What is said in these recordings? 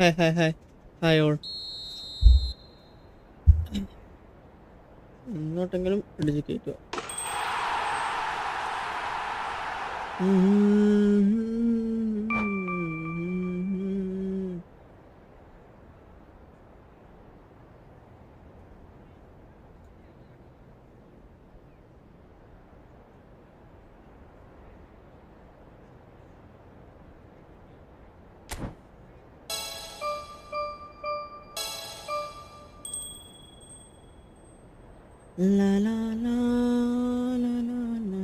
Hi all. ഇങ്ങോട്ടെങ്കിലും ഇടിച്ച് കയറ്റുക. La la la la la la.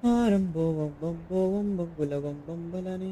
Arambovum bombovum bambulagum bambalani.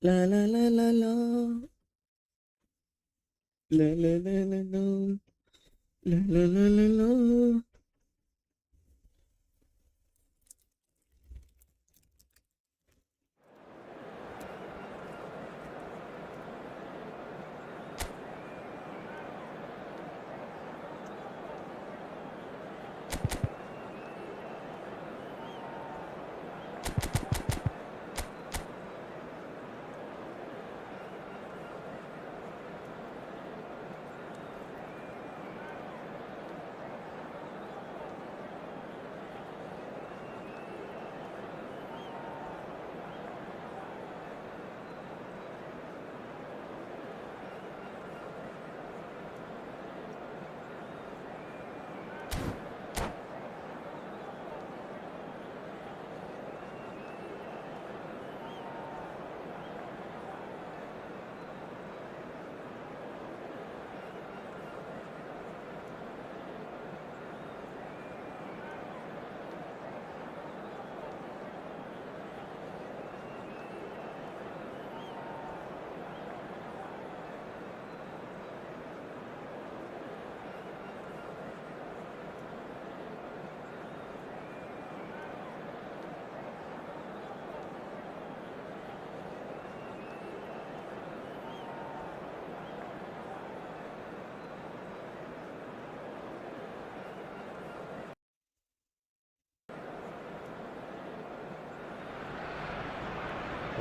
La la la la la. La la la la la. La la la la la.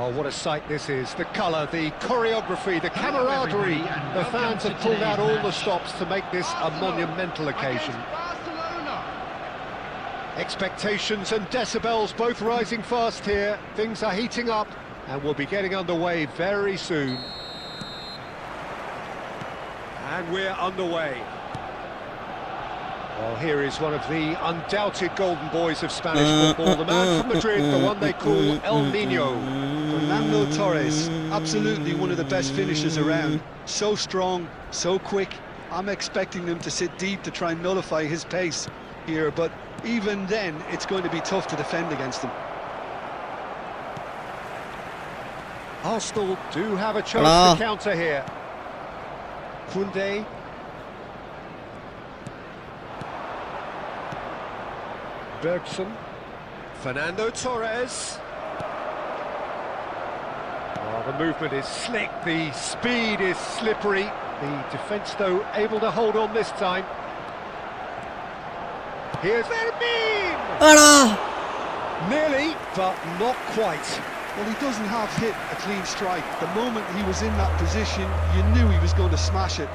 Oh, what a sight this is. The colour, the choreography, the camaraderie. The fans have pulled out all the stops to make this a monumental occasion. Expectations and decibels both rising fast here. Things are heating up and we'll be getting underway very soon. And we're underway. Well, here is one of the undoubted golden boys of Spanish football, the man from Madrid, the one they call El Nino. Fernando Torres, absolutely one of the best finishers around. So strong, so quick. I'm expecting them to sit deep to try and nullify his pace here, but even then, it's going to be tough to defend against him. Arsenal do have a chance to counter here. Koundé. Bergson. Fernando Torres. Oh, the movement is slick, the speed is slippery. The defence, though, able to hold on this time. Here's Fermin! Nearly, but not quite. Well, he doesn't have hit a clean strike. The moment he was in that position, you knew he was going to smash it.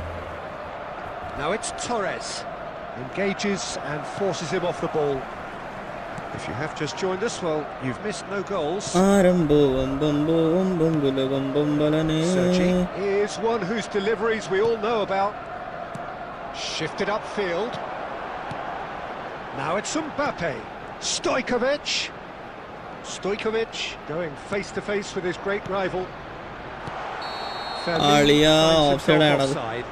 Now it's Torres. Engages and forces him off the ball. If you have just joined us, well, you've missed no goals. Sergi is one whose deliveries we all know about. Shifted upfield. Now it's Mbappe. Stojkovic going face-to-face with his great rival. Offside.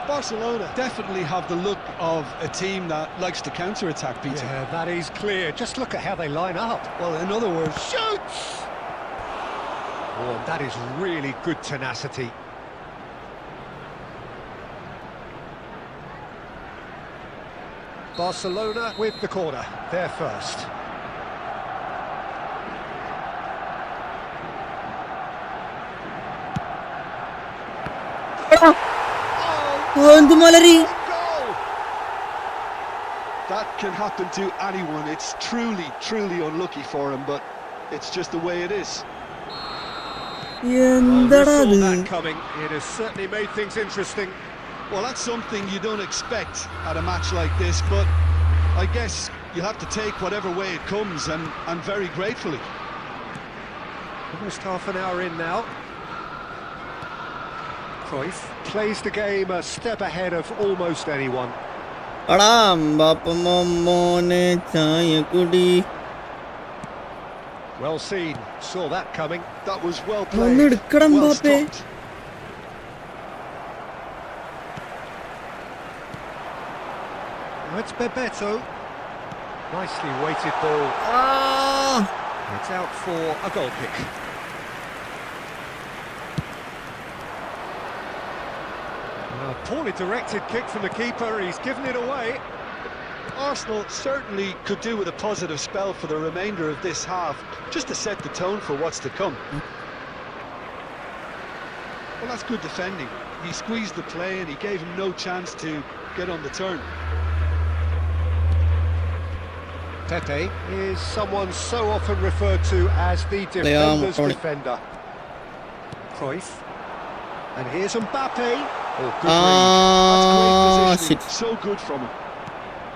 Barcelona definitely have the look of a team that likes to counter-attack, Peter. Yeah, that is clear. Just look at how they line up. Well, in other words, shoots! Oh, and that is really good tenacity. Barcelona with the corner, they're first. That can happen to anyone. It's truly, truly unlucky for him, but it's just the way it is. Well, we saw that coming. It has certainly made things interesting. Well, that's something you don't expect at a match like this, but I guess you have to take whatever way it comes, and very gratefully. Almost half an hour in now. Cruyff plays the game a step ahead of almost anyone. Well seen, saw that coming. That was well played, well stopped. Now it's Bebeto. Nicely weighted ball. It's out for a goal kick. A poorly directed kick from the keeper, he's given it away. Arsenal certainly could do with a positive spell for the remainder of this half, just to set the tone for what's to come. Well, that's good defending. He squeezed the play and he gave him no chance to get on the turn. Pepe is someone so often referred to as the defender's defender. Cruyff. And here's Mbappe. Oh, good read. That's great positioning. So good from him.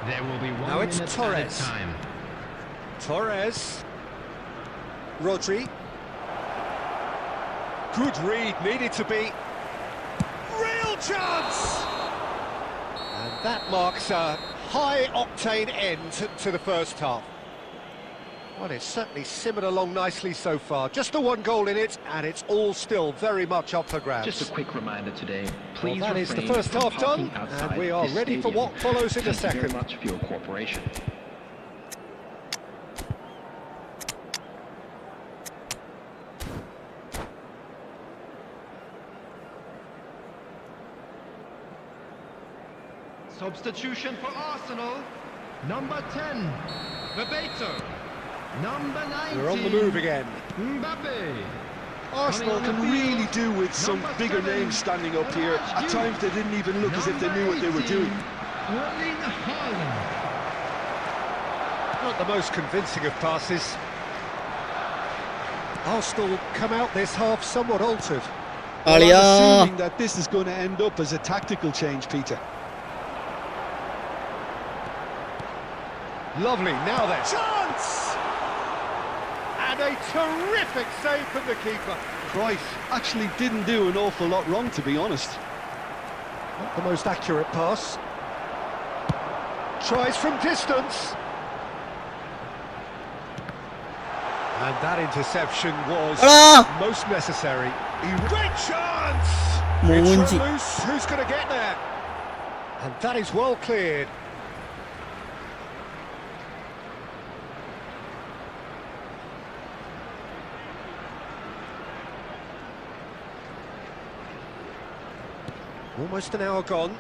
There will be one now it's minute Torres. time. Torres. Rodri. Good read, needed to be. Real chance! And that marks a high-octane end to the first half. Well, it's certainly simmered along nicely so far. Just the one goal in it, and it's all still very much up for grabs. Just a quick reminder today, please well, that is the first half done, and we are ready for what follows in a second. Thank you very much for your cooperation. Substitution for Arsenal. Number 10, Bebeto. Number 19. They're on the move again. Mbappe. Arsenal can really do with some bigger names standing up here. At times they didn't even look as if they knew what they were doing. Erling Haaland. Not the most convincing of passes. Arsenal come out this half somewhat altered. Well, Aliya. I'm assuming that this is going to end up as a tactical change, Peter. Lovely, now then. Chance! And a terrific save from the keeper. Cruyff actually didn't do an awful lot wrong, to be honest. Not the most accurate pass. Tries from distance. And that interception was Ah! most necessary. Great chance! Moonji. It's run loose. Who's going to get there? And that is well cleared. Almost an hour gone.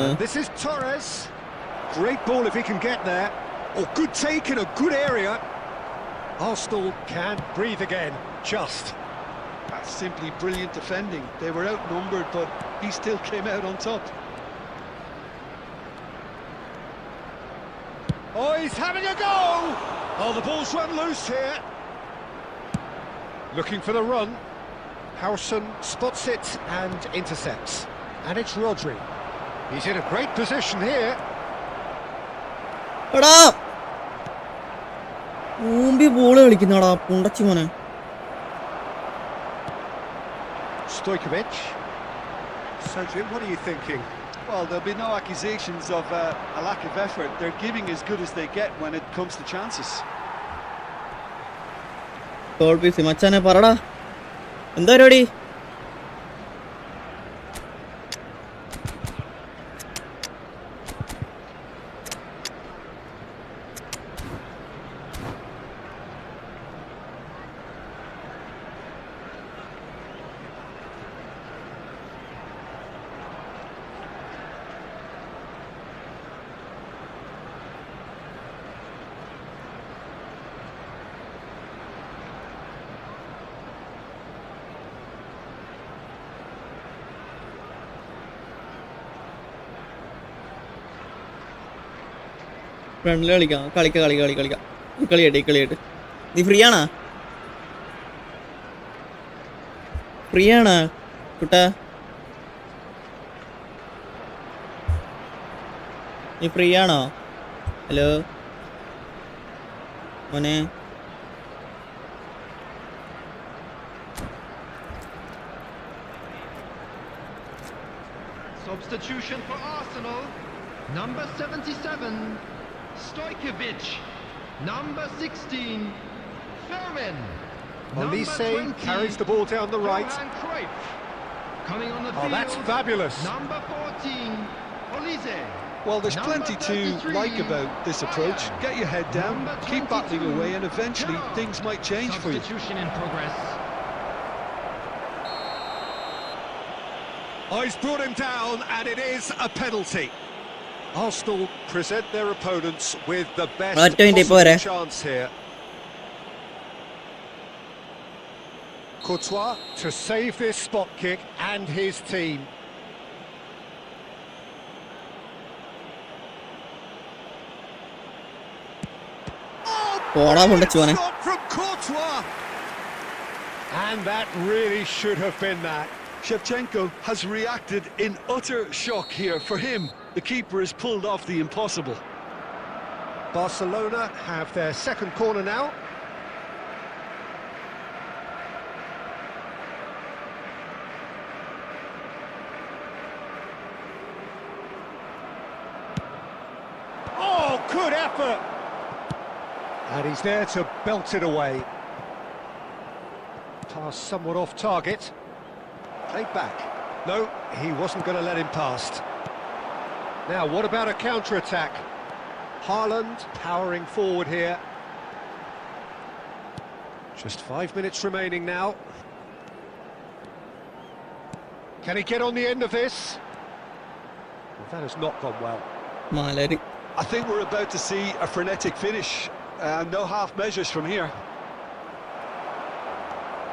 And this is Torres. Great ball if he can get there. Oh, good take in a good area. Arsenal can breathe again, just. That's simply brilliant defending. They were outnumbered, but he still came out on top. Oh, he's having a go! Oh, the ball's run loose here. Looking for the run. Howson spots it and intercepts. And it's Rodri. He's in a great position here. എടാ ഊമ്പി ball കളിക്കുന്നടാ പുണ്ടച്ചി മോനെ. Stojkovic. Sergio, what are you thinking? Well, there'll be no accusations of a lack of effort. They're giving as good as they get when it comes to chances. തോൽപ്പിച്ച് മച്ചാനെ പറടാ എന്താ പരിപാടി? ഫ്രണ്ടിൽ കളിക്കാം. കളിക്കാം. കളിയായിട്ട് നീ ഫ്രീ ആണോ? കുട്ടാ? നീ ഫ്രീ ആണോ? ഹലോ മോനെ. Substitution for Arsenal. Number 77, Stojkovic. Number 16, Fermin. Olise carries the ball down the right. Cruyff. Coming on the field. Oh, that's fabulous. Number 14, Olise. Well, there's plenty to like about this approach. Get your head down, keep battling away, and eventually things might change for you. Substitution in progress. Oh, he's brought him down, and it is a penalty. Arsenal present their opponents with the best possible chance here. Courtois to save this spot kick and his team. Shot from Courtois. And that really should have been that. Shevchenko has reacted in utter shock here. For him, the keeper has pulled off the impossible. Barcelona have their second corner now. Oh, good effort! And he's there to belt it away. Pass somewhat off target. Played back. No, he wasn't going to let him past. Now, what about a counter-attack? Haaland powering forward here. Just 5 minutes remaining now. Can he get on the end of this? Well, that has not gone well. Malari. I think we're about to see a frenetic finish. No half measures from here.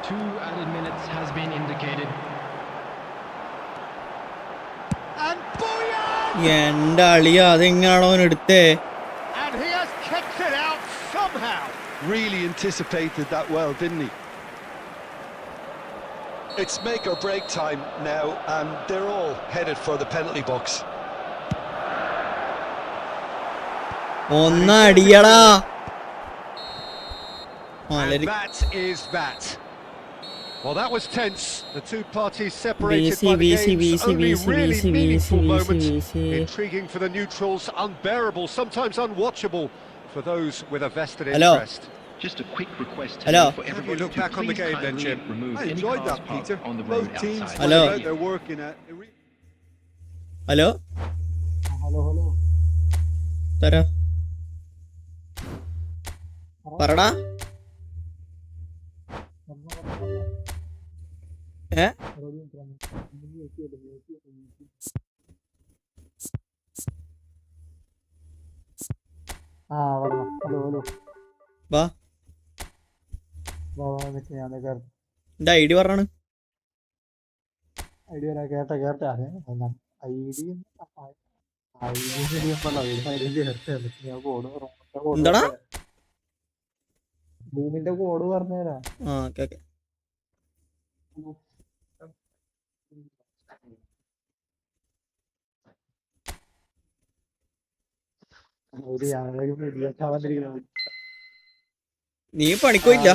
2 added minutes has been indicated. And Boyan! എന്റെ അളിയാ അതെങ്ങാണോ അവൻ എടുത്തേ. And he has kicked it out somehow. Really anticipated that well, didn't he? It's make or break time now, and they're all headed for the penalty box. ഒന്നടിയടാ. And മാലരി. that is that. Well, that was tense. The two parties separated VC, by the VC, game's VC, only VC, really VC, meaningful VC, moment. VC. Intriguing for the neutrals, unbearable, sometimes unwatchable for those with a vested Hello. interest. Just a quick request Hello. for Have you everybody looked to back on the please game then, kindly Jim? remove I any enjoyed cars that, parked Peter. on the road Both teams outside. Hello. went out there working at. Hello തരാ പറടാ. ഏ വാ എന്റെ ID പറഞ്ഞാണ്. എന്താടാ? ഭൂമിന്റെ code പറഞ്ഞുതരാ. ആ okay okay. നീ പണിക്കോയില്ല?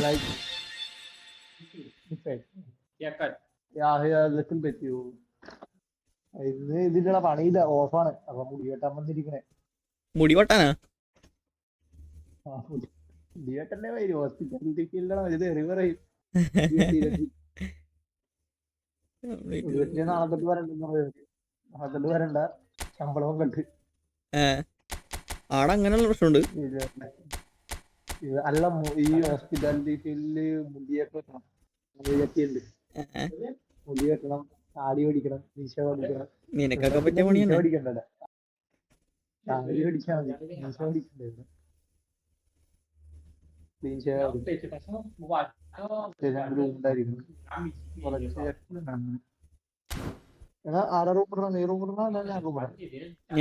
പറ്റൂ ഇന്ന് ഇതിലുള്ള പണിയില്ല, ഓഫാണ്. അപ്പൊ മുടി വെട്ടാൻ വന്നിരിക്കണേ. മുടി വെട്ടാനാ? മുടി വെട്ടന്നെ വരും. ഹോസ്പിറ്റാലിറ്റിക്ക് ഇത് എറി പറയും. നാളെ തൊട്ട് വരണ്ട, ശമ്പളവും കണ്ട്. ആടെ അങ്ങനെയുള്ള പ്രശ്നമുണ്ട്. അല്ല, ഈ ഹോസ്പിറ്റാലിറ്റി ഫീൽഡില് മുടിയൊക്കെ വെക്കണം. മുടി വെട്ടണം, താടി ഓടിക്കണം, മീശ ഓടിക്കണം. നിനക്കൊക്കെ പറ്റിയ പണിയാണ്. ഓടിക്കണ്ടല്ലേ, താടി ഓടിച്ചാ മതി, മീശ ഓടിക്കണ്ടായിരുന്നു. ആടെ റൂം ഇടണം, നീ റൂം ഇടണം, അല്ല ഞാൻ റൂം ഇടാം.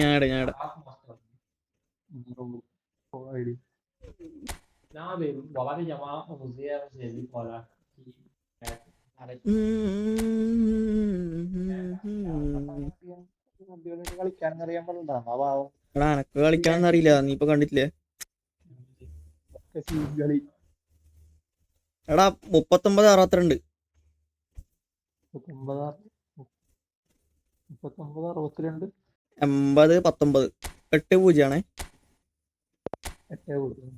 ഞാടെ ഞാടെ കളിക്കാൻ അറിയാൻ പാടില്ല. പാവം എടാ എനക്ക് കളിക്കാനൊന്നും അറിയില്ല. നീ ഇപ്പൊ കണ്ടിട്ടില്ലേ? കളി. എടാ 39-62. 39-62 80-19 8-0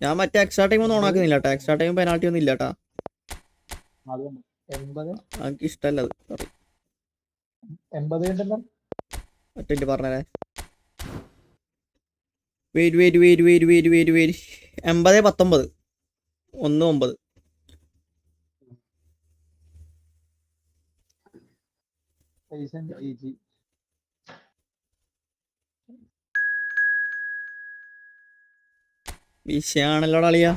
ഞാൻ മറ്റേ എക്സ്ട്രാ ടൈം ഒന്നും ഓണാക്കുന്നില്ല കേട്ടോ. എക്സ്ട്രാ ടൈം പെനാൾട്ടി ഒന്നും ഇല്ല കേട്ടാ. എനിക്ക് ഇഷ്ടമല്ല അത്. സോറി. 80 മറ്റേ പറഞ്ഞേ. വെയിറ്റ് 80-19 1-9. വിഷയാണല്ലോടാ അളിയാ.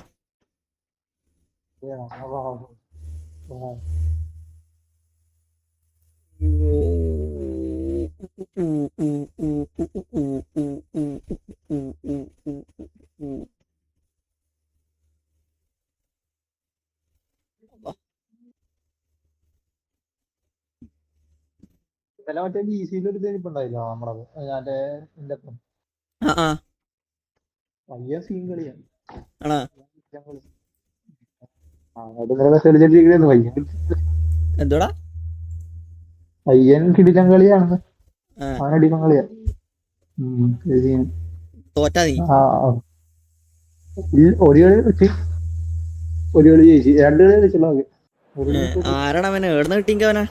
മറ്റേ ബിസിയിലൊരു തെരിപ്പുണ്ടായില്ലോ നമ്മളത്, ഞാന്റെ പയ്യ സീൻ കളിയാണ്. എന്തോടാ പയ്യൻ കിടിലം കളിയാണ്, അവനടിലം കളിയാ. തോറ്റാ നീ? ഒരു കളി വെച്ച് ഒരു കളി ജയിച്ചു, 2 കളി കളിച്ചുള്ള. ആരാണ് അവനെ? എവിടുന്ന് കിട്ടിയെങ്കിൽ അവനാ?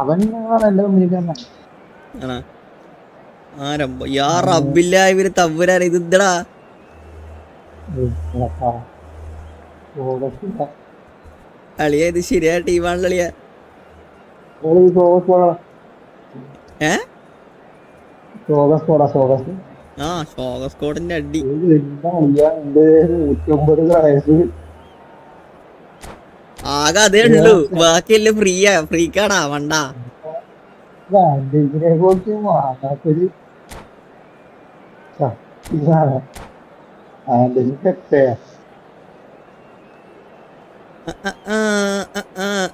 അവൻ എന്റെ കമ്പനിക്കാരനാ. ആരംഭം യാ റബ്ബില്ല ഇവര് തവ്വരാ. ഇത് ഇതടാ അളിയ, ഇത് ശരിയായ ടീമാണല്ലോ അളിയ. ആ ഷോകസ്കോഡിന്റെ അടി. ആകെ അതേ ഉള്ളൂ, ബാക്കിയല്ലേ ഫ്രീക്കാടാ വണ്ടാ.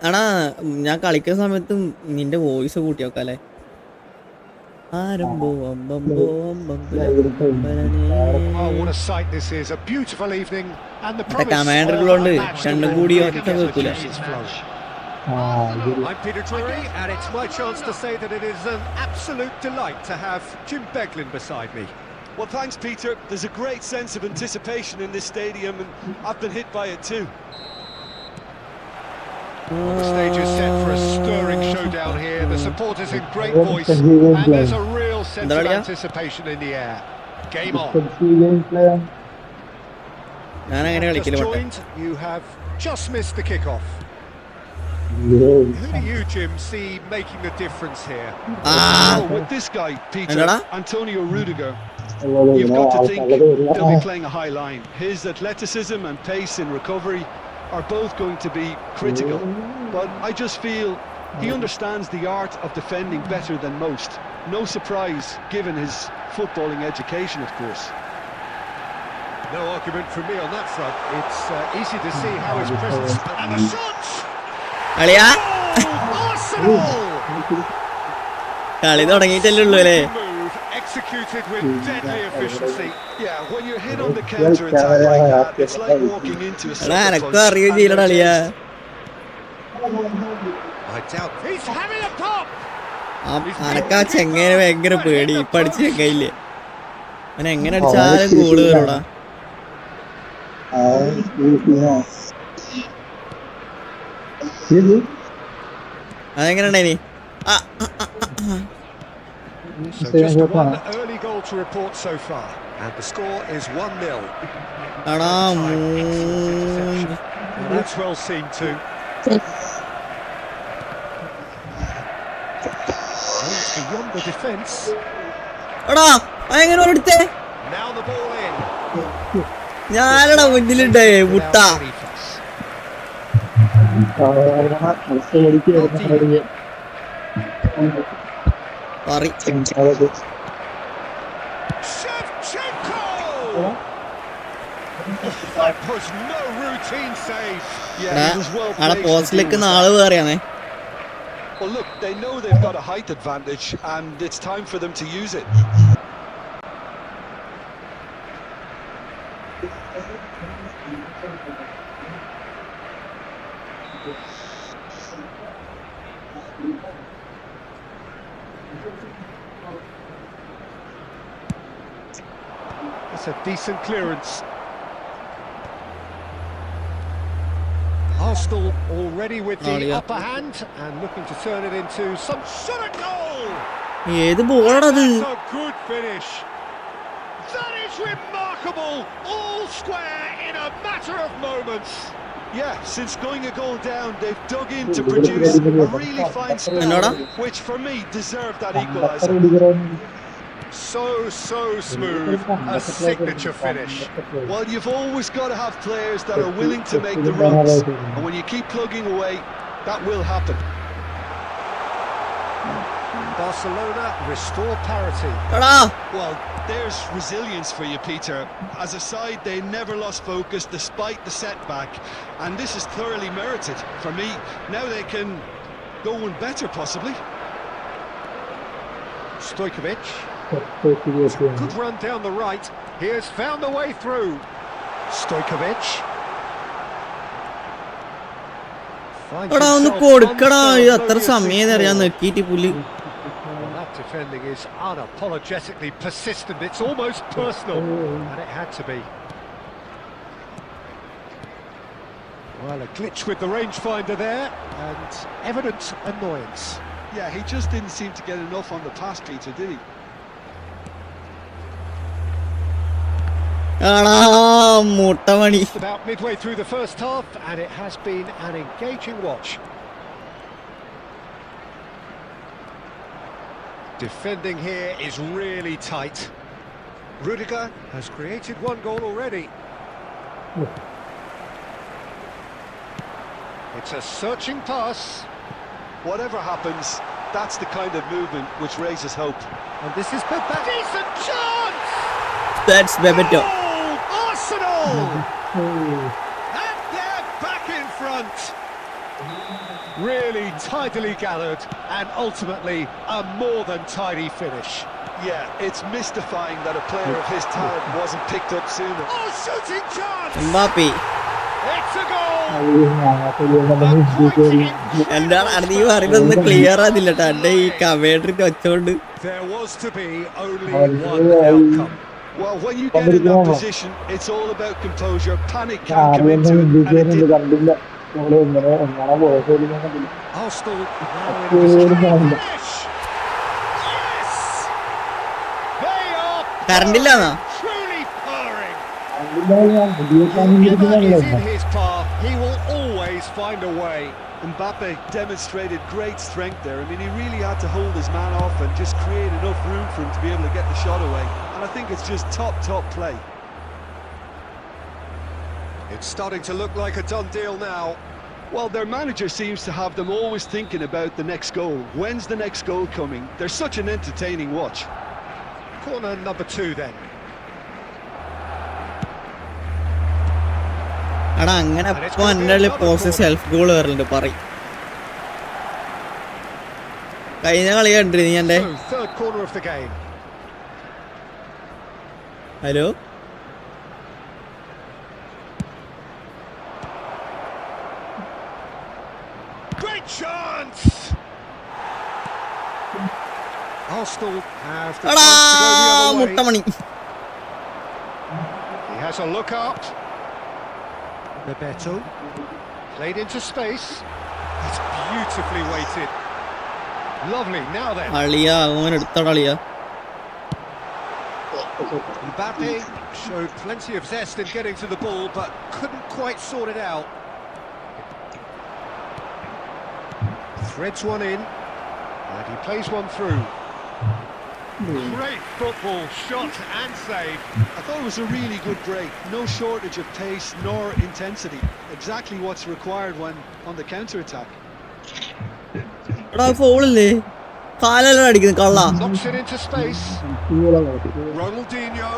എടാ ഞാൻ കളിക്കുന്ന സമയത്ത് നിന്റെ വോയിസ് കൂട്ടി നോക്കാല്ലേ. Oh, what a sight this is. A beautiful evening and the promise of a match that will really get the juices flowing. I'm Peter Drury and it's my chance to say that it is an absolute delight to have Jim Beglin beside me. Well, thanks, Peter. There's a great sense of anticipation in this stadium, and I've been hit by it too. Well, the stage is set for a stirring showdown here. The supporters in great voice, and there's a real sense of anticipation in the air. Game on. Just joined, you have just missed the kickoff. Who do you, Jim, see making the difference here? With this guy, Peter, Antonio Rudiger, you've got to think they'll be playing a high line. His athleticism and pace in recovery are both going to be critical, but I just feel he understands the art of defending better than most. No surprise given his footballing education, of course. No argument from me on that front. It's easy to see how his presence and the shots. Arsenal. കളി തുടങ്ങിയിട്ടല്ലേ ഉള്ളൂ അല്ലേ? Executed with deadly efficiency. Yeah, when you're hit on the counter attack like that, it's like walking into a I doubt he's having a pop. അനക്കാ ചെങ്ങനെ ഭയങ്കര പേടി. പഠിച്ച് ചെങ്ങയില്ലേ അവൻ എങ്ങനെ അടിച്ചാലും goal കയറൂടാ. അതെങ്ങനെയുണ്ടായിനി? So just one early goal to report so far, and the score is 1-0. That's well seen too. It's beyond the defence. Now the ball in. ഞാനടാ മുന്നിലുണ്ടായേ മുട്ട. പോസ്റ്റിലേക്ക് നാളെ വേറെയാണേ. Well, look, they know they've got a height advantage, and it's time for them to use it. That's a decent clearance. Arsenal already with the upper hand and looking to turn it into some sort of goal. That's a good finish. That is remarkable. All square in a matter of moments. Yeah, since going a goal down, they've dug in to produce a really fine spell, which for me deserved that equaliser. So smooth, a signature finish. Well, you've always got to have players that are willing to make the runs, and when you keep plugging away, that will happen. Barcelona restore parity. Well, there's resilience for you, Peter. As a side, they never lost focus despite the setback, and this is thoroughly merited for me. Now they can go one better, possibly. Stojkovic. Good run down the right. He has found the way through. Stojkovic. That defending is unapologetically persistent. It's almost personal, and it had to be. Well, a glitch with the rangefinder there, and evident annoyance. Yeah, he just didn't seem to get enough on the pass, Peter, did he? About midway through the first half, and it has been an engaging watch. Defending here is really tight. Rudiger has created one goal already. It's a searching pass. Whatever happens, that's the kind of movement which raises hope. And this is Bebeto. Decent chance! That's Bebeto. Goal! Arsenal! And they're back in front. Really tidily gathered and ultimately a more than tidy finish. Yeah, it's mystifying that a player of his talent wasn't picked up sooner. Oh, shooting chance! Mbappe. It's a goal! എന്താണ് നീ പറയുന്നത് clear ആകുന്നില്ല കേട്ടോ എന്റെ ഈ കമേണ്ടറിന്റെ വെച്ചോണ്ട്. There was to be only one outcome. Well, when you get in that position, it's all about composure. Panic can't come into it, and it didn't. Arsenal now in this finish. Yes! They are കറണ്ടില്ലാന്നാ truly purring. Whoever is in his path, he will always find a way. Mbappe demonstrated great strength there. I mean, he really had to hold his man off and just create enough room for him to be able to get the shot away. And I think it's just top play. It's starting to look like a done deal now. Well, their manager seems to have them always thinking about the next goal. When's the next goal coming? They're such an entertaining watch. Corner number 2 then. എടാ അങ്ങനെ ഇപ്പൊ എൻ്റെ post self goal വരലുണ്ട് പറയും. കഴിഞ്ഞ കളി കണ്ടിരുന്നു ഞാൻ. So, third corner of the game. Hello Great chance! Arsenal have the എടാ chance to go the other way. Muttamani. He has a look up. Bebeto played into space. It's beautifully weighted. Lovely. Now then, അളിയ അങ്ങനെ എടുത്തട അളിയ. Mbappe showed plenty of zest in getting to the ball, but couldn't quite sort it out. Threads one in, and he plays one through. Great football, shot and save. I thought it was a really good break. No shortage of pace nor intensity. Exactly what's required when on the counter-attack. എടാ ഫോളില്ലേ കാലെല്ലാം അടിക്കുന്നു കള്ള. Knocks it into space. Ronaldinho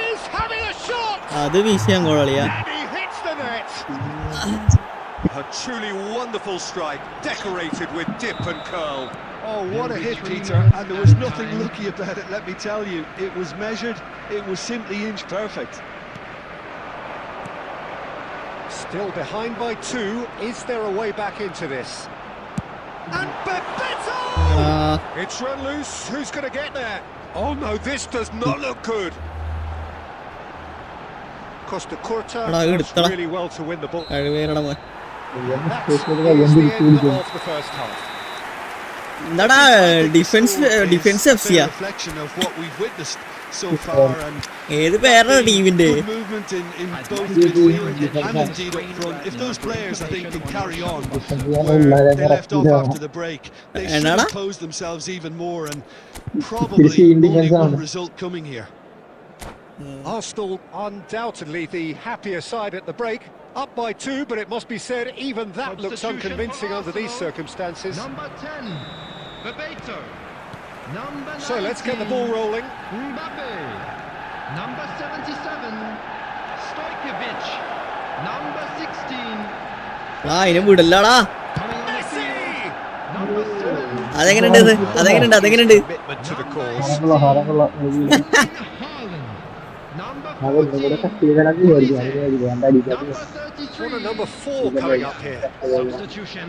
is having a shot. അത് വിഷയം ഗോളിയാ. And he hits the net. A truly wonderful strike, decorated with dip and curl. Oh, what a hit, Peter, and there was nothing lucky about it, let me tell you. It was measured, it was simply inch perfect. Still behind by 2, is there a way back into this? And Bebeto! It's run loose, who's going to get there? Oh no, this does not look good. Costa Curta does really well to win the ball. കഴിവേറട മോൻ. That's the end of the first half. എന്താടാ defence എഫ്സിയാ Reflection of what we've witnessed so far, and ഏത് പേരാ ടീമിന്റെ? good movement in both midfield and indeed up front. If those players, I think, can carry on where they left off after the break, they should impose themselves even more, and probably only one result coming here. Arsenal undoubtedly the happier side at the break, up by 2, but it must be said even that looks unconvincing under these circumstances. Number 10, Bebeto. Number 19, So let's get the ball rolling. Mbappe. Number 77, Stojkovic. Number 16, ആ ഇനി വിടല്ലടാ. coming on the Messi! field. Number 7, അതെങ്ങനെയുണ്ട് Commitment to the cause. Haaland. Number 14, number 33, Corner number 4 coming up here. substitution.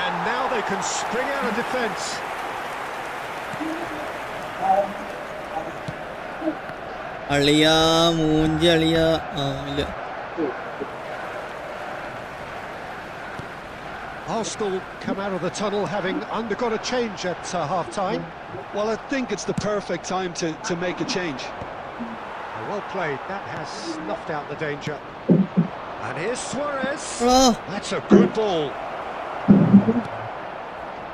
And now they can spring out of defence. അളിയ മൂഞ്ചി അളിയ. ഇല്ല Arsenal come out of the tunnel having undergone a change at half-time. Well, I think it's the perfect time to make a change. Well played, that has snuffed out the danger. And here's Suarez. Oh. That's a good ball.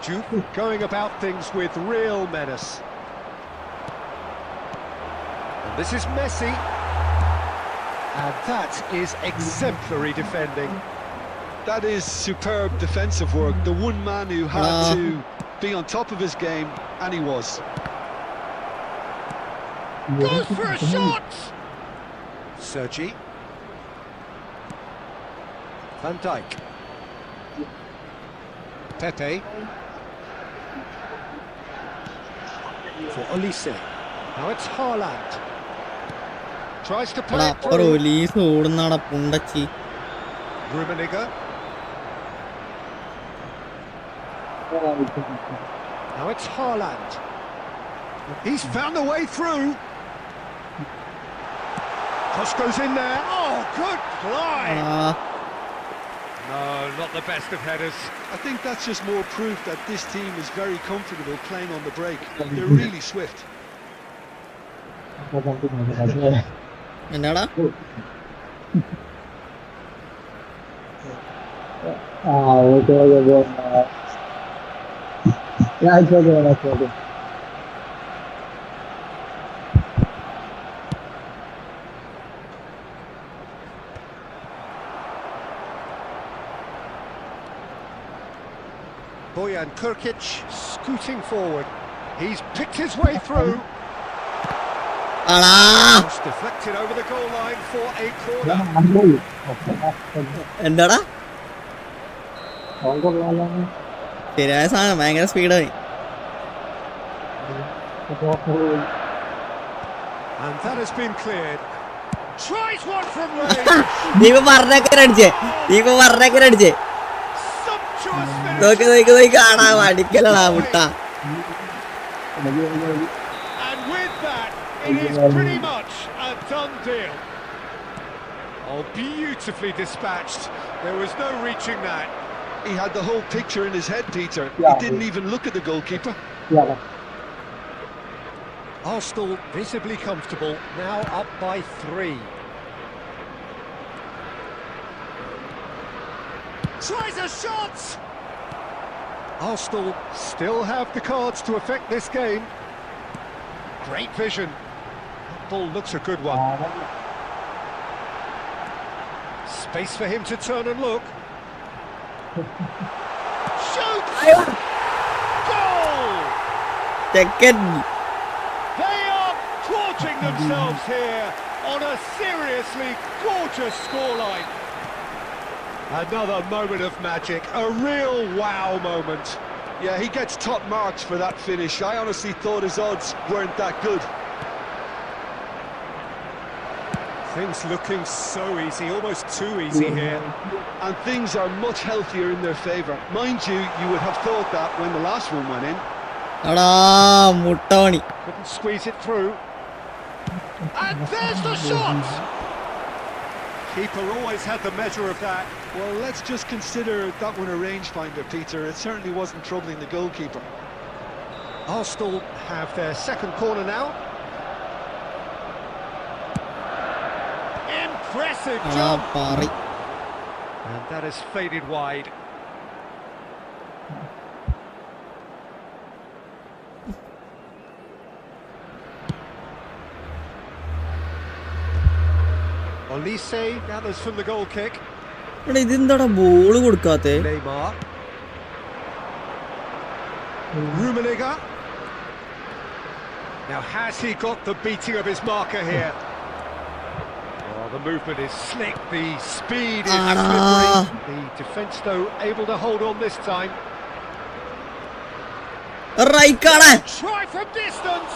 Juke going about things with real menace. And this is Messi. And that is exemplary defending. That is superb defensive work. The one man who had to be on top of his game, and he was. Goes for a shot! Sergi. Van Dijk. Pepe. For Olise. Now it's Haaland. Tries to play it through. Rummenigge. Now it's Haaland. He's found a way through. Cross goes in there. Oh, good glide. No, not the best of headers. I think that's just more proof that this team is very comfortable playing on the break. They're really swift. എന്നടാ okay okay Bojan Krkić scooting forward. He's picked his way through. It's deflected over the goal line for a corner. എന്താടാ ശരിയായ സാധനം ഭയങ്കര സ്പീഡായി. And that has been cleared. Tries one from range. നീ ഇപ്പൊ പറഞ്ഞേക്കരടിച്ചേ Sumptuous finish. നോക്കി കാണാ അടിക്കലടാ മുട്ട. And with that, it is pretty much a done deal. Oh, beautifully dispatched. There was no reaching that. He had the whole picture in his head, Peter. Yeah. He didn't even look at the goalkeeper. Arsenal visibly comfortable, now up by 3. Tries a shot! Arsenal still have the cards to affect this game. Great vision. That ball looks a good one. Space for him to turn and look. Shoots! Goal! Second. They are gorging themselves here on a seriously gorgeous scoreline. Another moment of magic, a real wow moment. Yeah, he gets top marks for that finish. I honestly thought his odds weren't that good. Things looking so easy, almost too easy here. And things are much healthier in their favour. Mind you, you would have thought that when the last one went in. മുട്ടോണി. Couldn't squeeze it through. And there's the shot! Keeper always had the measure of that. Well, let's just consider that one a rangefinder, Peter. It certainly wasn't troubling the goalkeeper. Arsenal have their second corner now. Impressive jump! And that has faded wide. Olise gathers from the goal kick. ഇതെന്താടാ ball കൊടുക്കാത്തെ? Neymar. Rummenigge. Now has he got the beating of his marker here? Oh, the movement is slick, the speed is slippery. The defence though able to hold on this time. റൈക്കാണ്. Try from distance.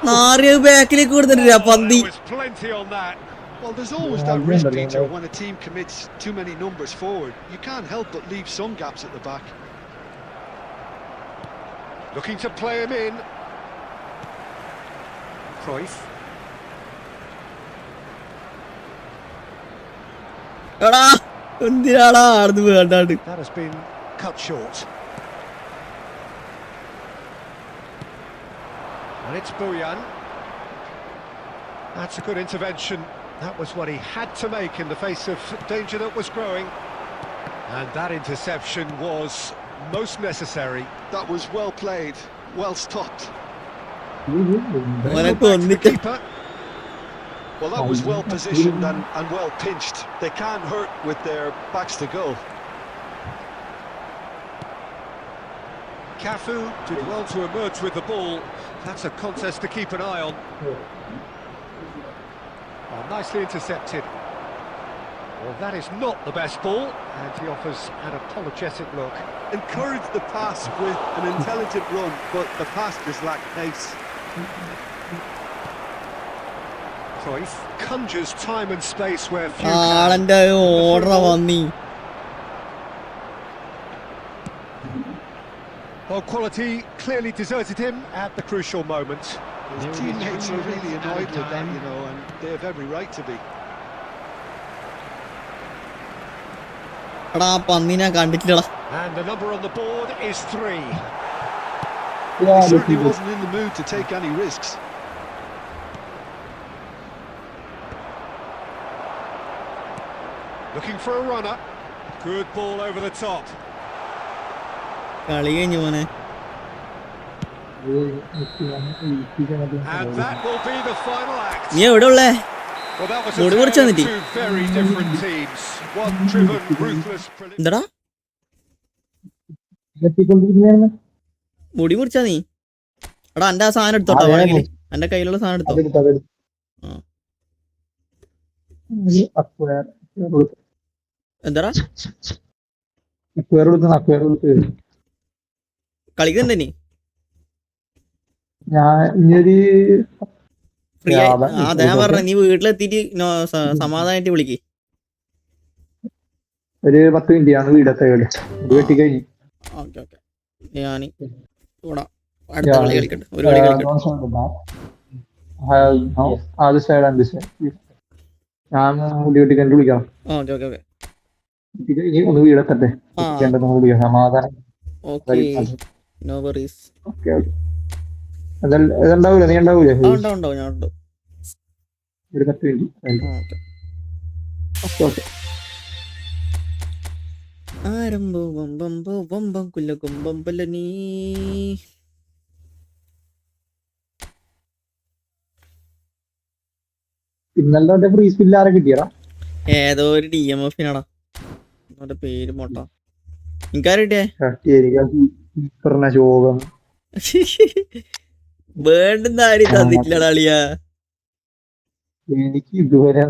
നാറിയ ബാക്കിലേക്ക് കൊടുത്തിട്ടില്ല പന്തി. There was plenty on that. Well, there's always that risk, Peter, when a team commits too many numbers forward. You can't help but leave some gaps at the back. Looking to play him in. Cruyff. എടാ എന്തിനാടാ ആടുന്ന് വേണ്ടാണ്ട്. That has been cut short. And it's Bojan. That's a good intervention. That was what he had to make in the face of danger that was growing. And that interception was most necessary. That was well played, well stopped. മോനെ Back to the കൊന്നിട്ട് keeper. Well, that was well positioned and well pinched. They can't hurt with their backs to goal. Cafu did well to emerge with the ball. That's a contest to keep an eye on. Oh, nicely intercepted. Well, that is not the best ball, and he offers an apologetic look. Encouraged the pass with an intelligent run, but the pass just lacked pace. Cruyff conjures time and space where few can. ആളെന്റെ order വന്നി. Well, quality clearly deserted him at the crucial moment. His teammates are really annoyed with that, you know, and they have every right to be. എടാ പന്നിനെ കണ്ടിട്ടില്ലടാ. And the number on the board is 3. He certainly wasn't in the mood to take any risks. Looking for a runner. Good ball over the top. കളി കഴിഞ്ഞു മോനെ. And that will be the final act. നീ എവിടെ ഉള്ളേ? Well, that was a മുടി tale മുറിച്ചാ of നിറ്റി? two very different teams. One driven, ruthless. എന്താടാ എത്തിക്കൊണ്ടിരിക്കുന്നതാണ് മുടി മുറിച്ചാ നീ? എടാ എന്റെ ആ സാധനം എടുത്തോട്ടോ വേണമെങ്കിൽ. എന്റെ കയ്യിലുള്ള സാധനം എടുത്തോ. ആ. എന്താടാ കളിക്കണ്ടേ നീ? ഞാൻ ഇനിയൊരു ഫ്രീ ആയി. ഞാൻ പറഞ്ഞ നീ വീട്ടിലെത്തിയിട്ട് സമാധാനായിട്ട് വിളിക്ക്. ഒരു 10 മിനിറ്റ് ആണ് വീടത്തെ വെട്ടി കഴിഞ്ഞു. ഓക്കെ ഓക്കെ ഞാൻ ഇവിടെ അടുത്ത കളി കളിക്കട്ടെ. ഒരു കളി കളിക്കട്ടെ. ഞാൻ മുടി വെട്ടി കണ്ടു വിളിക്കാം. ഓക്കെ ഓക്കെ ഓക്കെ ഇനി ഒന്ന് വീടെത്തട്ടെ. വിളിക്കാം സമാധാനം. Okay no worries. Okay okay ഇതുണ്ടാവൂല നീ ഉണ്ടാവൂലേ? ഉണ്ടാവും ഞാൻ ഉണ്ട്. ഒരു 10 മിനിറ്റ്. ഓക്കെ ഓക്കെ ഓക്കെ ആരംഭോ വമ്പമ്പോ വമ്പം കുല്ലകുമ്പമ്പല നീ. ഇന്നലെ ഫ്രീ സ്പില്ല് ആരെ കിട്ടിയടാ? ഏതോ ഒരു DMF-നാടാ. അവന്റെ പേര് മോട്ടാ. എനിക്കാരിട്ടേ ശോകം വേണ്ടുന്ന ആരും തന്നിട്ടില്ലടാ അളിയാ. എനിക്ക് ഇതുവരെ ഞാൻ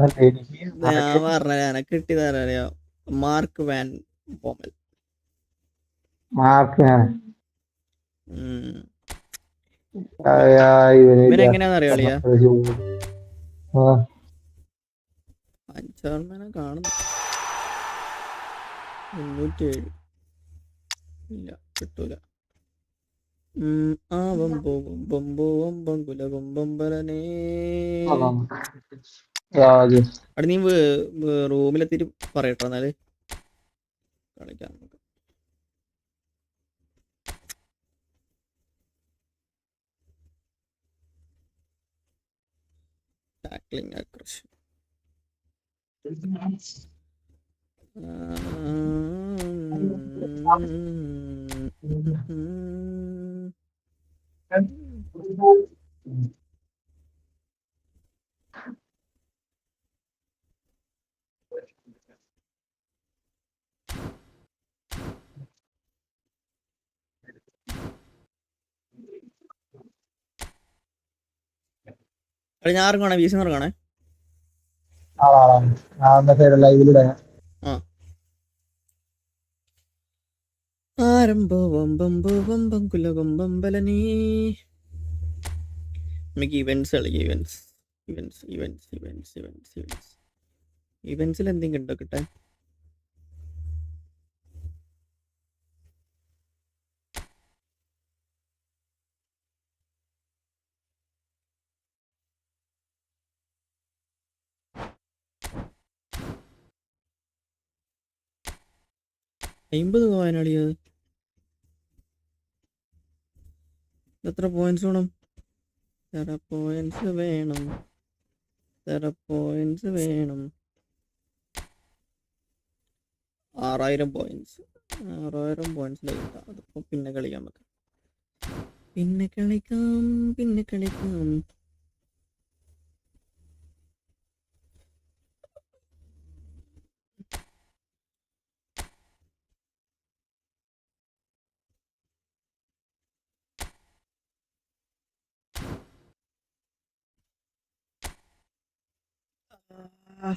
പറഞ്ഞ എനക്ക് കിട്ടിയതാരാ അറിയാ? Mark van ബോമൽ. ഇവനെങ്ങനെയാന്ന് അറിയാ അളിയാ? 5 കാണുന്നു. 307 ഇല്ല കിട്ടൂല. ആ വമ്പോ വമ്പോ വമ്പം കുലകുമ്പമ്പലനേ. അവിടെ നീ റൂമിലെത്തിട്ട് പറയട്ടോ എന്നാല് കളിക്കാം നമുക്ക്. Tackling aggression. ഞാൻ ഇറങ്ങണേ വീസിന്ന് ഇറങ്ങണേ. ആരംഭോ വമ്പമ്പോ വമ്പം കുലകുമ്പമ്പലനീ. നമുക്ക് ഇവന്റ്സ് കളിക്കാം. ഇവന്റ്സിൽ എന്തെങ്കിലും ഉണ്ടോ കിട്ടാൻ? $50 പോകാനാളിയത്. എത്ര പോയിന്റ്സ് വേണം? പോയിന്റ്സ് വേണം. എത്ര പോയിന്റ്സ് വേണം? 6000 പോയിന്റ്സ്. 6000 പോയിന്റ്സിലേക്ക് അതിപ്പോൾ പിന്നെ കളിക്കാൻ പറ്റും. പിന്നെ കളിക്കാം.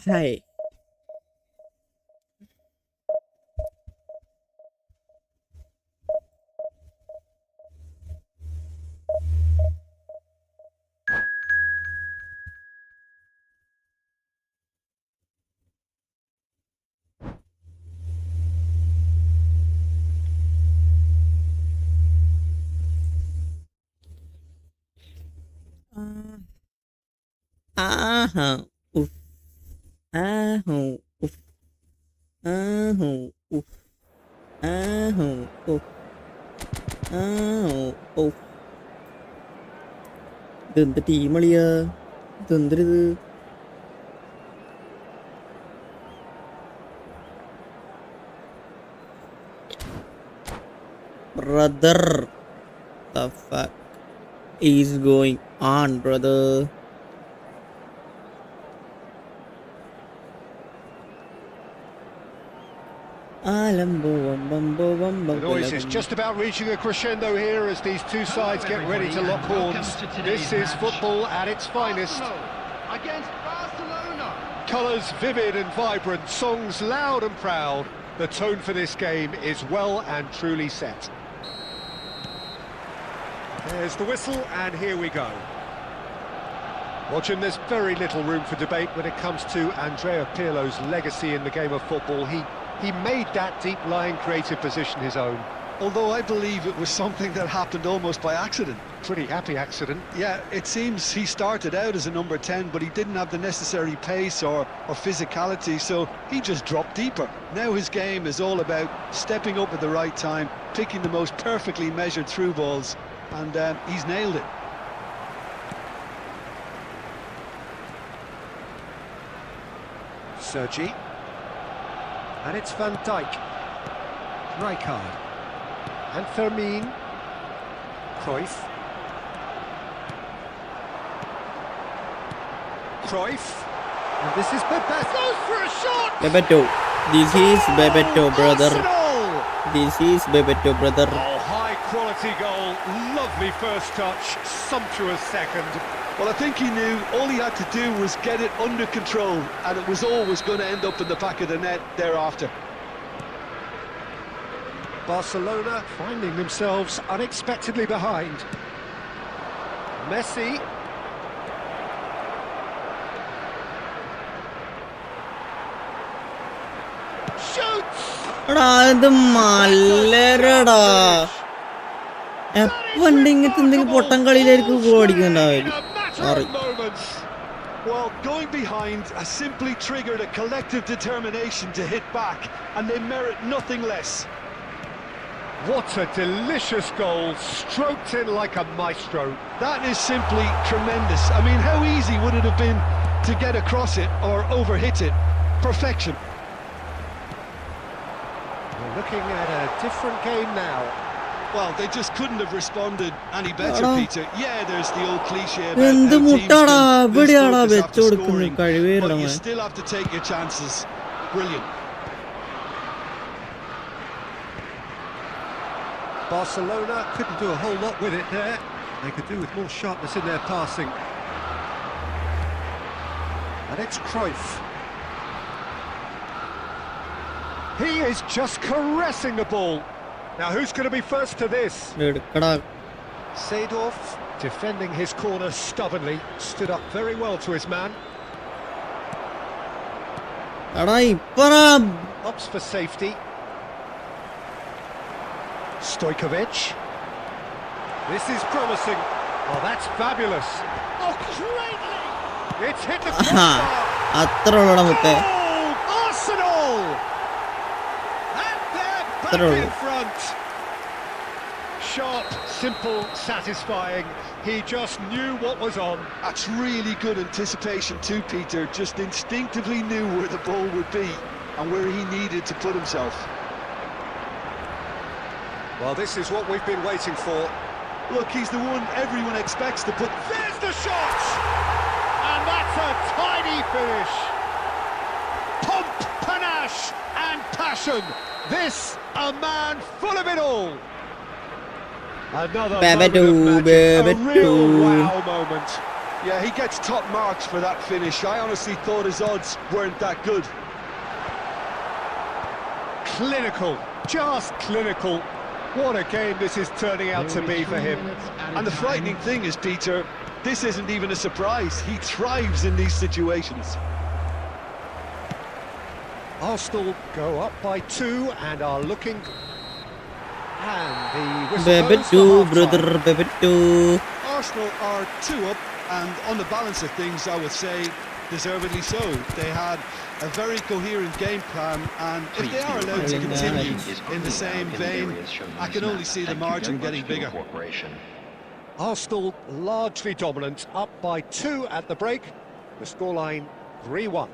ഹായ്. ആഹാ ഉഫ് ആഹോ ഉഫ് ആഹോ ഉഫ് ആഹോ ഉഫ് ആഹോ ഉഫ്. ഇതെന്ത് ടീമളിയാ? ഇതെന്തരിത്? Brother, the fuck is going on, brother? The noise is just about reaching a crescendo here as these two sides get ready to lock horns. This is football at its finest. Against Barcelona. Colours vivid and vibrant, songs loud and proud. The tone for this game is well and truly set. There's the whistle, and here we go. Well, Jim, there's very little room for debate when it comes to Andrea Pirlo's legacy in the game of football. He made that deep-lying creative position his own. Although I believe it was something that happened almost by accident. Pretty happy accident. Yeah, it seems he started out as a number 10, but he didn't have the necessary pace or physicality, so he just dropped deeper. Now his game is all about stepping up at the right time, picking the most perfectly measured through balls, and he's nailed it. Sergi. And it's Van Dijk. Rijkaard. And Fermin. Cruyff. And this is Bebeto. Goes for a shot! Bebeto. This is Bebeto, brother. Arsenal! This is Bebeto, brother. Oh, high quality goal. Lovely first touch. Sumptuous second. Well, I think he knew all he had to do was get it under control, and it was always going to end up in the back of the net thereafter. Barcelona finding themselves unexpectedly behind. Messi. Shoots! എടാ ഇത് മല്ലരടാ. എപ്പണ്ട് ഇങ്ങനത്തെ എന്തെങ്കിലും പൊട്ടൻ കളിയിലായിരിക്കും goal അടിക്കുന്നുണ്ടാവും. Sorry. Well, going behind has simply triggered a collective determination to hit back, and they merit nothing less. What a delicious goal, stroked in like a maestro. That is simply tremendous. I mean, how easy would it have been to get across it or overhit it? Perfection. We're looking at a different game now. Well, they just couldn't have responded any better, Peter. Yeah, there's the old cliche about എന്ത് how teams മുട്ടാടാ can lose ഇവിടെയാടാ focus വെച്ചു after കൊടുക്കുന്നത് scoring, but കഴിവേറണം. you still have to take your chances. Brilliant. Barcelona couldn't do a whole lot with it there. They could do with more sharpness in their passing. And it's Cruyff. He is just caressing the ball. Now who's going to be first to this? എടുക്കടാ. Seedorf defending his corner stubbornly, stood up very well to his man. എടാ ഇപ്പറാ. Opts for safety. Stojkovic. This is promising. Oh, that's fabulous. Oh, greatly! It's hit the crossbar. അത്ര ഉള്ളടാ മുത്തേ. Oh, Arsenal! And they're back in front. Sharp, simple, satisfying. He just knew what was on. That's really good anticipation too, Peter. Just instinctively knew where the ball would be and where he needed to put himself. Well, this is what we've been waiting for. Look, he's the one everyone expects to put... There's the shot! And that's a tiny finish. Pomp, panache and passion. This, a man full of it all. Another moment of magic, a real wow moment. Yeah, he gets top marks for that finish. I honestly thought his odds weren't that good. Clinical, just clinical. What a game this is turning out to be for him. And the frightening thing is, Peter, this isn't even a surprise. He thrives in these situations. Arsenal go up by 2 and are looking... And the whistle goes for half-time. Arsenal are 2 up, and on the balance of things, I would say, deservedly so. They had a very coherent game plan, and if they are allowed to continue in the same vein, I can only see the margin getting bigger. Arsenal largely dominant, up by 2 at the break. The scoreline 3-1.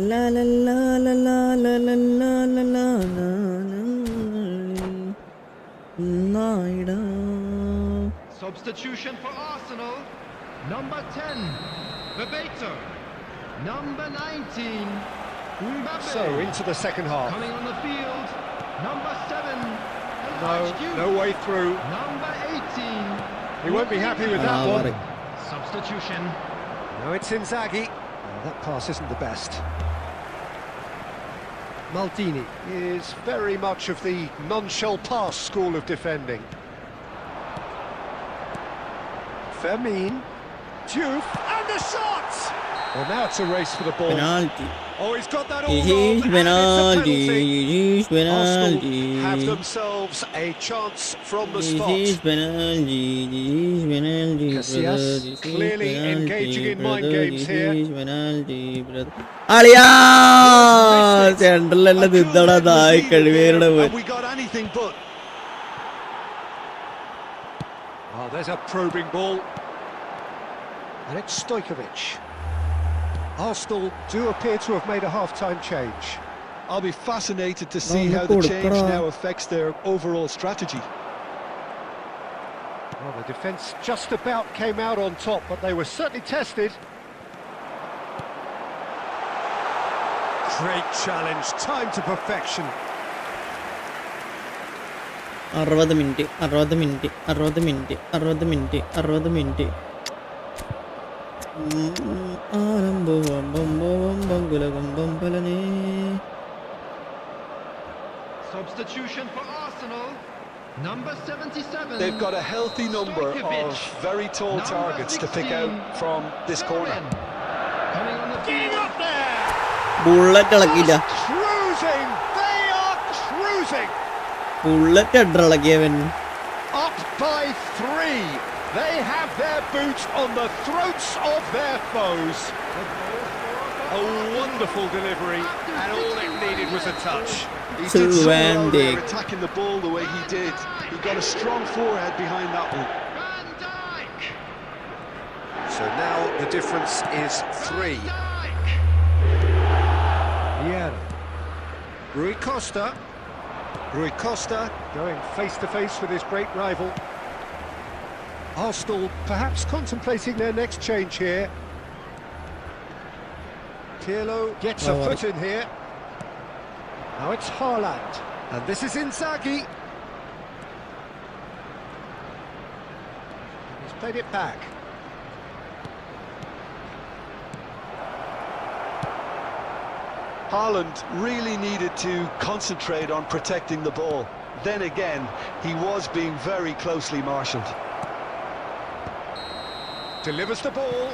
La la la la la la la la la la. Substitution for Arsenal. Number 10, Bebeto. Number 19, Mbappe. So into the second half. Coming on the field, number 7. No way through. Number 18. He won't be happy with that one. Substitution. Now it's Inzaghi. That pass isn't the best. Maldini is very much of the non-shell pass school of defending. Fermin, Diouf, and the shot! Well, now it's a race for the ball. Penalty. Oh, he's got that all It wrong, is and penalty. it's a penalty. Penalty. Arsenal have themselves a chance from the This spot. is penalty. This is penalty. Casillas This is clearly penalty, engaging in mind brother. games here. This is penalty, brother. Aliya! Central alla diddada dai kazhiverada And we got anything but. Oh, there's a probing ball. And it's Stojkovic. Arsenal do appear to have made a half-time change. I'll be fascinated to see how the change now affects their overall strategy. Well, the defence just about came out on top, but they were certainly tested. Great challenge, time to perfection. 60 minute. Substitution for Arsenal. Number 77. They've got a healthy number of very tall targets to pick out from this corner. Coming on the Getting field. up there! Bullet ഇളക്കില്ല. Cruising! They are cruising! Bullet ഇളക്കിയവൻ. Up by 3. They have their boot on the throats of their foes. A wonderful delivery, and all it needed was a touch. He did so well there, Van attacking the ball the way he did. He got a strong forehead behind that one. Van Dijk. So now the difference is 3. Dijk. Rui Costa. Rui Costa going face-to-face with his great rival. Arsenal perhaps contemplating their next change here. Pirlo gets a foot in here. Now it's Haaland. And this is Inzaghi. He's played it back. Haaland really needed to concentrate on protecting the ball. Then again, he was being very closely marshalled. Delivers the ball.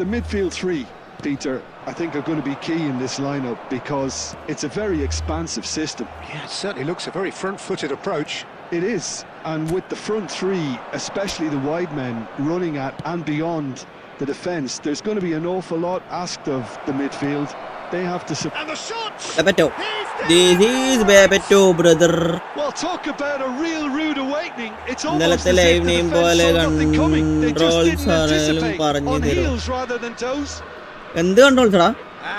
The midfield three, Peter, I think are going to be key in this lineup because it's a very expansive system. Yeah, it certainly looks a very front-footed approach. It is, and with the front three, especially the wide men running at and beyond the defence, there's going to be an awful lot asked of the midfield. They have to And the shot! Bebeto. This is Bebeto, brother. Well, talk about a real rude awakening. It's almost ഇന്നലത്തെ as if live the name defence പോലെ saw nothing coming. They just controls didn't ആണെങ്കിലും anticipate. പറഞ്ഞു On തരും. heels rather than toes. എന്ത് controls എടാ?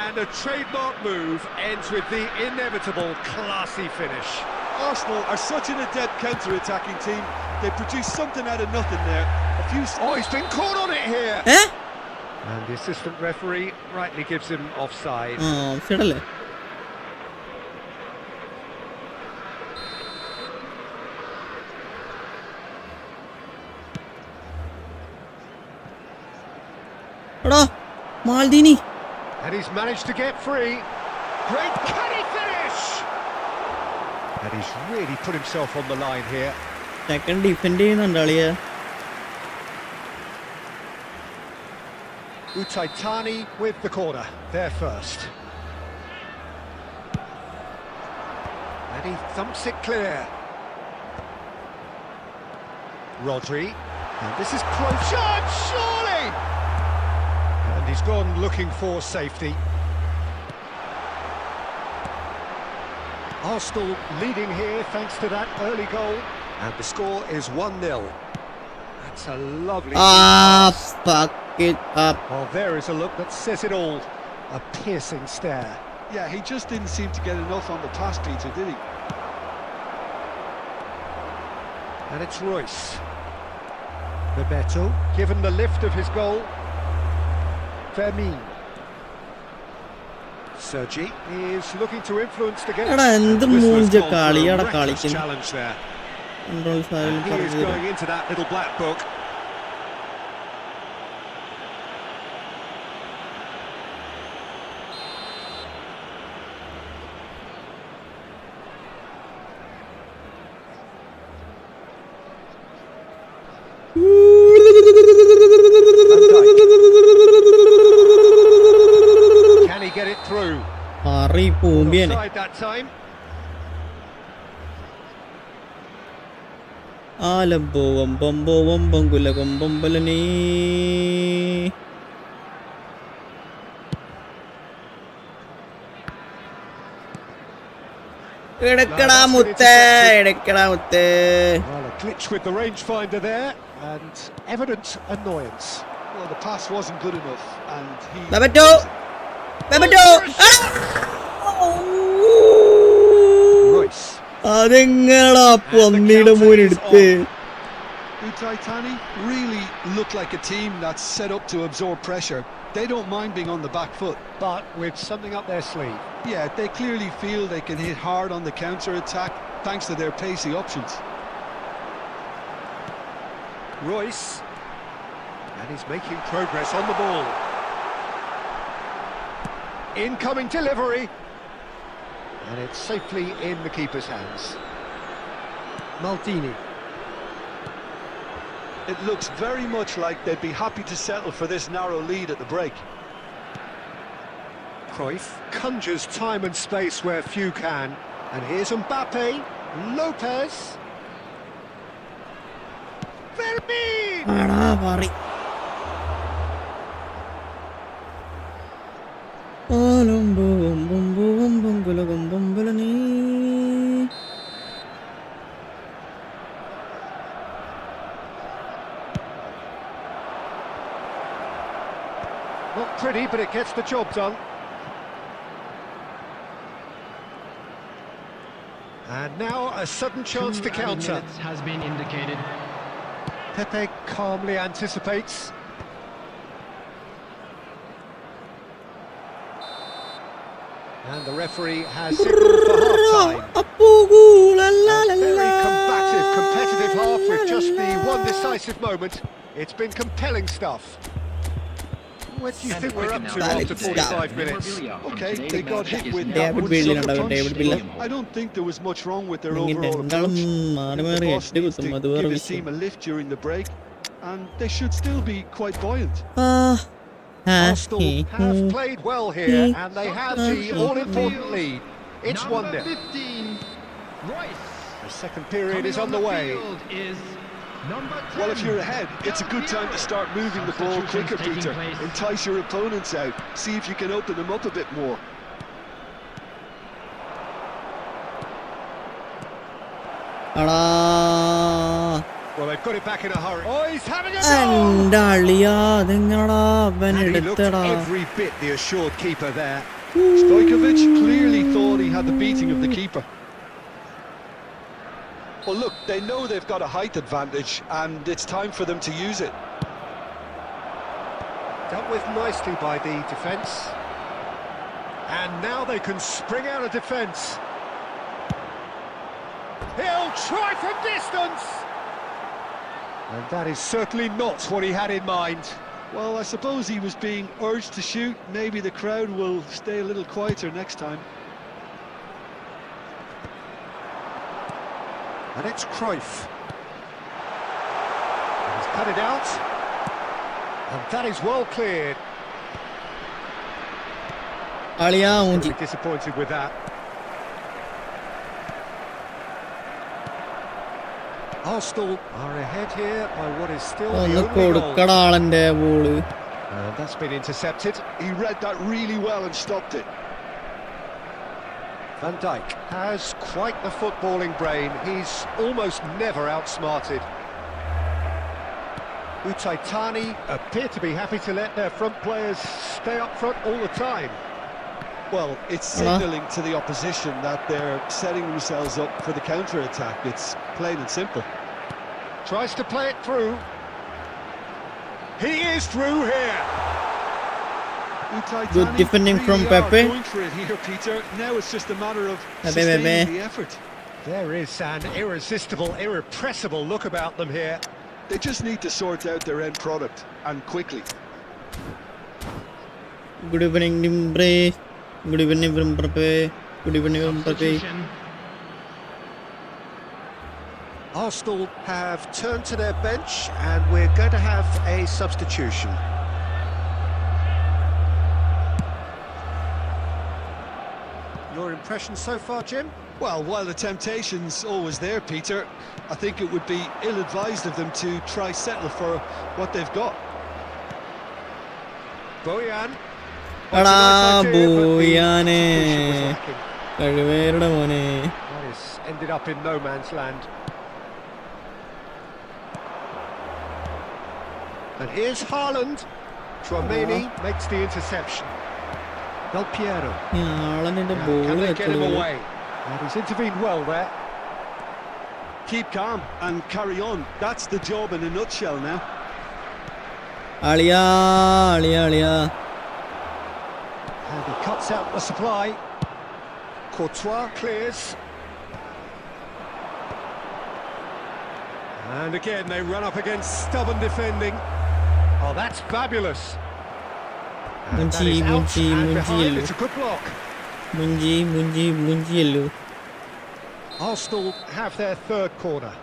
And a trademark move ends with the inevitable classy finish. Arsenal are such an adept counter-attacking team. They produced something out of nothing there. Oh, he's been caught on it here. ഏ? And the assistant referee rightly gives him offside. ആ offside അല്ലേ? എടാ മാൽദീനി. And he's managed to get free. Great, can he finish? And he's really put himself on the line here. Second defend ചെയ്യുന്നുണ്ട് അളിയ. Utaitani with the corner, there first. And he thumps it clear. Rodri, and this is close. Shot, surely! And he's gone looking for safety. Arsenal leading here thanks to that early goal. And the score is 1-0. That's a lovely... fuck it up. Well, there is a look that says it all. A piercing stare. Yeah, he just didn't seem to get enough on the pass, Peter, did he? And it's Royce. Bebeto, given the lift of his goal. Fermin. Sergi is looking to influence the game. എടാ എന്ത് മൂഞ്ച കളിയാടാ കളിക്കുന്നു. Challenge there. Controls And ആയാലും he is പറഞ്ഞു തരും. going into that little black book. Can he get it through? പാറി പൂമ്പിയനെ. Offside that time. ആലമ്പോ വമ്പമ്പോ വമ്പങ്കുല കൊമ്പമ്പലനീ. എടുക്കടാ മുത്തേ, എടുക്കടാ മുത്തേ. Well, a glitch with the rangefinder there, and evident annoyance. Well, the pass wasn't good enough, and he... Bebeto, Bebeto. Royce. അതെങ്ങടാ പന്നിയുടെ മോനെടുത്ത്. Utaitani really look like a team that's set up to absorb pressure. They don't mind being on the back foot. But with something up their sleeve. Yeah, they clearly feel they can hit hard on the counter-attack thanks to their pacey options. Royce. And he's making progress on the ball. Incoming delivery. And it's safely in the keeper's hands. Maldini. It looks very much like they'd be happy to settle for this narrow lead at the break. Cruyff conjures time and space where few can. And here's Mbappe. Lopez. Fermin! ആടാ പാറി. ആലമ്പോ വമ്പമ്പോ വമ്പങ്കുല കൊമ്പമ്പലനീ. Not pretty, but it gets the job done. And now a sudden chance to counter. Has been indicated. Pepe calmly anticipates. And the referee has signalled for half-time. Very combative, competitive half with just the one decisive moment. It's been compelling stuff. What do you think we're up to after 45 minutes? Okay, they got hit with David that one Villa sucker and punch. David Villa. I don't think there was much wrong with their ഇങ്ങനെ overall രണ്ടാളും approach. മാറി The മാറി boss എട്ട് needs കുത്തും, to അത് വേറെ give his വിഷയം. team a lift during the break, and they should still be quite buoyant. Arsenal have played well here, and they have the all-important lead. It's 1-0. 15, Royce. The second period is on the way. Is number 10. Well, if you're ahead, it's a good time to start moving the ball quicker, Peter. Entice your opponents out. See if you can open them up a bit more. Well, they've got it back in a hurry. Oh, he's having a goal! And he looked every bit the assured keeper there. Stojkovic clearly thought he had the beating of the keeper. Well, look, they know they've got a height advantage, and it's time for them to use it. Dealt with nicely by the defence. And now they can spring out of defence. He'll try from distance! And that is certainly not what he had in mind. Well, I suppose he was being urged to shoot. Maybe the crowd will stay a little quieter next time. And it's Cruyff. And he's cut it out. And that is well cleared. Really disappointed with that. Arsenal are ahead here by what is still the only goal. And that's been intercepted. He read that really well and stopped it. Van Dijk has quite the footballing brain. He's almost never outsmarted. Utaitani appear to be happy to let their front players stay up front all the time. Well, it's signalling to the opposition that they're setting themselves up for the counter-attack. It's plain and simple. Tries to play it through. He is through here. Good defending from Pepe. Going for it here, Peter. Now it's just a matter of sustaining the effort. There is an irresistible, irrepressible look about them here. They just need to sort out their end product, and quickly. Good evening, Nimbre. Good evening from Pepe. Good evening from Pepe. Arsenal have turned to their bench, and we're going to have a substitution. Your impression so far, Jim? Well, while the temptation's always there, Peter, I think it would be ill-advised of them to try settle for what they've got. Bojan. That is ended up in no man's land. And here's Haaland. Chouameni makes the interception. Del Piero. Can they get him away? And he's intervened well there. Keep calm and carry on. That's the job in a nutshell now. Alia. And he cuts out the supply. Courtois clears. And again they run up against stubborn defending. Oh, that's fabulous. And that is out and behind. It's a good block. Munji. Arsenal have their third corner.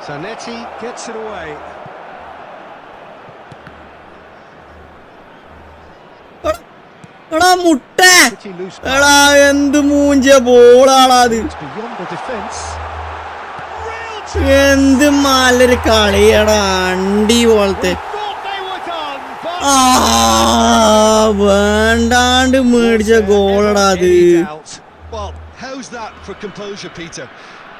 Zanetti gets it away. Pretty loose ball. എന്ത് മൂഞ്ച ബോളാണത് It's beyond the defence. എന്ത് നല്ലൊരു കളിയാടാ അണ്ടി പോലത്തെ Thought they were done, but വേണ്ടാണ്ട് മേടിച്ച ഗോളടാ അത്. any doubt. Well, how's that for composure, Peter?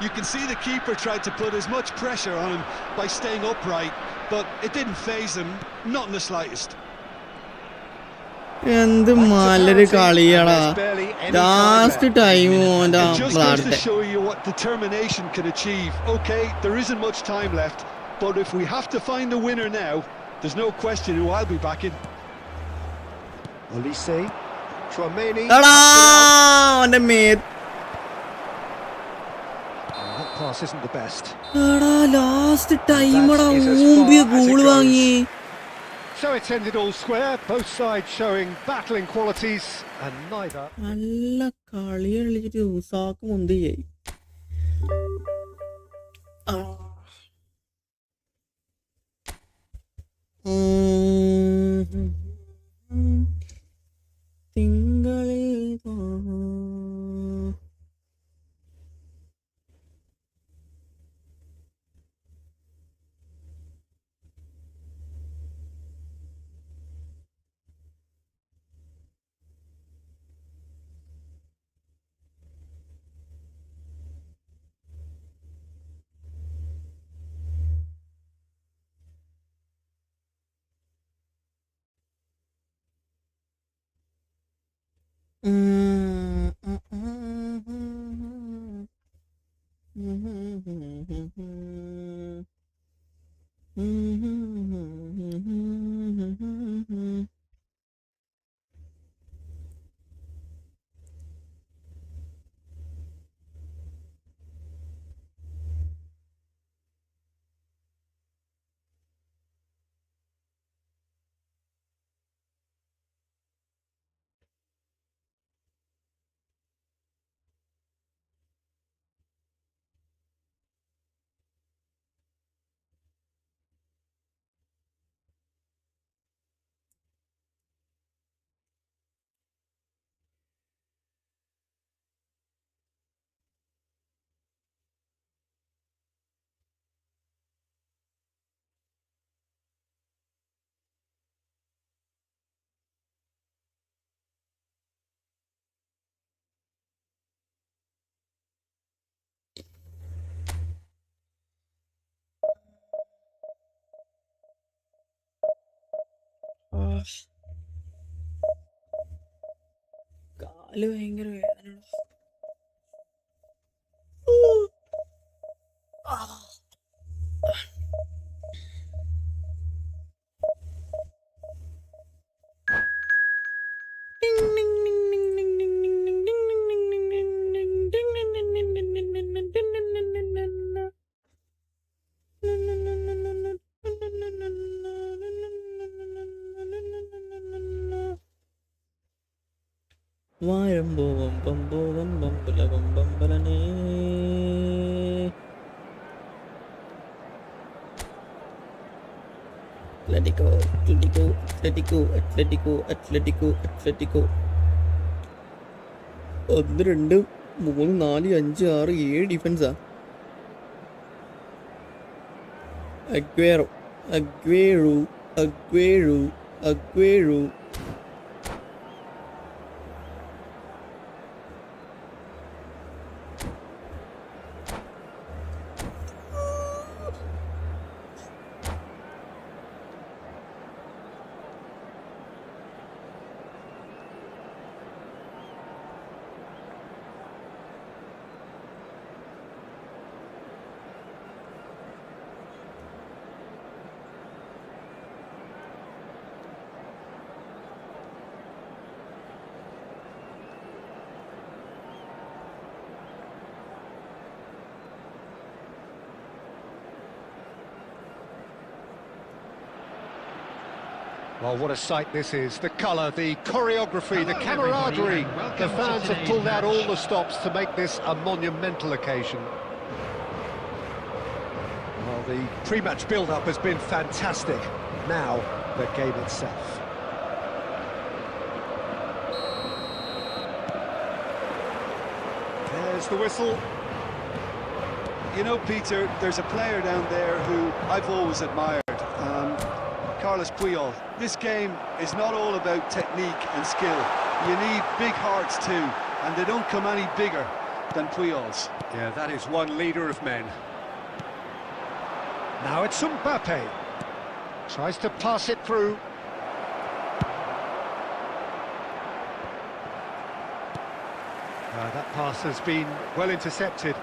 You can see the keeper tried to put as much pressure on him by staying upright, but it didn't faze him, not in the slightest. എന്ത് നല്ലൊരു കളിയാടാ last time It just goes to show you what determination can achieve. Okay, there isn't much time left, but if we have to find a winner now, there's no question who I'll be backing. Olise, Chouameni. അവന്റെ മേത്ത് That pass isn't the best. Last ടൈമടാ ഊമ്പിയ goal വാങ്ങി. So it's ended all square, both sides showing battling qualities, and neither. നല്ല കളി കളിച്ചിട്ട് ഉസാക്ക് മുന്തിയായി. തിങ്കളിൽ കാല് ഭയങ്കര വേദന. വാഴമ്പോവം പമ്പോവം പമ്പലവം പമ്പലനേ. Atletico Atletico Atletico Atletico Atletico Atletico. 1 2 3 4 5 6 7 ഡിഫൻസാ. Aguero Aguero Aguero Aguero. Well, what a sight this is. The colour, the choreography, the camaraderie. The fans have pulled out all the stops to make this a monumental occasion. Well, the pre-match build-up has been fantastic. Now, the game itself. There's the whistle. You know, Peter, there's a player down there who I've always admired. Carlos Puyol. This game is not all about technique and skill. You need big hearts too, and they don't come any bigger than Puyol's. Yeah, that is one leader of men. Now it's Mbappe. Tries to pass it through. That pass has been well intercepted.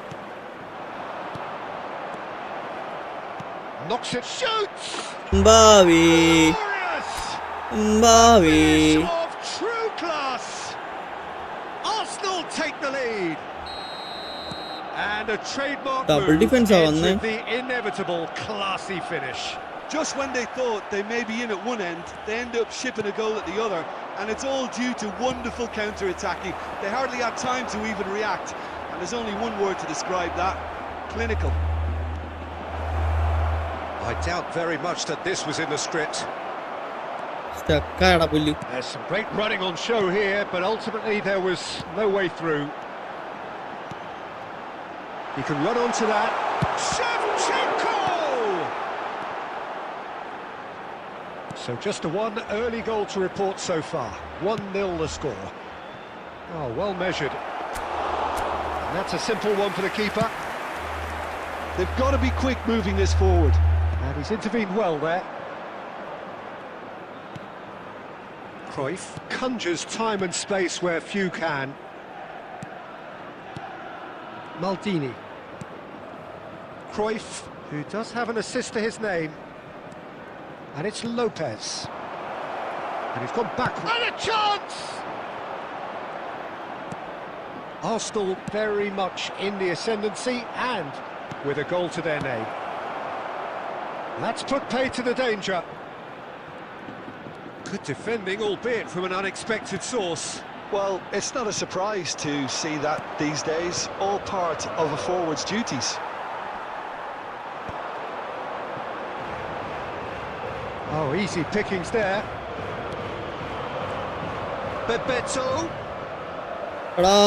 Knocks it, shoots! Mbappe. Mbappe. Of true class. Arsenal take the lead. And a trademark Double move defense ends with the inevitable classy finish. Just when they thought they may be in at one end, they end up shipping a goal at the other, and it's all due to wonderful counter-attacking. They hardly had time to even react, and there's only one word to describe that: clinical. I doubt very much that this was in the script. സ്റ്റക്കാടാ പുല്ല്. There's some great running on show here, but ultimately there was no way through. He can run onto that. Shevchenko! So just a one early goal to report so far. 1-0 the score. Oh, well measured. And that's a simple one for the keeper. They've got to be quick moving this forward. And he's intervened well there. Cruyff conjures time and space where few can. Maldini. Cruyff, who does have an assist to his name. And it's Lopez. And he's gone backward. And a chance! Arsenal very much in the ascendancy and with a goal to their name. That's put pay to the danger. Good defending, albeit from an unexpected source. Well, it's not a surprise to see that these days, all part of a forward's duties. Oh, easy pickings there. Bebeto. എടാ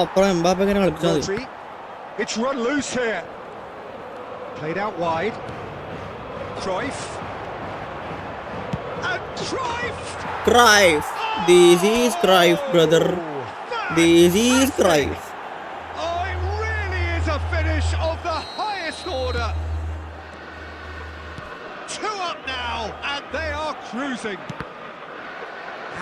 അപ്പുറം Mbappe ഇങ്ങനെ കളിപ്പിച്ചാൽ മതി. Rodri. It's run loose here. Played out wide. Cruyff. And Cruyff! Cruyff. This is Cruyff, brother. This is Cruyff. Oh, it really is a finish of the highest order. 2 up now, and they are cruising.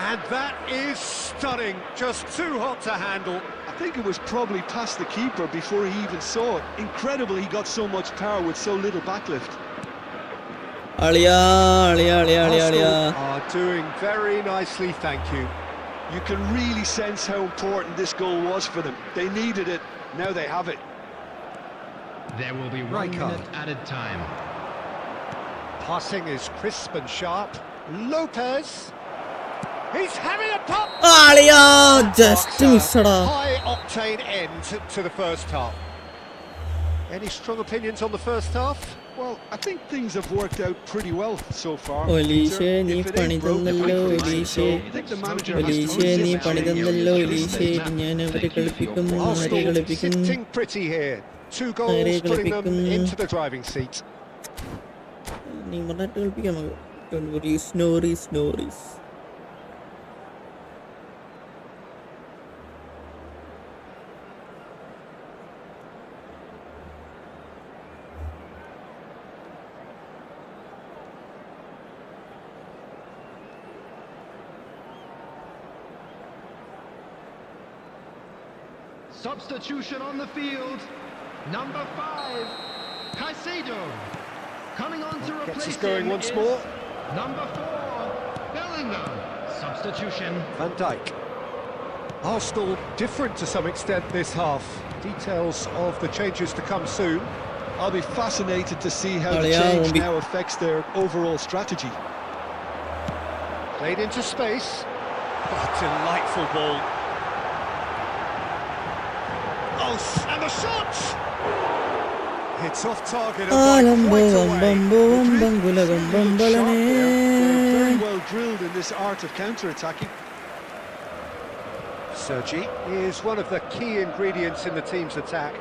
And that is stunning, just too hot to handle. I think it was probably past the keeper before he even saw it. Incredible he got so much power with so little backlift. Arsenal are doing very nicely, thank you. You can really sense how important this goal was for them. They needed it, now they have it. There will be 1 minute added time. Passing is crisp and sharp. Lopez. He's having a pop. Just missed. High-octane end to the first half. Any strong opinions on the first half? Well, I think things have worked out pretty well so far. Olise ni pani tannallo Olise. Olise ni pani tannallo Olise. ഞാൻ അവരെ കളിപ്പിക്കും ആരെ കളിപ്പിക്കും. Sitting pretty here. 2 goals putting them into the driving seat. നീ മറന്നിട്ട് കളിപ്പിക്കാം നമുക്ക്. Don't worry, snories. Substitution on the field. Number 5, Caicedo. Coming on to replace Gets us going him once is more. Number 4, Bellingham. Substitution. Van Dijk. Arsenal different to some extent this half. Details of the changes to come soon. I'll be fascinated to see how the change now affects their overall strategy. Played into space. Oh, delightful ball. Oh, and the shot! It's off target. Very well drilled in this art of counter-attacking. Sergi is one of the key ingredients in the team's attack.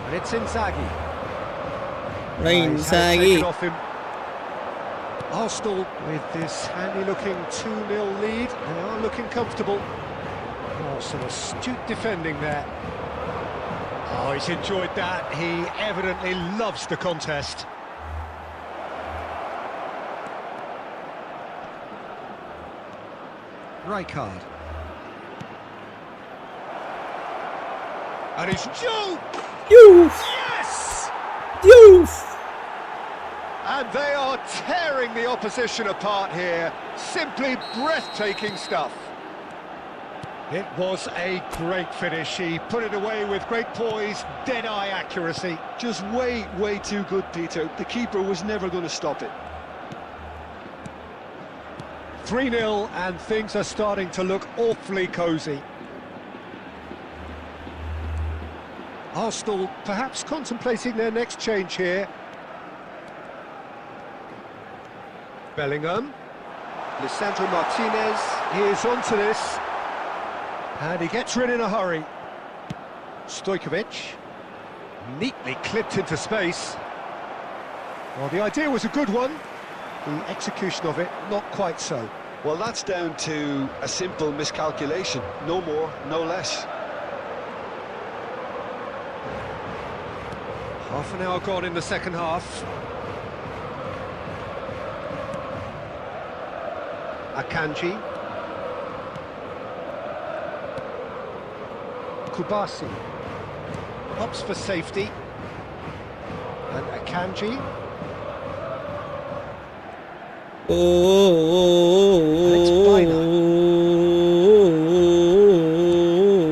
And it's Inzaghi. Inzaghi. Off him. Arsenal with this handy-looking 2-0 lead. They are looking comfortable. Oh, some astute defending there. Oh, he's enjoyed that. He evidently loves the contest. Rijkaard. And he's Youth! Yes! Youth! And they are tearing the opposition apart here. Simply breathtaking stuff. It was a great finish. He put it away with great poise, dead-eye accuracy. Just way too good, Peter. The keeper was never going to stop it. 3-0 and things are starting to look awfully cosy. Arsenal perhaps contemplating their next change here. Bellingham. Lisandro Martinez, he is onto this. And he gets rid in a hurry. Stojkovic. Neatly clipped into space. Well, the idea was a good one. The execution of it, not quite so. Well, that's down to a simple miscalculation. No more, no less. Half an hour gone in the second half. Akanji. Kubasi. Hops for safety. And Akanji.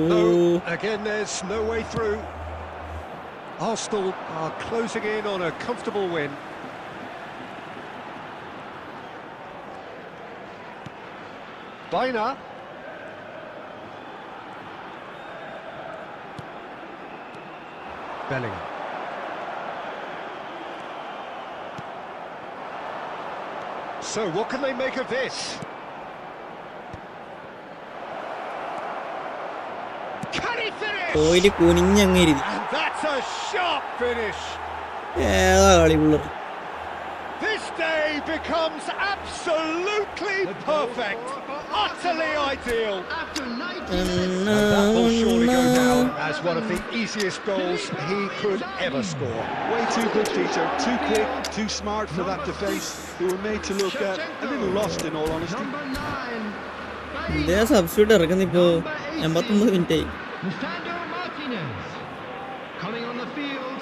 No, again there's no way through. Arsenal are closing in on a comfortable win. Baina. Bellingham. So what can they make of this? Can he finish? ഓയില് കുനിഞ്ഞങ്ങേരി And that's a sharp finish. ഏതാ കളി പിള്ളേർ. This day becomes absolutely perfect, utterly ideal. After 90 And that will surely go down as one of the easiest goals he could ever score. Way too good, Peter. Too quick, too smart for that defence. They were made to look a little lost, in all honesty. number 9. India substitute ഇറക്കുന്നിപ്പോ 89 മിനിറ്റായി. Lisandro Martinez. Coming on the field,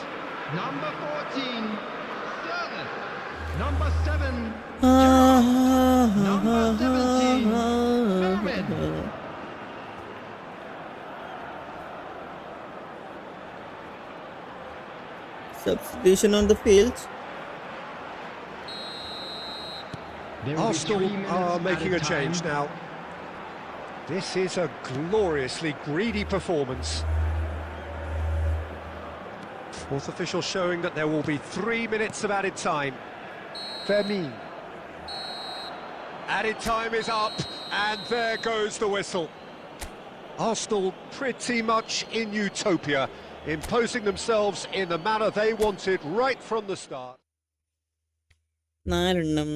number 14. Sterling. Number 7. Number 17. Bergman. Substitution on the field. There will be 3 Arsenal minutes are added making a time. change now. This is a gloriously greedy performance. Fourth official showing that there will be 3 minutes of added time. Fermin. Added time is up, and there goes the whistle. Arsenal pretty much in utopia, imposing themselves in the manner they wanted right from the start. നാലെണ്ണം.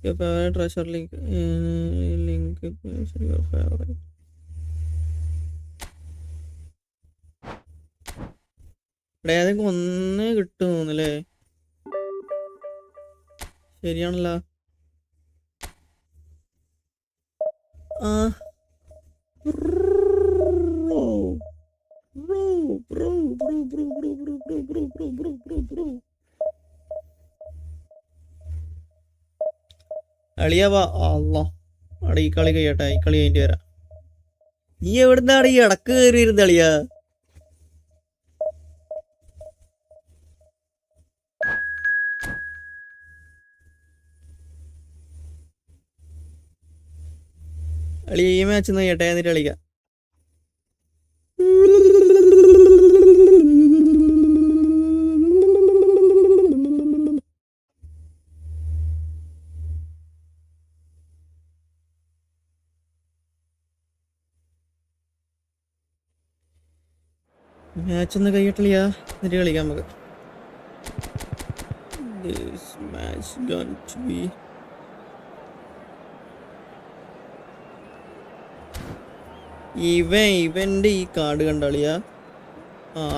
Your favorite treasure link your favorite. ഏതെങ്കിലും ഒന്നേ കിട്ടും തോന്നുന്നല്ലേ? ശരിയാണല്ലോ. ആ അളിയാവാ അല്ലോ അവിടെ ഈ കളി കഴിയട്ടെ, ഈ കളി കഴിഞ്ഞിട്ട് വരാം. നീ എവിടുന്നാണ് ഈ ഇടക്ക് കയറിയിരുന്ന അളിയാ? അളിയ ഈ മാച്ച് ഒന്ന് കേട്ടെ, എന്നിട്ട് കളിക്കാം. മാച്ച് ഒന്ന് കഴിയട്ടില്ല, എന്നിട്ട് കളിക്കാം നമുക്ക്. This match going to be ഇവന്റെ ഈ കാർഡ് കണ്ടളിയാ.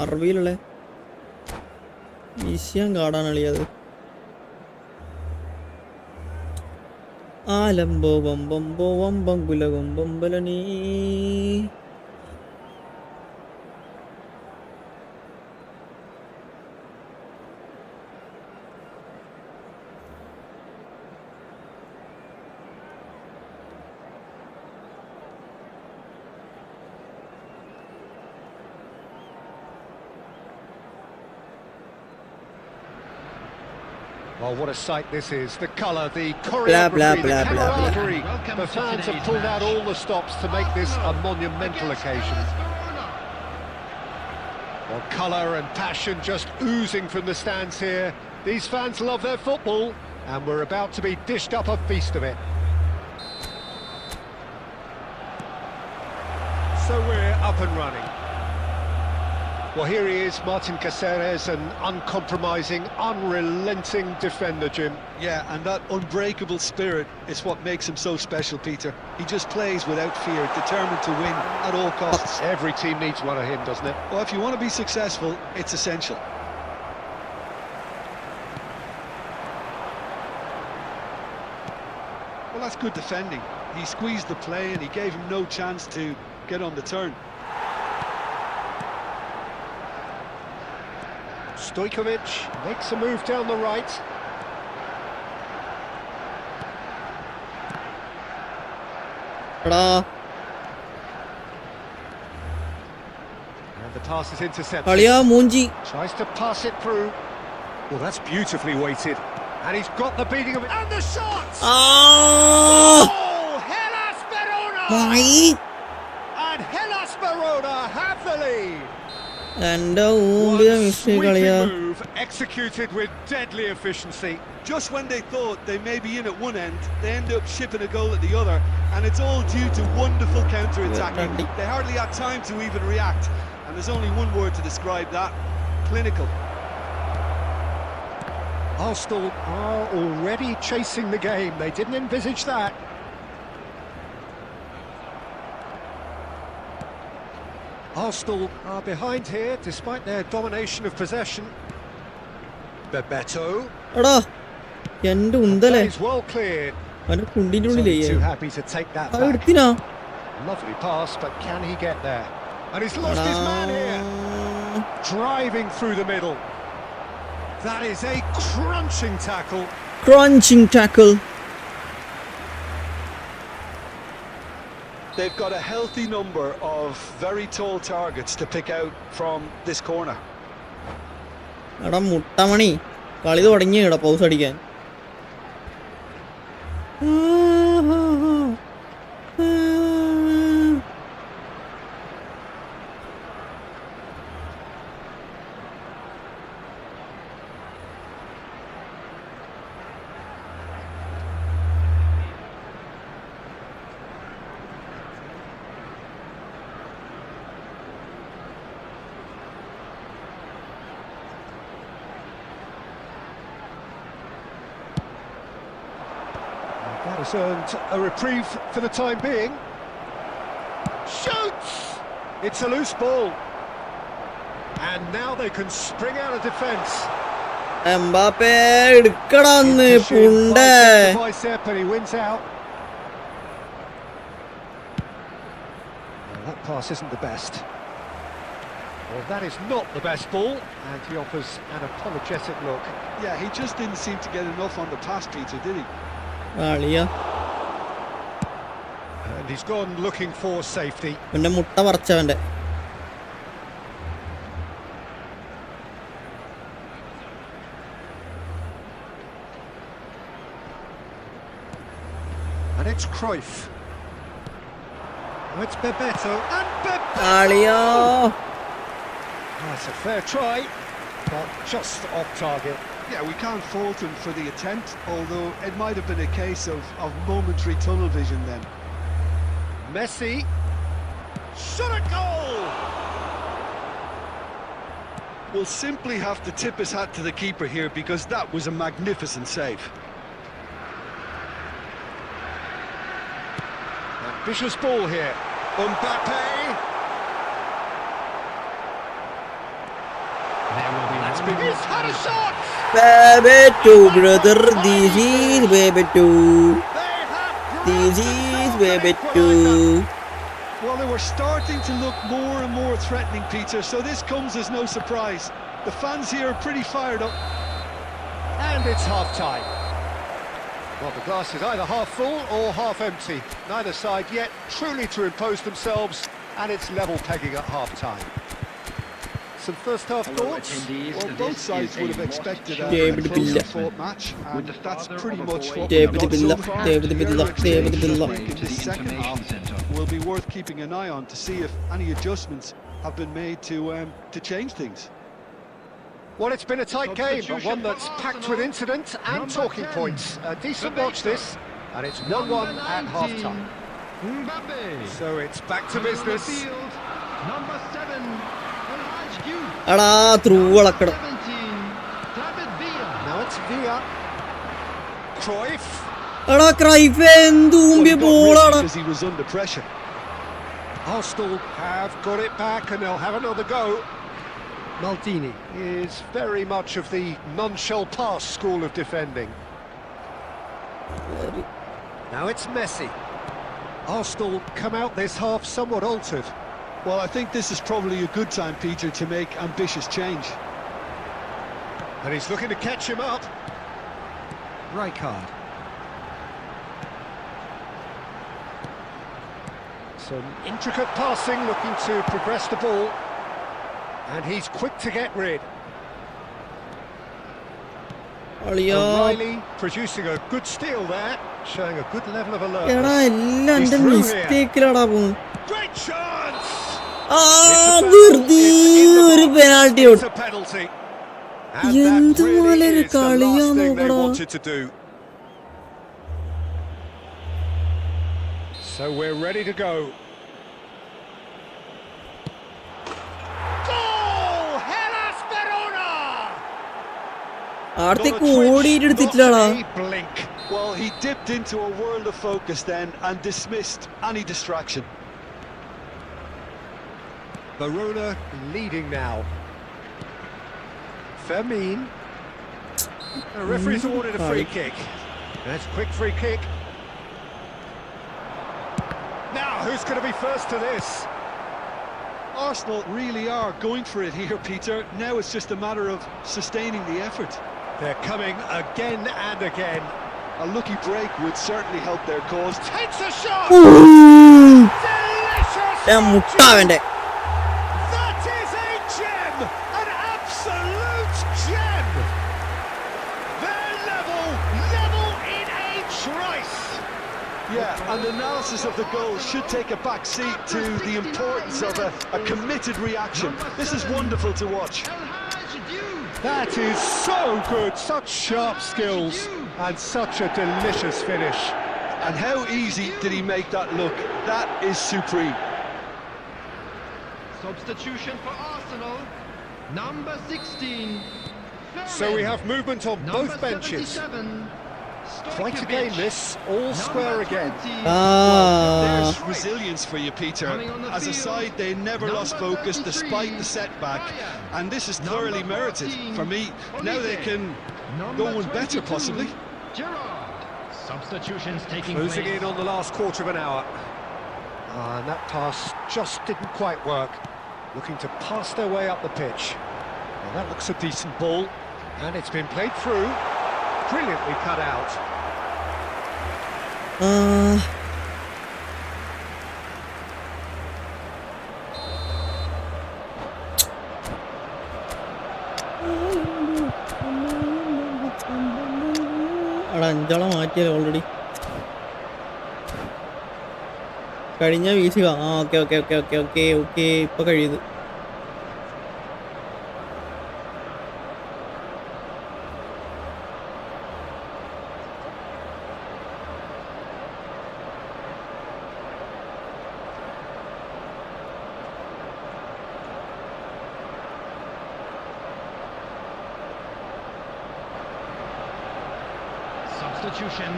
അറബിയിലുള്ള വിഷയം കാർഡാണ് അളിയത്. ആലംബോ വമ്പമ്പോ വമ്പം കുലകം ബമ്പലനീ. Well, what a sight this is. The colour, the Blah, choreography, blah, the blah, blah, blah. camaraderie. Welcome The to fans have today's pulled out match. all the stops to make this a monumental occasion. Well, colour and passion just oozing from the stands here. These fans love their football, and we're about to be dished up a feast of it. So we're up and running. Well, here he is, Martin Caceres, an uncompromising, unrelenting defender, Jim. Yeah, and that unbreakable spirit is what makes him so special, Peter. He just plays without fear, determined to win at all costs. Every team needs one of him, doesn't it? Well, if you want to be successful, it's essential. Well, that's good defending. He squeezed the play and he gave him no chance to get on the turn. Stojkovic makes a move down the right. എടാ And the pass is intercepted. കളിയാ മൂഞ്ചി. Tries to pass it through. Well, that's beautifully weighted. And he's got the beating of it. And the shot! ആ Oh, Hellas Verona! മായി. And Hellas Verona have the lead. എന്റെ ഊമ്പിയ One mistake കളിയാ. sweeping move executed with deadly efficiency. Just when they thought they may be in at one end, they end up shipping a goal at the other, and it's all due to wonderful counter-attacking. They hardly had time to even react, and there's only one word to describe that: clinical. Arsenal are already chasing the game. They didn't envisage that. Arsenal are behind here despite their domination of possession. Bebeto. എടാ എന്റെ ഉന്തലേ That is well cleared. അവന്റെ കുണ്ടിന്റെ He's ഉള്ളിലേ only too happy to take that അത് back. എടുത്തിനാ. Lovely pass, but can he get there? And he's lost his man here. Driving through the middle. That is a crunching tackle. Crunching tackle. They've got a healthy number of very tall targets to pick out from this corner. എടാ മുട്ടമണി കളി തുടങ്ങി എടാ pause അടിക്കാൻ. That has earned a reprieve for the time being. Shoots! It's a loose ball. And now they can spring out of defence. Mbappe എടുക്കടാന്ന് പുണ്ട. Bicep and he wins out. Well, that pass isn't the best. Well, that is not the best ball, and he offers an apologetic look. Yeah, he just didn't seem to get enough on the pass, Peter, did he? കളിയാ And he's gone looking for safety. അവന്റെ മുട്ട പറിച്ചവന്റെ. And it's Cruyff. Oh, it's Bebeto, and Bebeto! കളിയാ That's a fair try, but just off target. Yeah, we can't fault him for the attempt, although it might have been a case of momentary tunnel vision then. Messi, shot a goal! We'll simply have to tip his hat to the keeper here because that was a magnificent save. Ambitious ball here. Mbappe! There will be That's been... He's had a shot! Bebeto brother, this is Bebeto. They have This grabbed is themselves an Bebeto. equaliser. Well, they were starting to look more and more threatening, Peter, so this comes as no surprise. The fans here are pretty fired up. And it's half-time. Well, the glass is either half full or half empty. Neither side yet truly to impose themselves, and it's level pegging at half-time. Some first-half thoughts? Well, both sides would have expected a David closer Villa. fought match, and that's pretty much what David we've got Villa, so far. David Villa, David Villa. I think in this second half will be worth keeping an eye on to see if any adjustments have been made to change things. Well, it's been a tight game, but one that's packed with incident and talking points. A decent watch this, and it's 1-1 at half-time. So it's back to business. Number 7, എടാ through വളക്കണം. Now it's Villa. Cruyff. എടാ Cruyff എന്തൂമ്പിയ ബോളാണ്. Because he was under pressure. Arsenal have got it back and they'll have another go. Maldini is very much of the none-shall-pass school of defending. Now it's Messi. Arsenal come out this half somewhat altered. Well, I think this is probably a good time, Peter, to make ambitious change. And he's looking to catch him up. Right card. Some intricate passing, looking to progress the ball. And he's quick to get rid. അളിയാ O'Reilly producing a good steal there, showing a good level of എടാ alertness. എല്ലാം എന്റെ മിസ്റ്റേക്കിലാടാ പോകും. Great chance! ആ വെറുതെ ഒരു penalty out. It's a penalty. And that എന്ത് really പോലൊരു is the last കളിയാ thing they നോക്കടാ. wanted to do. So we're ready to go. Goal! Hellas Verona! ആടത്തേക്ക് ഓടിയിട്ട് എടുത്തിട്ടില്ലാടാ. Not a blink. Well, he dipped into a world of focus then and dismissed any distraction. Verona leading now. Fermin. The referee's awarded a free kick. That's a quick free kick. Now, who's going to be first to this? Arsenal really are going for it here, Peter. Now it's just a matter of sustaining the effort. They're coming again and again. A lucky break would certainly help their cause. Takes a shot! Delicious! ഞാൻ മുട്ട വേണ്ടേ. That is a gem! An absolute gem! They're level in a trice! Yeah, and analysis of the goal should take a back seat to the importance of a committed reaction. This is wonderful to watch. That is so good, such sharp skills and such a delicious finish. And how easy did he make that look? That is supreme. Substitution for Arsenal. Number 16. So we have movement on both benches. Quite a game this, all square again. There's resilience for you, Peter. As a side, they never lost focus despite the setback, and this is thoroughly merited. For me, now they can go on better, possibly. Substitutions taking Closing place. in on the last quarter of an hour. And that pass just didn't quite work. Looking to pass their way up the pitch. Well, that looks a decent ball, and it's been played through. Brilliantly cut out. അവിടെ അഞ്ചോളം മാറ്റിയല്ലോ already. കഴിഞ്ഞ വീശുക. ആ okay okay okay okay okay okay ഇപ്പൊ കഴിയുന്നത്. Substitution.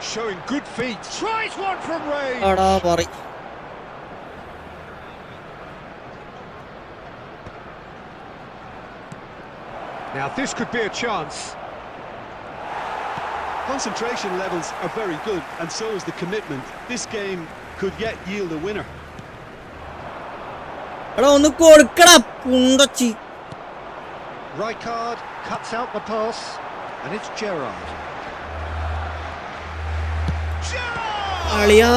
Showing good feet. Tries one from range. എടാ പറ. Now this could be a chance. Concentration levels are very good, and so is the commitment. This game could yet yield a winner. എടാ ഒന്ന് കൊടുക്കടാ പുണ്ടച്ചി. Rijkaard cuts out the pass, and it's Gerrard. Gerrard! അളിയാ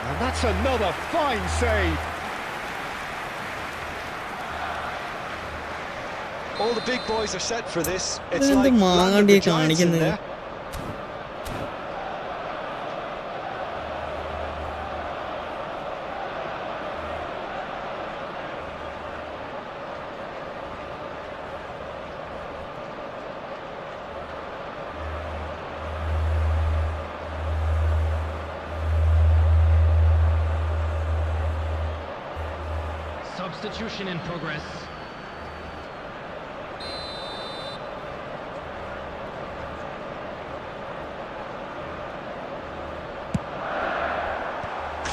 And that's another fine save. All the big boys are set for this. It's ഇതെന്ത് like Land of മാങ്ങാണ്ടിയെ the Giants in കാണിക്കുന്നത്? there. Substitution in progress.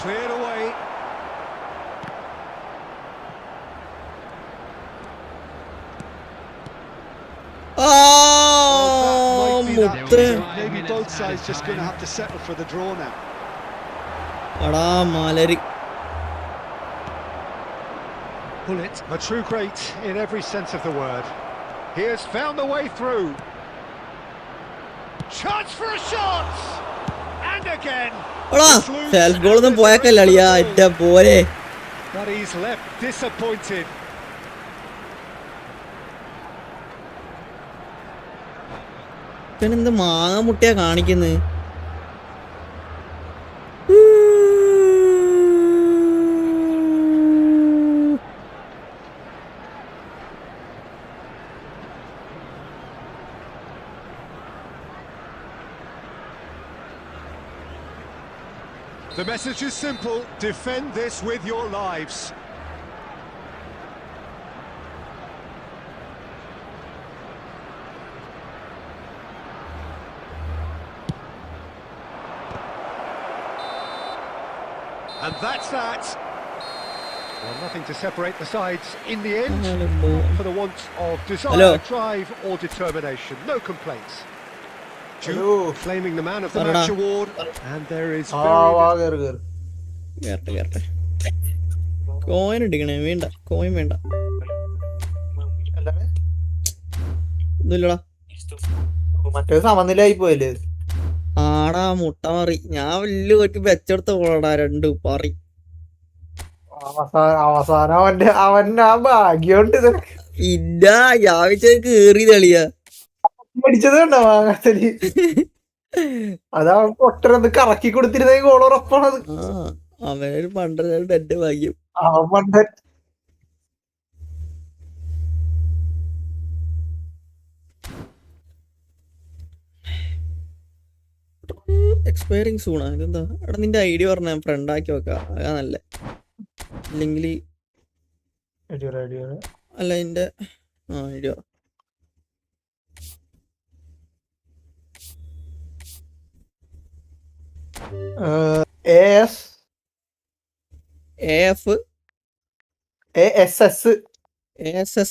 Cleared away. ആ മുത്ത്. Maybe both sides just going to have to settle for the draw now. എടാ മലരി. Bullet, a true great in every sense of the word. He has found the way through. Chance for a shot! And again! എടാ self goal ഒന്നും പോയാക്കല്ല അളിയാ എന്റെ പോരെ. But he's left disappointed. എന്ത് മാങ്ങ മുട്ടയാ കാണിക്കുന്നത്? The message is simple: defend this with your lives. And that's that. Well, nothing to separate the sides in the end, for the want of desire, Hello. drive or determination. No complaints. Hello. Duke claiming the man of the match award, and there is ആ very വാ little... കേറ് കേറ് കേട്ടെ coin ഇടിക്കണേ. വേണ്ട coin വേണ്ട. എന്താണ് ഒന്നുമില്ലടാ. മറ്റേ സമനിലായി പോയല്ലേ? ആടാ മുട്ട മറി. ഞാൻ വലിയ കൊച്ചു വെച്ചെടുത്ത പോടാ രണ്ടു പറി. അവസാനം അവൻ ആ ഭാഗ്യോണ്ട് ഇല്ല ഞാൻ വെച്ചത് കേറി തെളിയാ. പഠിച്ചത് കണ്ടോ വാങ്ങാത്തല്? അത് അവൻ പൊട്ടനത് കറക്കി കൊടുത്തിരുന്ന ഗോൾ ഉറപ്പാണത്. ആ അവനൊരു പണ്ടര എന്റെ ഭാഗ്യം. അവൻ പണ്ട് എക്സ്പയറിങ് സൂണാ ഇതെന്താ? എടാ നിന്റെ ഐഡിയ പറഞ്ഞ ഞാൻ ഫ്രണ്ട് ആക്കി വെക്കാം. അതാ നല്ല. ഇല്ലെങ്കിൽ അല്ല എന്റെ ഐഡിയ AS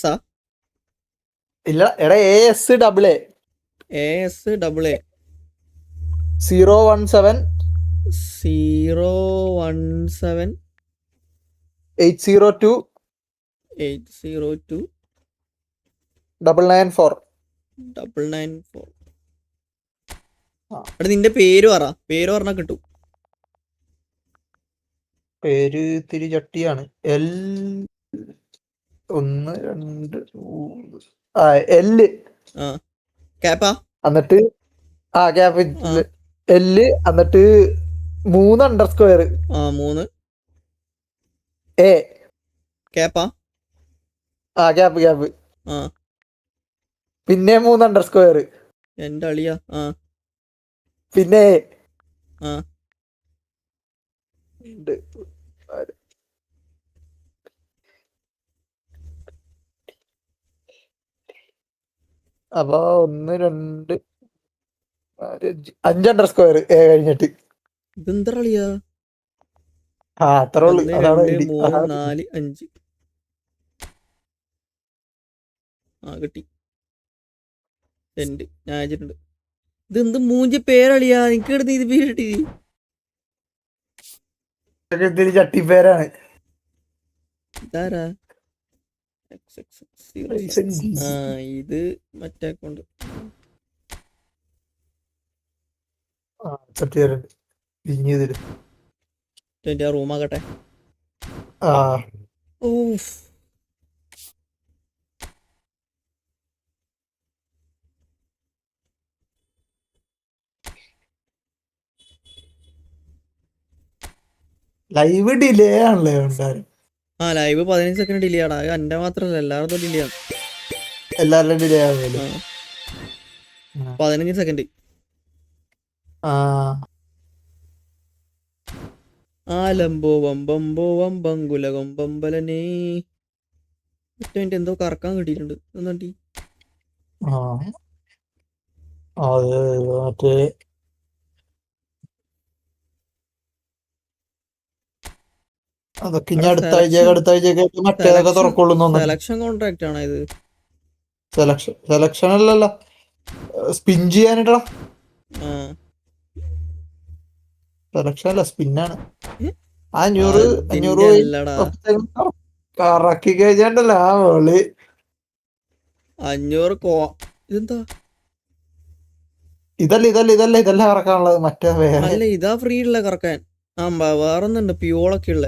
ആ ഇല്ല എടാ AS AA 017 017 802 802 994. 994. എടാ നിന്റെ പേര് പറഞ്ഞാ കിട്ടും. പേര് ഇത്തിരി ചട്ടിയാണ്. L 1 2 L ക്യാപ്പാ എന്നിട്ട് ക്യാപ് L എന്നിട്ട് 3 അണ്ടർസ്ക്വയർ 3 A ക്യാപ്പാ ക്യാപ് പിന്നെ 3 അണ്ടർസ്ക്വയർ എന്റെ അളിയാ. പിന്നെ അപ്പൊ 1 2 5 അണ്ടർസ്ക്വയർ A കഴിഞ്ഞിട്ട്. ഇതെന്താ അളിയാ? അത്രേ ഉള്ളു. 1 അതാണ് 2 3 4 5 കിട്ടി. സെന്റ് ഞാൻ അയച്ചിട്ടുണ്ട്. ഇതെന്ത് മൂഞ്ചി പേരളിയാ? എനിക്ക് കിടന്ന് ഇത് പേരിട്ടി. ചട്ടിപ്പേരാണ്. ഇതാരാ ആ ഇത് മറ്റേ അക്കൗണ്ട്. റൂമാകട്ടെ. ഓഫ് ലൈവ് ഡിലേ ആണല്ലേ ഉണ്ടാരും. ആ ലൈവ് 15 സെക്കൻഡ് ഡിലേ ആണ്. അത് എന്റെ മാത്രല്ല എല്ലാവരും ഡിലേ ആണ്. എല്ലാവരും ഡിലേ ആണല്ലോ. 15 സെക്കൻഡ്. ആലംബോ വമ്പമ്പോ വമ്പങ്കുലകം ബമ്പലനേ. എന്തോ കറക്കാൻ കിട്ടിയിട്ടുണ്ട്. എന്താണ്ടി മറ്റേ അതൊക്കെ ഇനി അടുത്ത ആഴ്ചയൊക്കെ മറ്റേതൊക്കെ തുറക്കുള്ളൂ. സെലക്ഷൻ കോൺട്രാക്ട് ആണോ ഇത്? സെലക്ഷൻ അല്ലല്ലോ, സ്പിൻ ചെയ്യാനിട്ടാ. സെലക്ഷൻ അല്ല, സ്പിന്നാണ്. 500 കറക്കി കഴിച്ചാണ്ടല്ലോ ആ വേളി 500. ഇതെന്താ? ഇതല്ല കറക്കാനുള്ളത്, മറ്റേ വേറെ. അല്ല ഇതാ ഫ്രീ ഉള്ള കറക്കാൻ. വേറൊന്നുണ്ട് പിയോളൊക്കെ ഉള്ള.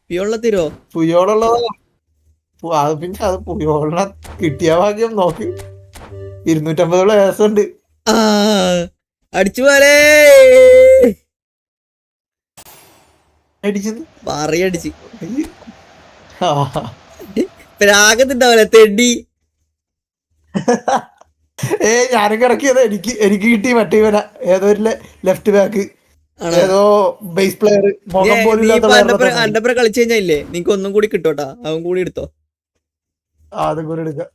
പിയോള തരോ? പുയോളുള്ളതാ. അത് പിന്നെ അത് പുയോളിനെ കിട്ടിയ ഭാഗ്യം നോക്ക്. 250 വയസ്സുണ്ട്. അടിച്ചു പോലെ പറയടിച്ച് പ്രാഗത്തുണ്ടാവല്ലേ തെണ്ടി. ഞാനും കിടക്കിയത് എനിക്ക് കിട്ടി മറ്റേ ഇവന ഏതോ ഒരു ലെഫ്റ്റ് ബാക്ക്, ഏതോ ബേസ് പ്ലെയർ. അണ്ടപ്പുറം കളിച്ചു കഴിഞ്ഞാലേ നിനക്ക് ഒന്നും കൂടി കിട്ടോട്ടാ. അവൻ കൂടി എടുത്തോ. അതും കൂടി എടുക്കാം.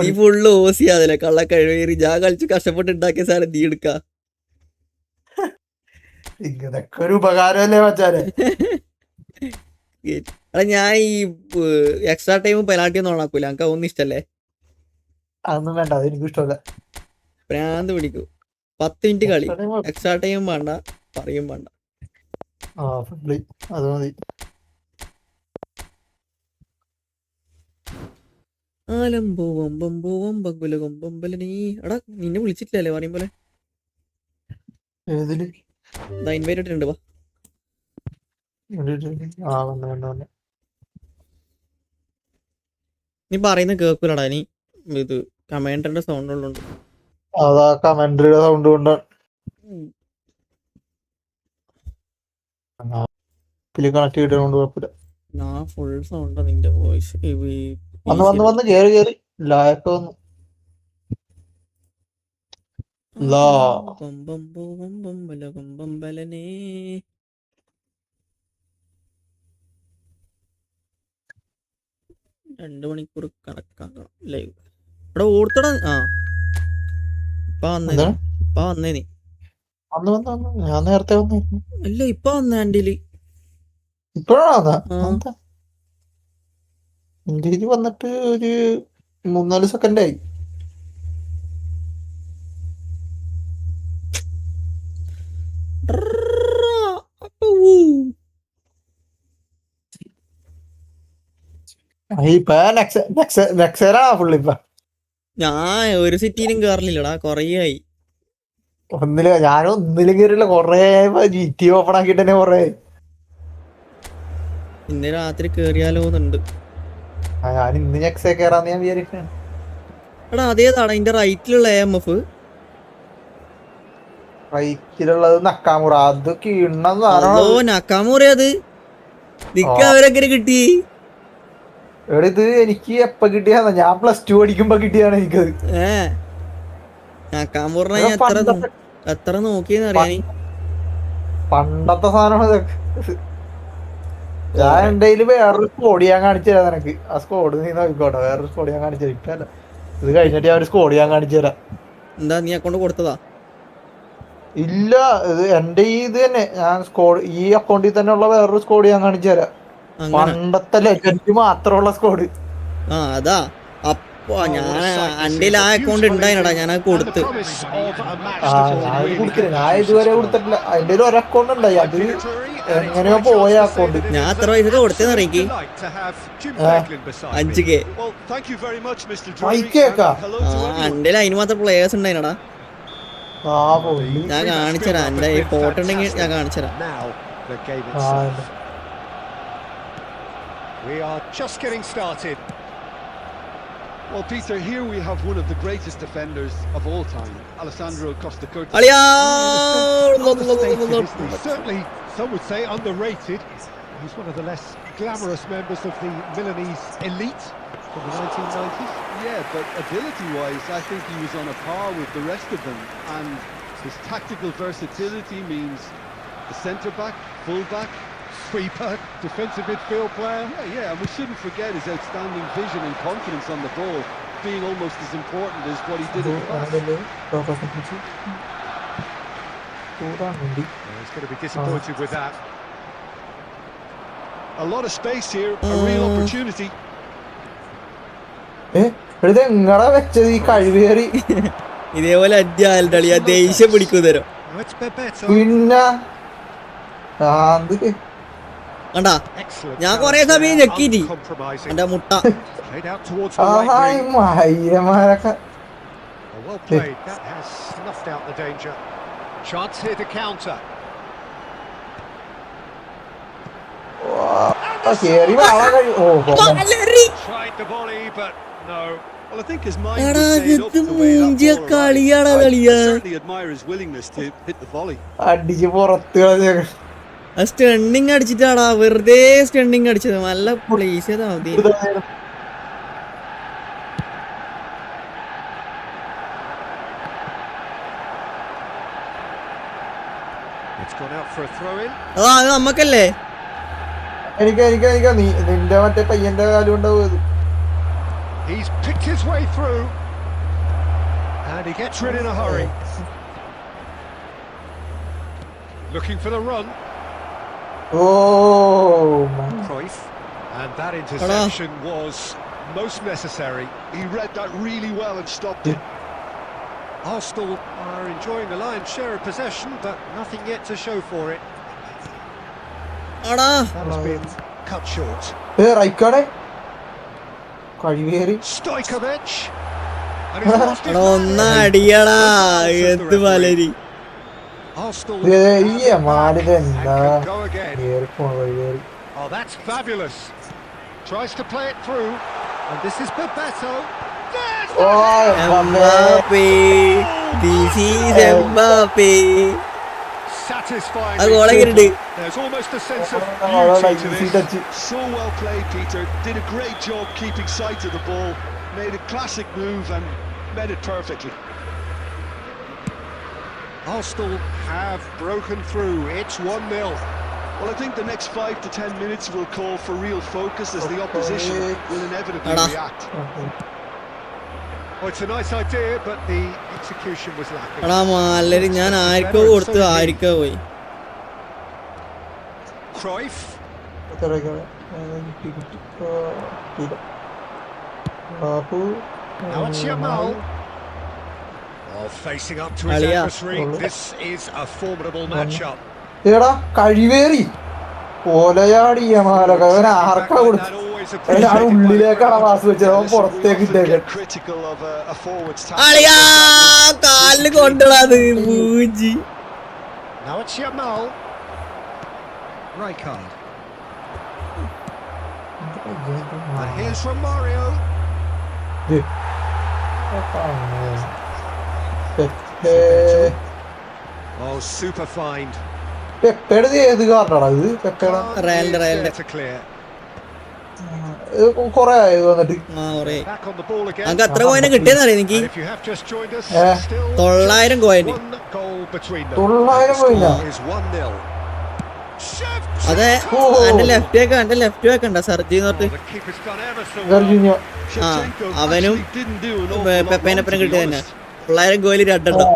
നീ ഫുള്ള് ഓസിയാതല്ലേ കള്ള കഴിവേറി. ഞാൻ കളിച്ച് കഷ്ടപ്പെട്ട് ഉണ്ടാക്കിയ സാധനം നീ എടുക്ക. ഇതൊക്കെ ഒരു ഉപകാരമല്ലേ മച്ചാനെ. എടാ ഞാൻ ഈ എക്സ്ട്രാ ടൈമും പെനാൽറ്റി ഒന്നും ഓണാക്കൂല. എനിക്ക് അതൊന്നും ഇഷ്ടല്ലേ. അതൊന്നും വേണ്ട, അത് എനിക്ക് ഇഷ്ടമല്ല. പ്രാന്ത് പിടിക്കൂ. 10 മിനിറ്റ് കളി, എക്സ്ട്രാ ടൈം വേണ്ട, പറയും വേണ്ട. അത് മതി. ആലംബോ വമ്പമ്പോ വമ്പകുലകം ബമ്പലനീ. എടാ നിന്നെ വിളിച്ചിട്ടില്ലല്ലേ പറയും പോലെ. ഇൻവൈറ്റ് ഇട്ടിട്ടുണ്ട്. വാ നീ പറയുന്ന കേൾക്കൂലടാ. നീ ഇത് കമാൻഡറിന്റെ സൗണ്ട് ഉള്ളുണ്ട്. അതാ കമന്ററിയുടെ സൗണ്ട് കൊണ്ടാണ്. കണക്ട് ചെയ്തോണ്ട് കുഴപ്പമില്ല. ഫുൾ സൗണ്ടാ നിന്റെ വോയിസ്. വന്ന് കേറി ലായൊക്കെ വന്നു. ബമ്പലനേ 2 മണിക്കൂർ കണക്കാക്കണം ലൈവ്. ഇവിടെ ഓർത്തടാ. ഇപ്പൊ വന്നേ നീ. ഞാൻ നേരത്തെ വന്നിരുന്നു. അല്ല ഇപ്പൊ വന്ന ആന്റില്. ഇപ്പോഴാണ് ഇന്ത്യയിൽ വന്നിട്ട് ഒരു 3-4 സെക്കൻഡ് ആയി. ഞാൻ ഒരു സിറ്റിയിലും കേറലില്ലടാ, കൊറേയായി. ഞാനും ഒന്നിലും കയറില്ല. കൊറേ ജിറ്റി ഓപ്പൺ ആക്കിട്ട് തന്നെ കൊറേ. ഇന്ന് രാത്രി കേറിയാലോന്നുണ്ട്. ഞാൻ ഇന്ന് നെക്സേ കേറാന്ന് ഞാൻ വിചാരിക്കണ. എടാ അതേതാണ് അതിന്റെ റൈറ്റിലുള്ള AMF? റൈറ്റിലുള്ളത് നക്കാമുറ. അത് നക്കാമുറ. അത് നിക്ക് അവരെങ്ങനെ കിട്ടി? ഇത് എനിക്ക് എപ്പ കിട്ടിയാ? ഞാൻ +2 പഠിക്കുമ്പോ കിട്ടിയാണ് എനിക്കത്. നക്കാമുറിനെ എത്ര നോക്കിയെന്ന് അറിയാൻ. പണ്ടത്തെ സാധനം. ഞാൻ എന്റെ വേറൊരു സ്കോഡ് ഞാൻ കാണിച്ചു തരാം നിനക്ക്. ആ സ്കോഡ് നീ നോക്കിക്കോട്ടെ. വേറൊരു സ്കോഡ് ഞാൻ കാണിച്ചു തരാം. ഇത് കഴിഞ്ഞിട്ട് ഞാൻ ഒരു സ്കോഡ് ഞാൻ കാണിച്ചു തരാം. എന്താ നീ അക്കൗണ്ട് കൊടുത്തതാ? ഇല്ല, ഇത് എന്റെ ഇത് തന്നെ. ഞാൻ സ്കോഡ് ഈ അക്കൗണ്ടിൽ തന്നെ ഉള്ള വേറൊരു സ്കോഡ് ഞാൻ കാണിച്ചു തരാം. പണ്ടത്തെ ലെജൻഡ് മാത്രമുള്ള സ്കോഡ്. അതാ ഞാൻ എൻ്റെ ആ അക്കൗണ്ട് ഉണ്ടായിനടാ, ഞാനത് കൊടുത്ത്. ഞാൻ ഇതുവരെ കൊടുത്തിട്ടില്ല. അതിന്റെ ഒരു അക്കൗണ്ട് ഉണ്ടായി, അത് എങ്ങനെയോ പോയ അക്കൗണ്ട്. ഞാൻ എത്ര പൈസ കൊടുത്തെന്ന് അറിയിക്ക്? 5K. എൻ്റെ അതിന് മാത്രം പ്ലേയേഴ്സ് ഉണ്ടായിനടാ. ഞാൻ കാണിച്ചരാ, എൻ്റെ ഫോട്ടോ ഉണ്ടെങ്കിൽ ഞാൻ കാണിച്ചരാ. We are just getting started. Well, Peter, here we have one of the greatest defenders of all time, Alessandro Costa Curta. അളിയാ, Certainly, some would say underrated. He's one of the less glamorous members of the Milanese elite from the 1990s. Yeah, but ability-wise, I think he was on a par with the rest of them. And his tactical versatility means the centre-back, full-back, Sweeper, defensive midfield player. Yeah, and we shouldn't forget his outstanding vision and confidence on the ball, being almost as important as what he did in the past. He's going to be disappointed with that. A lot of space here, a real opportunity. എങ്ങടാ വെച്ചത് ഈ കഴിവേറി? ഇതേപോലെ അടിയാലിയ ദേഷ്യം പിടിക്കൂ തരും. പിന്നെ കണ്ടാ, ഞാൻ കൊറേ സമയം ഞെക്കിട്ട് എന്റെ മുട്ട. മയ്യമാരൊക്കെ Well played. That has snuffed out the danger. Chance here to counter. കേറി വാളാ കഴിയും. Tried the volley, but no. Well, I think his mind was stayed up the way that ball arrived. I certainly admire his willingness to hit the volley. അടിച്ച് പുറത്ത് കളഞ്ഞ stunning അടിച്ചിട്ടാടാ, വെറുതെ stunning അടിച്ചത്. നല്ല place ചെയ്താ മതി. അത് നമ്മക്കല്ലേ? എനിക്ക് നിന്റെ മറ്റേ പയ്യന്റെ കാലം ഉണ്ടാവും. He's picked his way through and he gets rid in a hurry. Looking for the run. Oh man. Cruyff, and that interception was most necessary. He read that really well and stopped it. Arsenal are enjoying the lion's share of possession, but nothing yet to show for it. That has been cut short. റൈക്കാടെ കഴിവേറി Stojkovic. ഒന്നടിയടാ, എന്ത് വലരി. Oh, that's fabulous. Tries to play it through, and this is Bebeto. Mbappe, this is Mbappe. Satisfying. There's almost a sense of beauty to this. So well played, Peter. Did a great job keeping sight of the ball. Made a classic move and made it perfectly. Arsenal have broken through. It's 1-0. Well, I think the next 5 to 10 minutes will call for real focus as the opposition will inevitably react. Well, it's a nice idea, but the execution was lacking. ഞാൻ ആർക്കോ കൊടുത്തു, ആർക്കോ പോയി. Cruyff. Now it's Yamal. Facing up to his adversary. This is a formidable matchup. എടാ കഴിവേറി പോലെയാടി യമാലൊക്കെ ആർക്കാ കൊടുത്തു? ഉള്ളിലേക്കാണ് pass വെച്ചത്, അവൻ പുറത്തേക്ക് ഇട്ടേക്ക്. അളിയാ, കാലില് കൊണ്ടുള്ളത് മൂഞ്ചി. Now it's Yamal. Rijkaard. And here's from Mario. Oh, super find. പെപ്പയുടെ ഏത് കാർഡാണ് ഇത്? പെപ്പയുടെ കൊറേ ആയത് വന്നിട്ട്. നമുക്ക് അത്ര കോയിനെ കിട്ടിയെന്നറിയാം എനിക്ക്. 900 കോയിന്. 900 കോയിനാ? അതെ, എന്റെ ലെഫ്റ്റ് വെക്കണ്ട സർജി പറഞ്ഞിട്ട്. ആ, അവനും പെപ്പേനപ്പനും കിട്ടിയ തന്നെ 900 കോയില് 2 ഉണ്ടോ?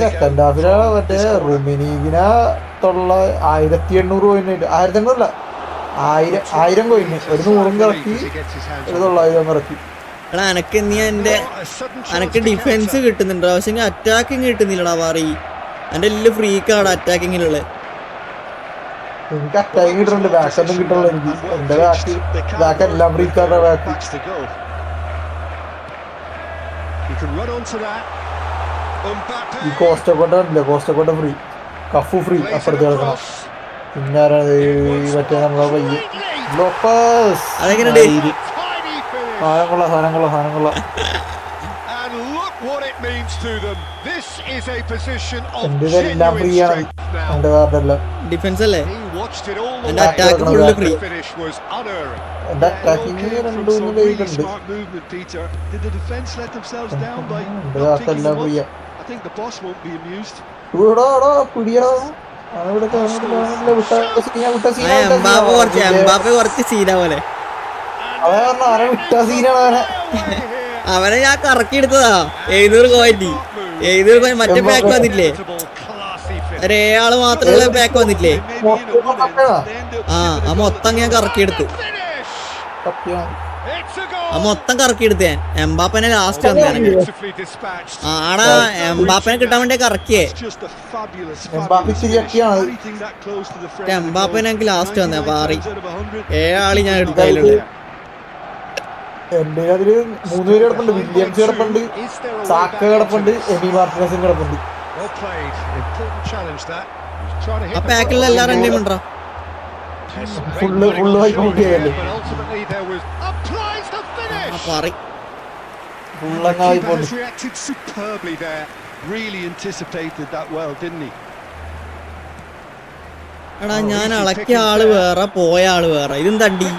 സെക്കൻഡ് ഹാഫിലാണ് മറ്റേ റുമിനീഗിന 1800 പോയിന്റ്, 1800 അല്ല 1000 കോയിന് ഒരു 100 ഇറക്കി ഒരു 900 ഇറക്കി. എടാ അനക്ക് നീ അനക്ക് ഡിഫൻസ് കിട്ടുന്നുണ്ടോ പക്ഷെ അറ്റാക്കിങ് കിട്ടുന്നില്ലടാ പറ എന്റെ എല്ലാം ഫ്രീക്കാണ് അറ്റാക്കിങ്ങിലുള്ള. എനിക്ക് അറ്റാക്കിങ് കിട്ടുന്നുണ്ട്, ബാക്ക് ഒന്നും കിട്ടുള്ളൂ എനിക്ക്. എന്റെ ബാക്ക് എല്ലാം ഫ്രീക്കാരുടെ ബാക്ക്. ഈ കോസ്റ്റക്കോട്ട ഉണ്ടല്ലേ, കോസ്റ്റക്കോട്ട ഫ്രീ, കഫു ഫ്രീ അപ്പുറത്ത് കിടക്കണം. പിന്നെ മറ്റേ നമ്മളെ പയ്യ ലോപ്പസ്. അതെങ്ങനെയുണ്ട്? സാധനം കൊള്ളാം. എന്റെതെല്ലാം ഫ്രീ ആണ്, എന്റെ കാർഡെല്ലാം ഡിഫൻസ് അല്ലേ? എന്റെ അറ്റാക്ക് ഫുള്ള് ഫ്രീ. എന്റെ അറ്റാക്കിങ് 2-3 ലൈറ്റുണ്ട്. എന്റെ കാർഡെല്ലാം ഫ്രീയാ. എംബാപ്പെ കുറച്ച് സീന പോലെ. അവനെ ഞാൻ കറക്കി എടുത്തതാ. 700 കോയിൻ മറ്റേ പാക്ക് വന്നില്ലേ, ഒരേയാള് മാത്രമുള്ള പാക്ക് വന്നില്ലേ, ആ മൊത്തം ഞാൻ കറക്കിയെടുത്തു. മൊത്തം കറക്കിയെടുത്ത് ഞാൻ. എംബാപ്പനെ ലാസ്റ്റ് വന്നു. ആടാ എംബാപ്പനെ കിട്ടാൻ വേണ്ടി കറക്കിയേ. എംബാപ്പനെ എനിക്ക് ലാസ്റ്റ് വന്നേ പാറി. 7 ആള് ഞാൻ എടുത്തതിലുണ്ട്. എന്റെ അതില് 3 പേര് കിടപ്പുണ്ട്. വില്യംസ് കിടപ്പുണ്ട്, സാക്ക കിടപ്പുണ്ട്, എമി മാർട്ടിനസും കിടപ്പുണ്ട്. ആ പാക്കിലുള്ള എല്ലാ റെന്റെയും ഉണ്ടോ? ഫുള്ള് വായിക്കൊണ്ടിരിക്കുകയല്ലേ. എടാ ഞാൻ അളക്കിയ ആള് വേറെ, പോയ ആള് വേറെ. ഇതും തണ്ടി.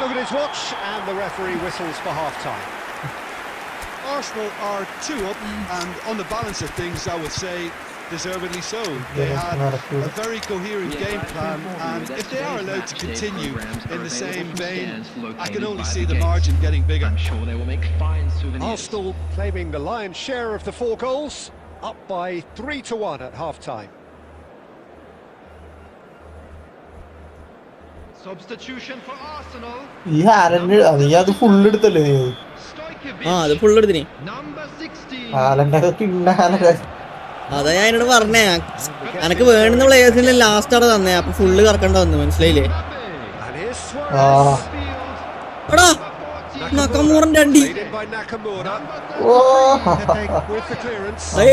Arsenal are 2 up, and on the balance of things, I would say deservedly so. They had a very coherent game plan, and if they are allowed to continue in the same vein, I can only see the margin getting bigger. I'm sure they will make fine souvenirs. Arsenal claiming the lion's share of the 4 goals, up by 3-1 at half-time. Substitution for Arsenal. ഈ Haaland നീ അത് full എടുത്തല്ലേ നീ? അത് full എടുത്തിനി. അതാ ഞാൻ എന്നോട് പറഞ്ഞേ, എനക്ക് വേണ്ടുന്ന പ്ലേയേഴ്സിന് ലാസ്റ്റ് അവിടെ തന്നെ, അപ്പൊ ഫുള്ള് കറക്കണ്ട വന്നു. മനസ്സിലായില്ലേ? എടാ നക്കമൂറിന്റെ അണ്ടി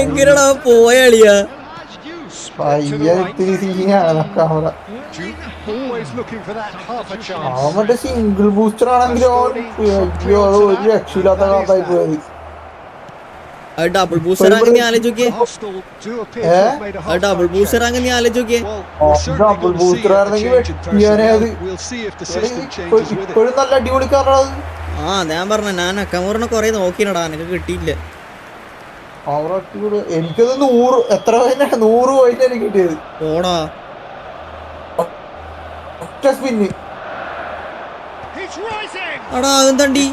എങ്ങനെടാ പോയ കളിയാ. മറ്റേ സിംഗിൾ ബൂസ്റ്റർ ആണെങ്കിലോ ഒരു രക്ഷയില്ലാത്ത കാർഡായി പോയത്. ഡബിൾ ബൂസ്റ്റർ അങ്ങനെ ആലോചിക്കേ, ഡബിൾ ബൂസ്റ്റർ അങ്ങനെ ആലോചിക്കേ. ഡബിൾ ബൂസ്റ്റർ ആയിരുന്നെങ്കിൽ വെട്ടിയാനേ അത്. ഇപ്പോഴും നല്ല അടിപൊളി കാർഡാണ്. ഞാൻ പറഞ്ഞ ഞാൻ അക്കമൂറിനെ കൊറേ നോക്കിനടാ, എനിക്ക് കിട്ടിയില്ല. എനിക്കത് 100 എത്ര കോയിനാണ്? 100 കോയിനാണ് എനിക്ക് കിട്ടിയത്. ഓടാ ഒറ്റ സ്പിന്ന്. എടാ അതും തണ്ടി.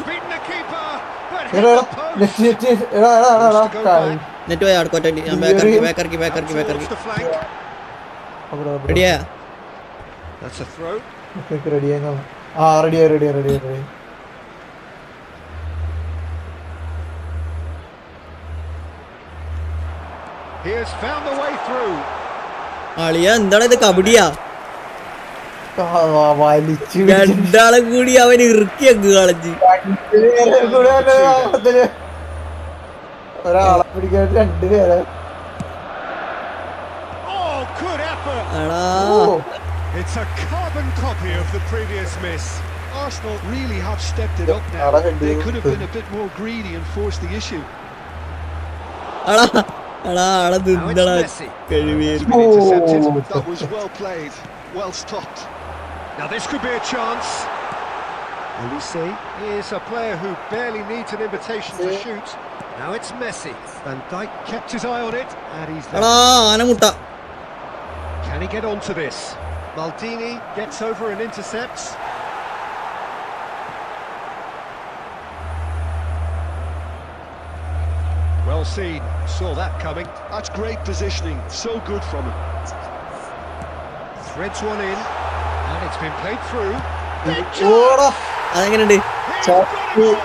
നെറ്റ് പോയി ആൾക്കൊറ്റ ഞാൻ ബാക്കറക്കി. റെഡിയാ? റെഡിയായി. അളിയ എന്താണ് ഇത്, കബഡിയാ? രണ്ടാളെ കൂടി അവൻ ഇറുക്കി അങ്ങ് കളഞ്ഞ്. ഒരാളെ പിടിക്കാൻ 2 പേരെ. It's a carbon copy of the previous miss. Arsenal really have stepped it up now. They could have been a bit more greedy and forced the issue. That was well played, well stopped. Now this could be a chance. Olise is a player who barely needs an invitation to shoot. Now it's Messi. Van Dijk kept his eye on it, and he's there. Can he get onto this? Maldini gets over and intercepts. Well seen, saw that coming. That's great positioning, so good from him. Threads one in, and it's been played through. Big ഓടാ chance! അതെങ്ങനെയുണ്ട്? He's got a goal!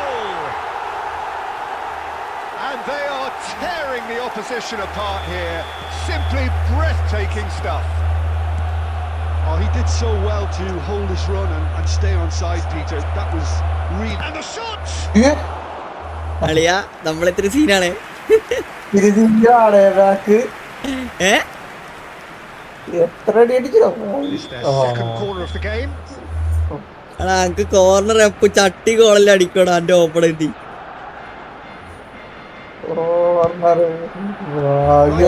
And they are tearing the opposition apart here. Simply breathtaking stuff. Oh, he did so well to hold his run and stay on side, Peter. That was really... And the shot! അളിയ നമ്മളെത്ര സീനാണ്. തിരിഞ്ഞാടേക്ക് ഏ എത്ര അടി അടിക്കോ? It's their second corner of the game. എടാ അനക്ക് corner എപ്പോ ചട്ടി കോളല്ല അടിക്കോടാ എന്റെ ഓപ്പണേറ്റ്.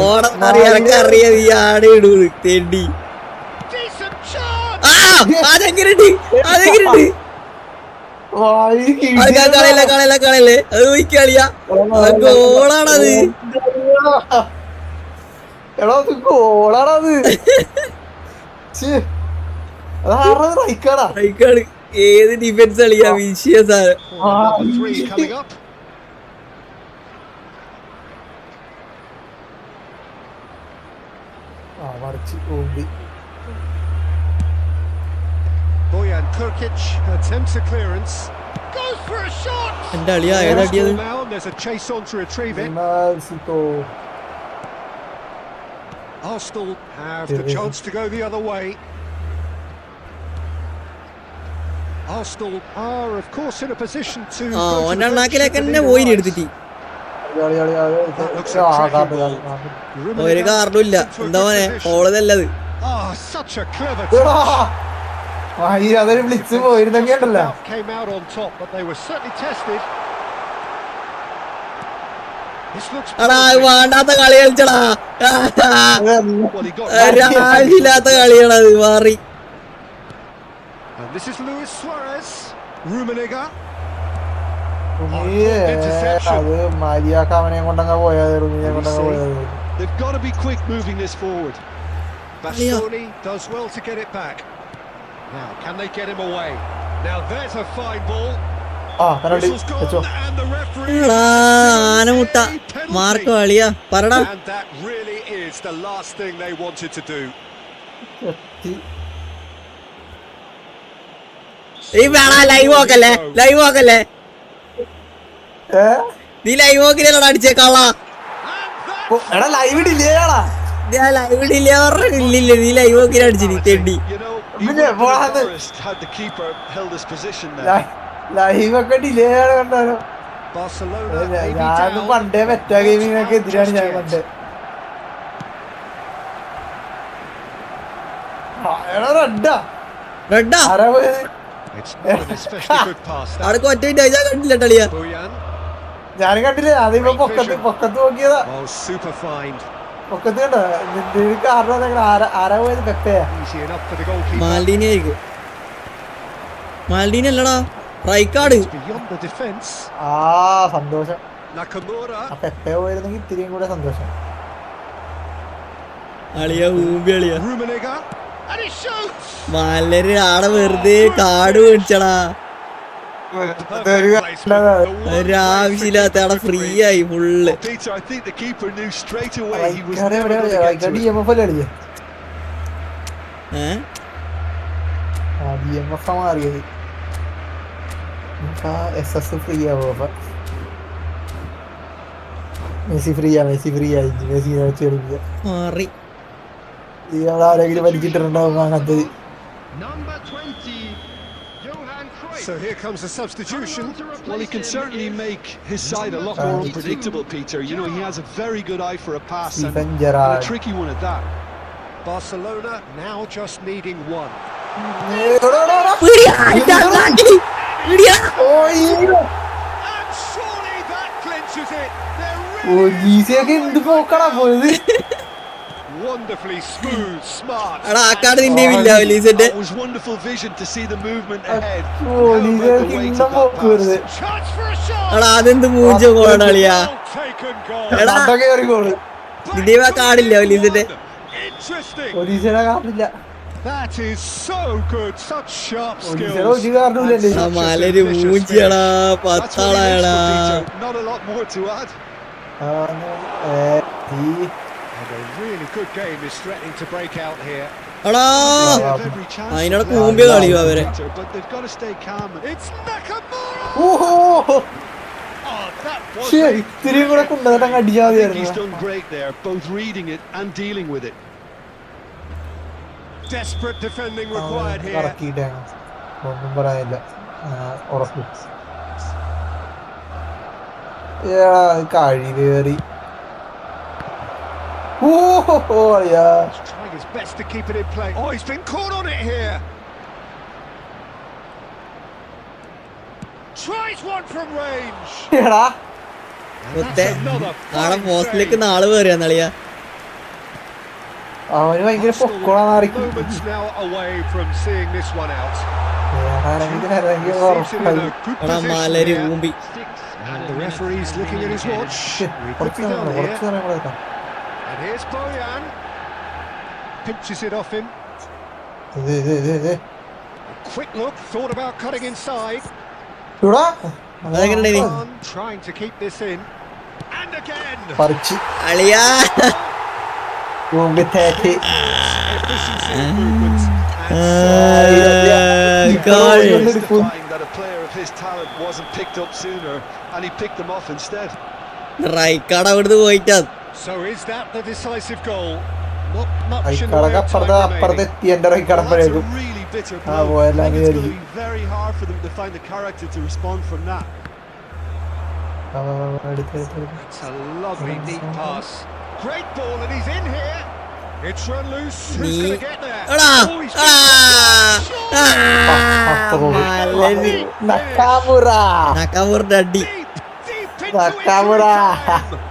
ഓടന്നറിയാനറിയാ നീ ആടെ ഇടൂന്ന് തെണ്ടി. Decent chance! അതെങ്ങനെയുണ്ട്? അതെങ്ങനെയുണ്ട്? കളയല്ലേ അത് നോക്കിയാളിയാ ഗോളാണത്. എടാ ഗോളാണത്. റൈക്കാണ്. ഏത് ഡിഫൻസ് കളിയാ വിഷയ സാധനം. Number 3 coming up. Bojan Kurkic attempts a clearance. Goes for a shot! എന്റെ അളിയാ ഏതടിയത്? Now there's a chase on to retrieve it. Arsenal have the chance to go the other way. Arsenal are of course in a position to go to the ഒന്നെണ്ണാക്കിലേക്ക് തന്നെ പോയി എടുത്തിട്ട് ഒരു കാർഡും ഇല്ല. എന്താ മോനെ ഓളതല്ലത്. such a clever touch. അതൊരു വിളിച്ച് പോയിരുന്നെങ്കിൽ ഉണ്ടല്ലോ. Came out on top, but they were certainly tested. This looks വേണ്ടാത്ത കളി കളിച്ചടാ. ആവശ്യമില്ലാത്ത കളിയാണത് മാറി. And this is Luis Suarez. Rummenigge. അത് മരിയാക്ക അവനെ കൊണ്ടങ്ങ പോയത്. They've got to be quick moving this forward. Bastoni does well to get it back. Now, can they get him away? Now, there's a fine ball. Whistle's gone, and the referee... ആനമുട്ട mark കളിയാ പറടാ. And that really is the last thing they wanted to do. Live നോക്കല്ലേ നീ live നോക്കില്ലടാ അടിച്ചേക്കാളാ. Live delay live delay പറഞ്ഞില്ല. നീ live നോക്കി അടിച്ചിട്ട് തെണ്ടി. ലൈവ് ഒക്കെ ഡിലേ കണ്ടാലോ. ഞാൻ പണ്ടേ മെറ്റാ ഗെയിമിനൊക്കെ എതിരാണ്. ഞാൻ പണ്ട് റെഡാ ആരാ പോയത്? അവിടെ ഒറ്റ ഞാൻ കണ്ടില്ല കളിയാ. ഞാനും കണ്ടില്ല. അതിപ്പോ പൊക്കത്ത് നോക്കിയതാ. പൊക്കത്ത് കണ്ടോ? കാരണം ആരാ പോയത്? പെപ്പയാ? മാൽഡീനി ആയിരിക്കും. മാൽഡീനി അല്ലടാ റൈക്കാർഡ്. സന്തോഷം. പെപ്പ പോയിരുന്നെങ്കിൽ ഇത്തിരിയും കൂടെ സന്തോഷം. അളിയാ ഊമ്പി അളിയാ. മല്ലര് ആടെ വെറുതെ കാട് മേടിച്ചടാ. ഒരാവശ്യമില്ലാത്ത അവിടെ ഫ്രീ ആയി ഫുള്ള്. മാറിയത് SS ഫ്രീ ആവോ? മെസ്സി ഫ്രീ ആയി. മെസ്സിനെ വെച്ച് കളിക്കുക. മാറി ഇയാളാരെങ്കിലും വലിച്ചിട്ടുണ്ടാവും അങ്ങനത്തെ. So here comes a substitution. Well, he can certainly make his side a lot more unpredictable, Peter. You know, he has a very good eye for a pass and a tricky one at that. Barcelona now just needing one. And surely that clinches it. Wonderfully smooth, smart. It was wonderful vision to see the movement ahead. Chance for a shot. അതെന്ത് മൂഞ്ച ഗോളാളിയാ. Taken goal. കാടില്ല ഒലീസിന്റെ. Interesting. That is so good. Such sharp skills. Malar മൂഞ്ചിയടാ പത്താളായടാ. Not a lot more to add. And a really good game is threatening to break out here. എടാ They have every chance അതിനോട് to play കൂമ്പിയ the കളിയോ അവരെ. Victor, but they've got to stay calm. It's Nakamura! ഓഹോ Oh, that was ശരി a ഇത്തിരി കൂടെ കൊണ്ടുവന്നിട്ട് അടിച്ചാൽ I think he's മതിയായിരുന്നു. done great there, both reading it and dealing with it. desperate defending required here. കറക്കിയിട്ടാണ് ഒന്നും പറയാനില്ല. ഉറപ്പ് കഴിവേറി. ഓഹോ അയ്യാ He's trying his best to keep it in play. Oh, he's been caught on it here. Tries one from range. എടാ And that's another ആടെ fine പോസ്റ്റിലേക്ക് save. നാള് കയറിയാന്നളിയാ. അവന് ഭയങ്കര പൊക്കോളാറിക്കും. Moments now away from seeing this one out. വേറെ Receives it in a good എടാ position മലരി here. ഊമ്പി. And the referee's looking at his watch. We could be done here. കുറച്ച് നേരം കൂടെ വെക്കാം. And here's Bojan. Pinches it off him. ഇത് A quick look, thought about cutting inside. ഇവിടെ അതെങ്ങനെ On, trying to keep this in. And again. പറിച്ച് അളിയാ തേക്ക് Efficiency improvements. Goal. Justifying that a player of his talent wasn't picked up sooner, and he picked them off instead. റൈക്കാട് അവിടുന്ന് പോയിട്ടാ. So is that the decisive goal? Not much in the കടക way of അപ്പുറത്ത് time അപ്പുറത്ത് remaining. എത്തി എന്റെ Well, that's കടമ്പഴേക്കും. a really bitter Ah, blow. well, I think it's really. going to be very hard for them to find the character to respond from that. It's a lovely neat pass. Great ball and he's in here. It's run loose. Who's നീ going to get there? എടാ Oh, he's മലരി നക്കാമുറ നക്കാമൂറിന്റെ അടി. deep into Nakamura. injury time.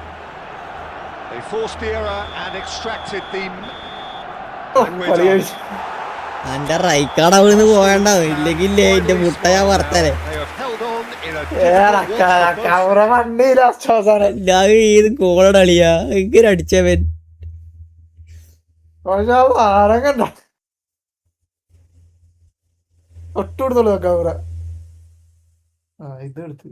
They forced the error and extracted the. And we're കളി done. കഴിച്ചു. എന്റെ റൈക്കാട് അവിടുന്ന് പോകണ്ട. ഇല്ലെങ്കിൽ എന്റെ മുട്ട ഞാൻ വറുത്തരെ. They have held on in a difficult watch for both. നക്കാമുറ വണ്ടിയില്ല അവസാനം. ഞാൻ ഏത് ഗോളാണ് അളിയാ എങ്ങനെ അടിച്ചവൻ. പക്ഷെ ആ വാരം കണ്ട ഒട്ടുകൊടുത്തോളൂ നക്കാമുറ. ഇത് എടുത്ത്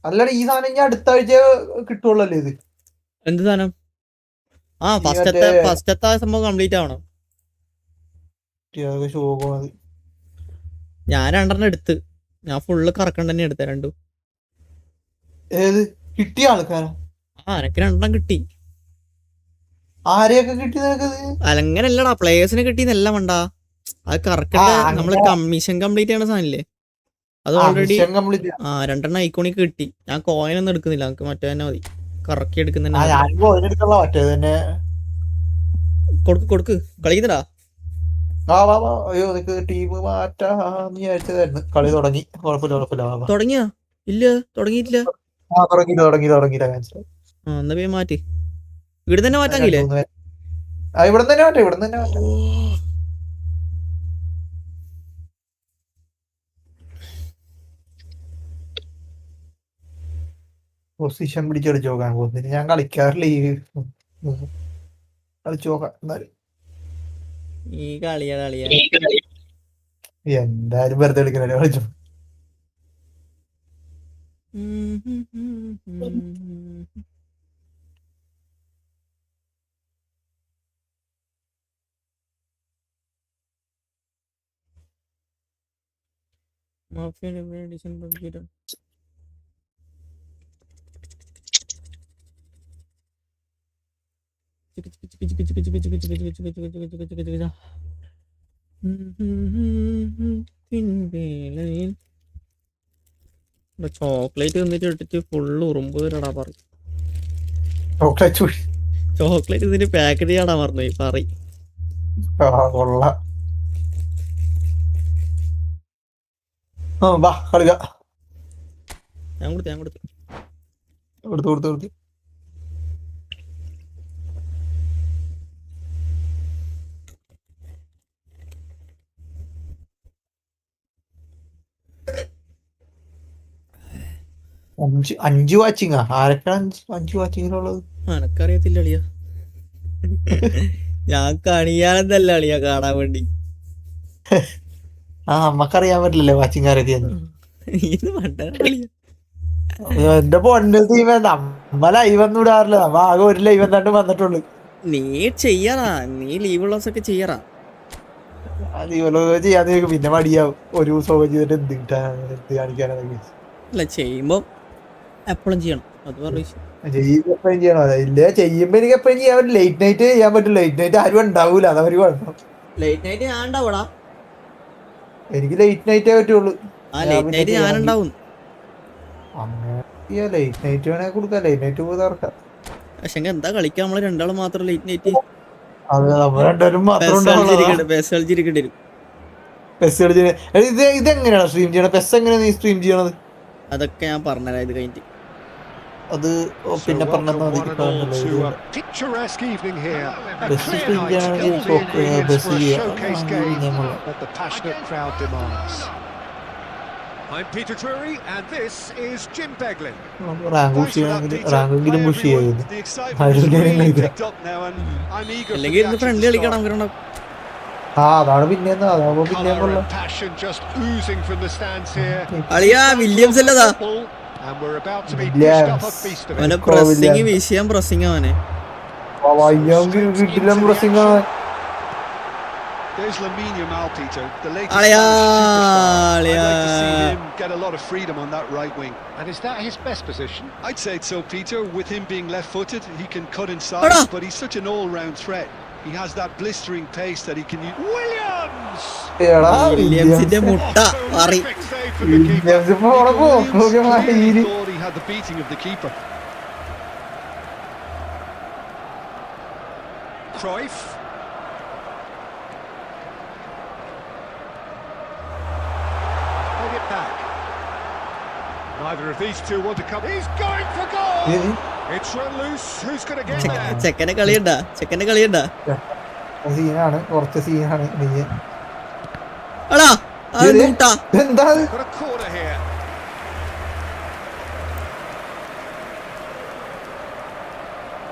അല്ലടാ ഈ സാധനം ഞാൻ അടുത്ത ആഴ്ച കിട്ടുള്ളല്ലേ ഇത്. എന്ത് സാധനം? ആ ഈ മറ്റേ- ഫസ്റ്റത്തെ സംഭവം കംപ്ലീറ്റ് ആവണം. ശോകം ഞാൻ 2 എടുത്ത്. ഞാൻ ഫുള്ള് കറക്കം തന്നെ എടുത്ത രണ്ടും. ഏത് കിട്ടിയ ആൾക്കാരാ? എനക്ക് 2 കിട്ടി. ആരെയൊക്കെ കിട്ടി നിനക്കത്? അലങ്ങനല്ലടാ പ്ലേയേഴ്സിനെ കിട്ടിയെന്നല്ല വേണ്ട. അത് കറക്റ്റ് അങ്ങനെ. നമ്മള് കമ്മീഷൻ കംപ്ലീറ്റ് ചെയ്യണ സാധനല്ലേ അത് ഓൾറെഡി. Mission complete. 2 ഐക്കോണിക്ക് കിട്ടി. ഞാൻ കോയിനൊന്നും എടുക്കുന്നില്ല. നമുക്ക് മറ്റേ തന്നെ മതി. കറക്കി എടുക്കുന്ന ഞാൻ പോയിട്ടെടുക്കള്ള മറ്റേത് തന്നെ. കൊടുക്ക് കളിക്കുന്നടാ. വാ അയ്യോ നിനക്ക് ടീം മാറ്റാന്ന് വിചാരിച്ചതായിരുന്നു. കളി തുടങ്ങി. കുഴപ്പമില്ല വാ. തുടങ്ങിയാ? ഇല്ല തുടങ്ങിയിട്ടില്ല. തുടങ്ങിയില്ല മനസ്സിലായി. എന്നാ പോയി മാറ്റി. ഇവിടെ തന്നെ മാറ്റാങ്കില്ലേ? ഇവിടെ തന്നെ മാറ്റാം. പൊസിഷൻ പിടിച്ചടിച്ച് നോക്കാൻ പോകുന്നില്ല. ഞാൻ കളിക്കാറില്ല ഈ കളിച്ചു നോക്കാം എന്നാലും. ഈ കളിയാ എന്തായാലും വെറുതെ കളിക്കണേ കളിച്ചു. ചോക്ലേറ്റ് തിന്നിട്ട് ഇട്ടിട്ട് ഫുള്ള് ഉറുമ്പ് വരടാ പറ. ചോക്ലേറ്റ് ചോക്ലേറ്റ് ഇതിന്റെ പാക്കറ്റ് ചെയ്യാടാ മറന്നു പറ. കൊള്ളാം. വാ കളിക്ക. ഞാൻ കൊടുത്തു. കൊടുത്തു 5 വാച്ചിങ്ങാ? ആരൊക്കെയാണ് 5 വാച്ചിങ്ങിനുള്ളത്? എനക്കറിയത്തില്ല അളിയാ. ഞാൻ കണിയാനെന്നല്ല അളിയാ കാണാൻ വേണ്ടി. നമ്മക്കറിയാൻ പറ്റില്ലല്ലേ വാച്ചിങ് ആരൊക്കെയാന്ന്. ഇത് പണ്ടാ കളിയാ. എന്റെ പൊന്നെ ടീമേ നമ്മ ലൈവ് ഒന്നും ഇടാറില്ല. നമ്മ ആകെ ഒരു ലൈവ് എന്താണ്ട് വന്നിട്ടുള്ളു. നീ ചെയ്യറാ, നീ ലീവുള്ള ദിവസമൊക്കെ ചെയ്യറാ. ചെയ്യാന്ന് ചോദിക്കും, പിന്നെ മടിയാവും. ഒരു ദിവസം ചെയ്തിട്ട് എന്ത് കാണിക്കാനാണ്. അല്ല ചെയ്യുമ്പോ എപ്പോഴും ചെയ്യണം, അത് പറഞ്ഞ ചെയ്യുമ്പോ എപ്പോഴും ചെയ്യണോ? ഇല്ല, ചെയ്യുമ്പോ എനിക്ക് എപ്പോഴും ചെയ്യാൻ പറ്റും. ലേറ്റ് നൈറ്റ് ചെയ്യാൻ പറ്റും. ലേറ്റ് നൈറ്റ് ആരും ഉണ്ടാവൂല, അതൊരു കുഴപ്പം. ലേറ്റ് നൈറ്റ് ഞാൻ ഉണ്ടാവൂടാ. എനിക്ക് ലേറ്റ് നൈറ്റേ പറ്റുള്ളൂ. ലേറ്റ് നൈറ്റ് ഞാനുണ്ടാവും. അങ്ങനെ ലേറ്റ് നൈറ്റ് വേണേ കൊടുക്കാം, ലേറ്റ് നൈറ്റ് പോയി ഇറക്കാം. പക്ഷെ എന്താ കളിക്കാൻ നമ്മള് രണ്ടാളും മാത്രം ലേറ്റ് നൈറ്റ്. അത് നമ്മൾ രണ്ടുപേരും മാത്രം. ഇതെങ്ങനെയാണ് സ്ട്രീം ചെയ്യണത്? പെസ് എങ്ങനെയാണ് നീ സ്ട്രീം ചെയ്യണത്? അതൊക്കെ ഞാൻ പറഞ്ഞുതരാം ഇത് കഴിഞ്ഞിട്ട്. അത് പിന്നെ പറഞ്ഞാൽ മതി. Picturesque evening here. Bus stream ചെയ്യണമെങ്കിൽ ബസ് ചെയ്യാം. What the passionate crowd demands. I'm Peter Drury and this is Jim Beglin. Rank push ചെയ്യണമെങ്കിൽ റാങ്കെങ്കിലും പുഷ് ചെയ്യുന്നു. അല്ലെങ്കിൽ ഇന്ന് ഫ്രണ്ട് കളിക്കണം. അതാണ് പിന്നെ അതാവുമ്പോ പിന്നെ Passion just oozing from the stands here. അളിയാ Williams അല്ലതാ. And we're about to be dished up a feast of it. അവനെ പ്രസ്സിംഗ് വിഷയം പ്രസ്സിംഗ് അവനെ. There's Lamine Yamal, Peter. The latest Alea. I'd like to see him get a lot of freedom on that right wing. And is that his best position? I'd say so, Peter. With him being left-footed, he can cut inside, but he's such an all-round threat. He has that blistering pace that he can use. Williams! വില്യംസിന്റെ മുട്ട മാറി. Thought he had the beating of the keeper. Cruyff. It back. Neither of these two want to come. He's going for goal. It's run loose. Who's going to get there? ചെക്കനെ കളിയണ്ട, ചെക്കനെ കളിയണ്ട. സീനാണ്, കുറച്ച് സീനാണ്. അടാ എന്താ Got a corner here.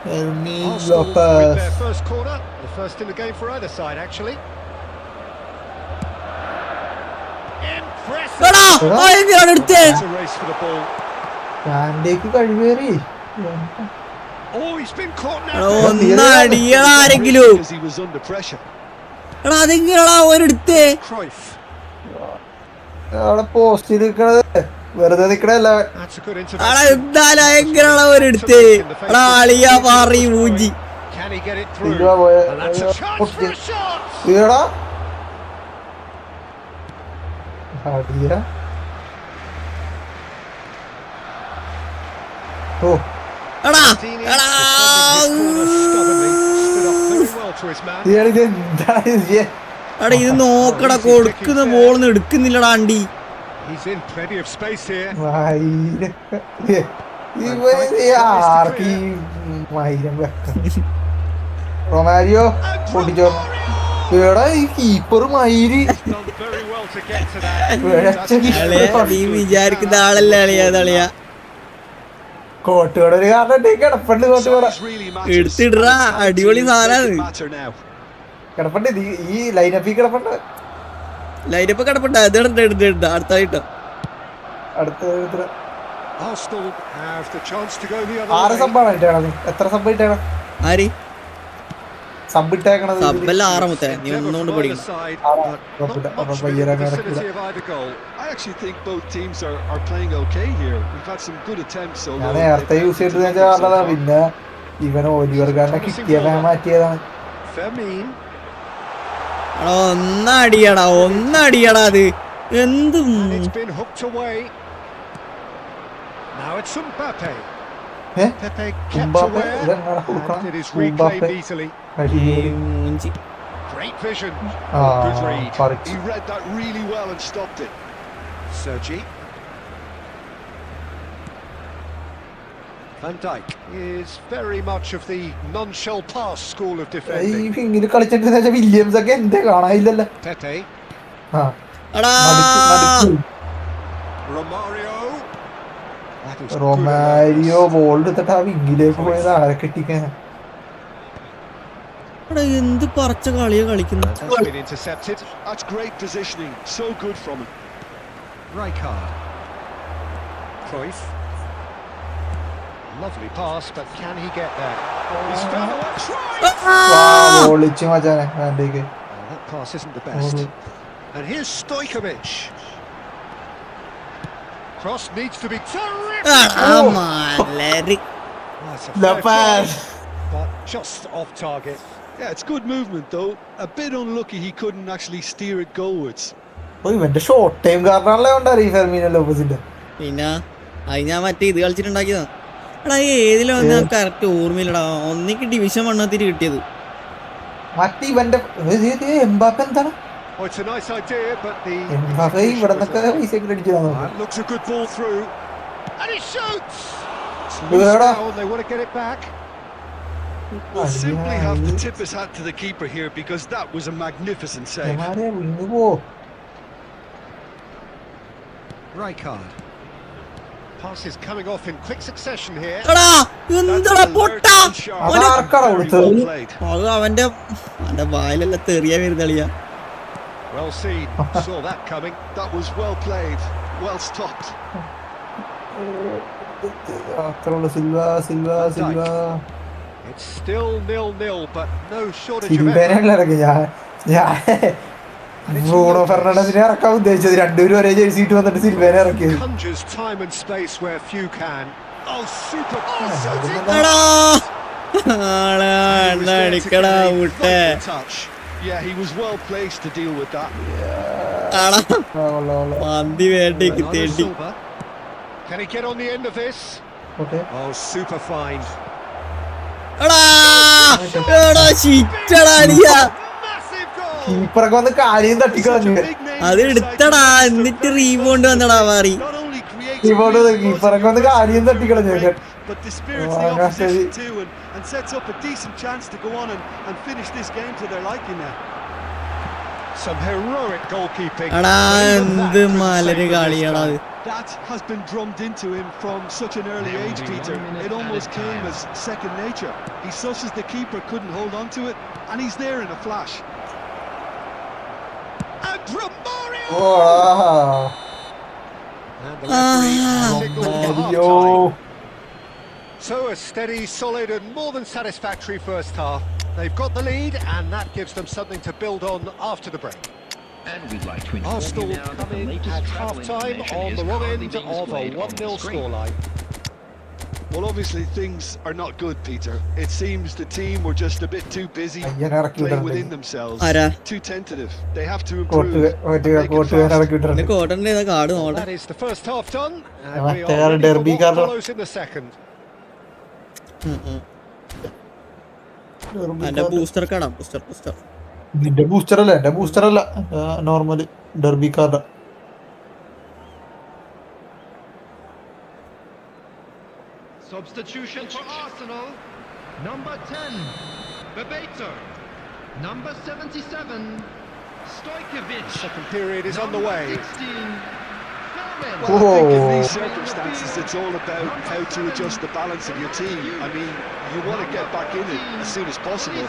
Arsenal with their first corner, the first in the game for either side actually. Impressive. It's a race for the ball. കഴിവേറി. Oh, he's been caught now. ഒന്നടിയാരെങ്കിലും. Because he was under pressure. എടാ അതെങ്ങനെയാ ഒരെടുത്തേ? Cruyff. അവിടെ post നിൽക്കണത് വെറുതെ നിക്കണല്ല. That's a good എടാ intervention. എന്തായാലും എങ്ങനെയാ ഒരെടുത്തേ? എടാ അളിയാ മാറി മൂഞ്ചി. Can he get it through? And that's a chance for a shot. ഈടാ അടിയ. ഓ എടാ Dini എടാ defending his corner stubbornly, stood up very well to his man. ഇയാളിത് എന്താണ് ഇത്? എടാ ഇത് നോക്കടാ, കൊടുക്കുന്ന ബോളൊന്നും എടുക്കുന്നില്ലടാ അണ്ടി. He's in plenty of space here. ആർക്കി മൈരം വെക്ക. റൊമാരിയോ പൊട്ടിച്ചോ. എടാ ഈ കീപ്പർ മയില് Done very well to get to that. അളിയാ നീ വിചാരിക്കുന്ന ആളല്ല അളിയാ അതളിയാ. കോട്ടുകട ഒരു കാരണം കിടപ്പണ്ട്. കോട്ടുകട എടുത്തിടാ, അടിപൊളി സാധനാണ്. കിടപ്പണ്ട് ഈ ലൈനപ്പിൽ കിടപ്പണ്ട്. ലൈനപ്പ് കിടപ്പുണ്ട്. അത് എടുത്ത അടുത്തായിട്ടോ. അടുത്ത Arsenal have the chance to go the other 6 way. സബ്ബാണ് ഇട്ടേണത്. എത്ര സബ്ബ് ഇട്ടേണം? ആര് സബ് ഇട്ടേക്കണത് സബ്ബല്ല 6 നീ ഒന്നുകൊണ്ട് പഠിക്കണം. Side, but not much really in the vicinity of either goal. I actually think both teams are playing okay here. We've had some good attempts. ഞാൻ നേരത്തെ use ചെയ്തിട്ട് നല്ലതാണ്. പിന്നെ ഇവന് ഒലിവർഗാരനെ കിട്ടിയപ്പോ ഞാൻ മാറ്റിയതാണ്. Firmine. ഒന്നടിയടാ അത് എന്ത്. And it's been hooked away. Now it's Mbappe. Pepe kept aware and it is reclaimed easily. മൂഞ്ചി. Great vision. Ah, Good read. He read that really well and stopped it. Sergi. Van Dijk is very much of the non-shell pass school of ഈ defending. ഇങ്ങനെ കളിച്ചിട്ട് Williams ഒക്കെ എന്തേ കാണാനില്ലല്ലോ. Pepe. എടാ Romario. That is good Romario awareness. Ball എടുത്തിട്ട് ആ വിങ്ങിലേക്ക് പോയത് ആരെ കെട്ടിക്കാൻ. എടാ എന്ത് പറച്ച കളിയാ കളിക്കുന്നത്. That's been intercepted. That's great positioning. So good from him. Rijkaard. Cruyff. Lovely pass, but can he get there? He's found a try! ഒളിച്ചു മച്ചാനെ വേണ്ടേക്ക്. That pass isn't the best. And here's Stojkovic. Cross needs to be terrific! That's a fair try, but just off target. Yeah, it's good movement though. A bit unlucky he couldn't actually steer it goalwards. ഇവന്റെ short time കാരണല്ലേ ഉണ്ടായി Firmino ലോപ്പസിന്റെ. പിന്നെ അത് ഞാൻ മറ്റേ ഇത് കളിച്ചിട്ടുണ്ടാക്കിയതാ. എടാ ഏതിലും വന്ന് correct ഓർമ്മയില്ലടാ. ഒന്നിക്ക് division വണ്ണത്തിന് കിട്ടിയത്. മറ്റേ ഇവന്റെ എംബാപ്പെ എന്താണ് Oh, it's a nice idea, but the Mbappe ഇവിടെ നിന്നൊക്കെ പൈസ അടിച്ചതാണ്. that looks a good ball through, and he shoots. Look, They want to get it back. We'll simply have to tip his hat to the keeper here because that was a magnificent save. Rijkaard. Pass is coming off in quick succession here. എടാ എന്താടാ പൊട്ടാ. Well played. അത് അവന്റെ വായിലെല്ലാം തെറിയ വരുന്നളിയാ. Well seen. Saw that coming. That was well played. Well stopped. It's still 0-0, but no shortage of സിൽവേനെ ഇറക്കി. ഞാൻ Bruno ഫെർണാണ്ടസിനെ ഇറക്കാൻ ഉദ്ദേശിച്ചത്. രണ്ടുപേരും ഒരേ ജേഴ്സി ഇട്ട് വന്നിട്ട് സിൽവേനെ ഇറക്കിയത്. conjures time and space where few can. Oh, super! എടാ അടിക്കടാ മുട്ടേ. Touch. Yeah, he was well placed to deal with that. പന്തി വേട്ടേക്ക് തേടി. Can he get on the end of this? Oh, super fine. എടാ ശിറ്റടാ അടിയാ. Massive goal! കീപ്പറൊക്കെ വന്ന് കാര്യം തട്ടിക്കളഞ്ഞു. അത് എടുത്തടാ എന്നിട്ട് rebound വന്നടാ മാറി. കീപ്പറൊക്കെ വന്ന് കാര്യം തട്ടിക്കളഞ്ഞു. But dispirits the opposition too and sets up a decent chance to go on and finish this game to their liking now. Some heroic goalkeeping. എടാ എന്ത് മലര് കളിയാടാ അത്. That has been drummed into him from such an early age, Peter. It almost came as second nature. He's such as the keeper couldn't hold on to it, and he's there in a flash. And Romario! Oh. And the referee signalled for half-time. So a steady, solid and more than satisfactory first half. They've got the lead and that gives them something to build on after the break. And we'd like to Arsenal come in at half-time on the wrong end of a 1-0 scoreline. Well, obviously things are not good, Peter. It seems the team were just a bit too busy playing within themselves. Too tentative. They have to improve. That is the first half done and we are ready for what follows in the second. എന്റെ booster കാർഡാ. Booster നിന്റെ booster അല്ല, എന്റെ booster അല്ല, normal derby card. Substitution for Arsenal. Number 10, Bebeto. Number 77, Stojkovic. Second period is underway. 16, Well, I think in these circumstances it's all about how to adjust the balance of your team. I mean, you want to get back in it as soon as possible,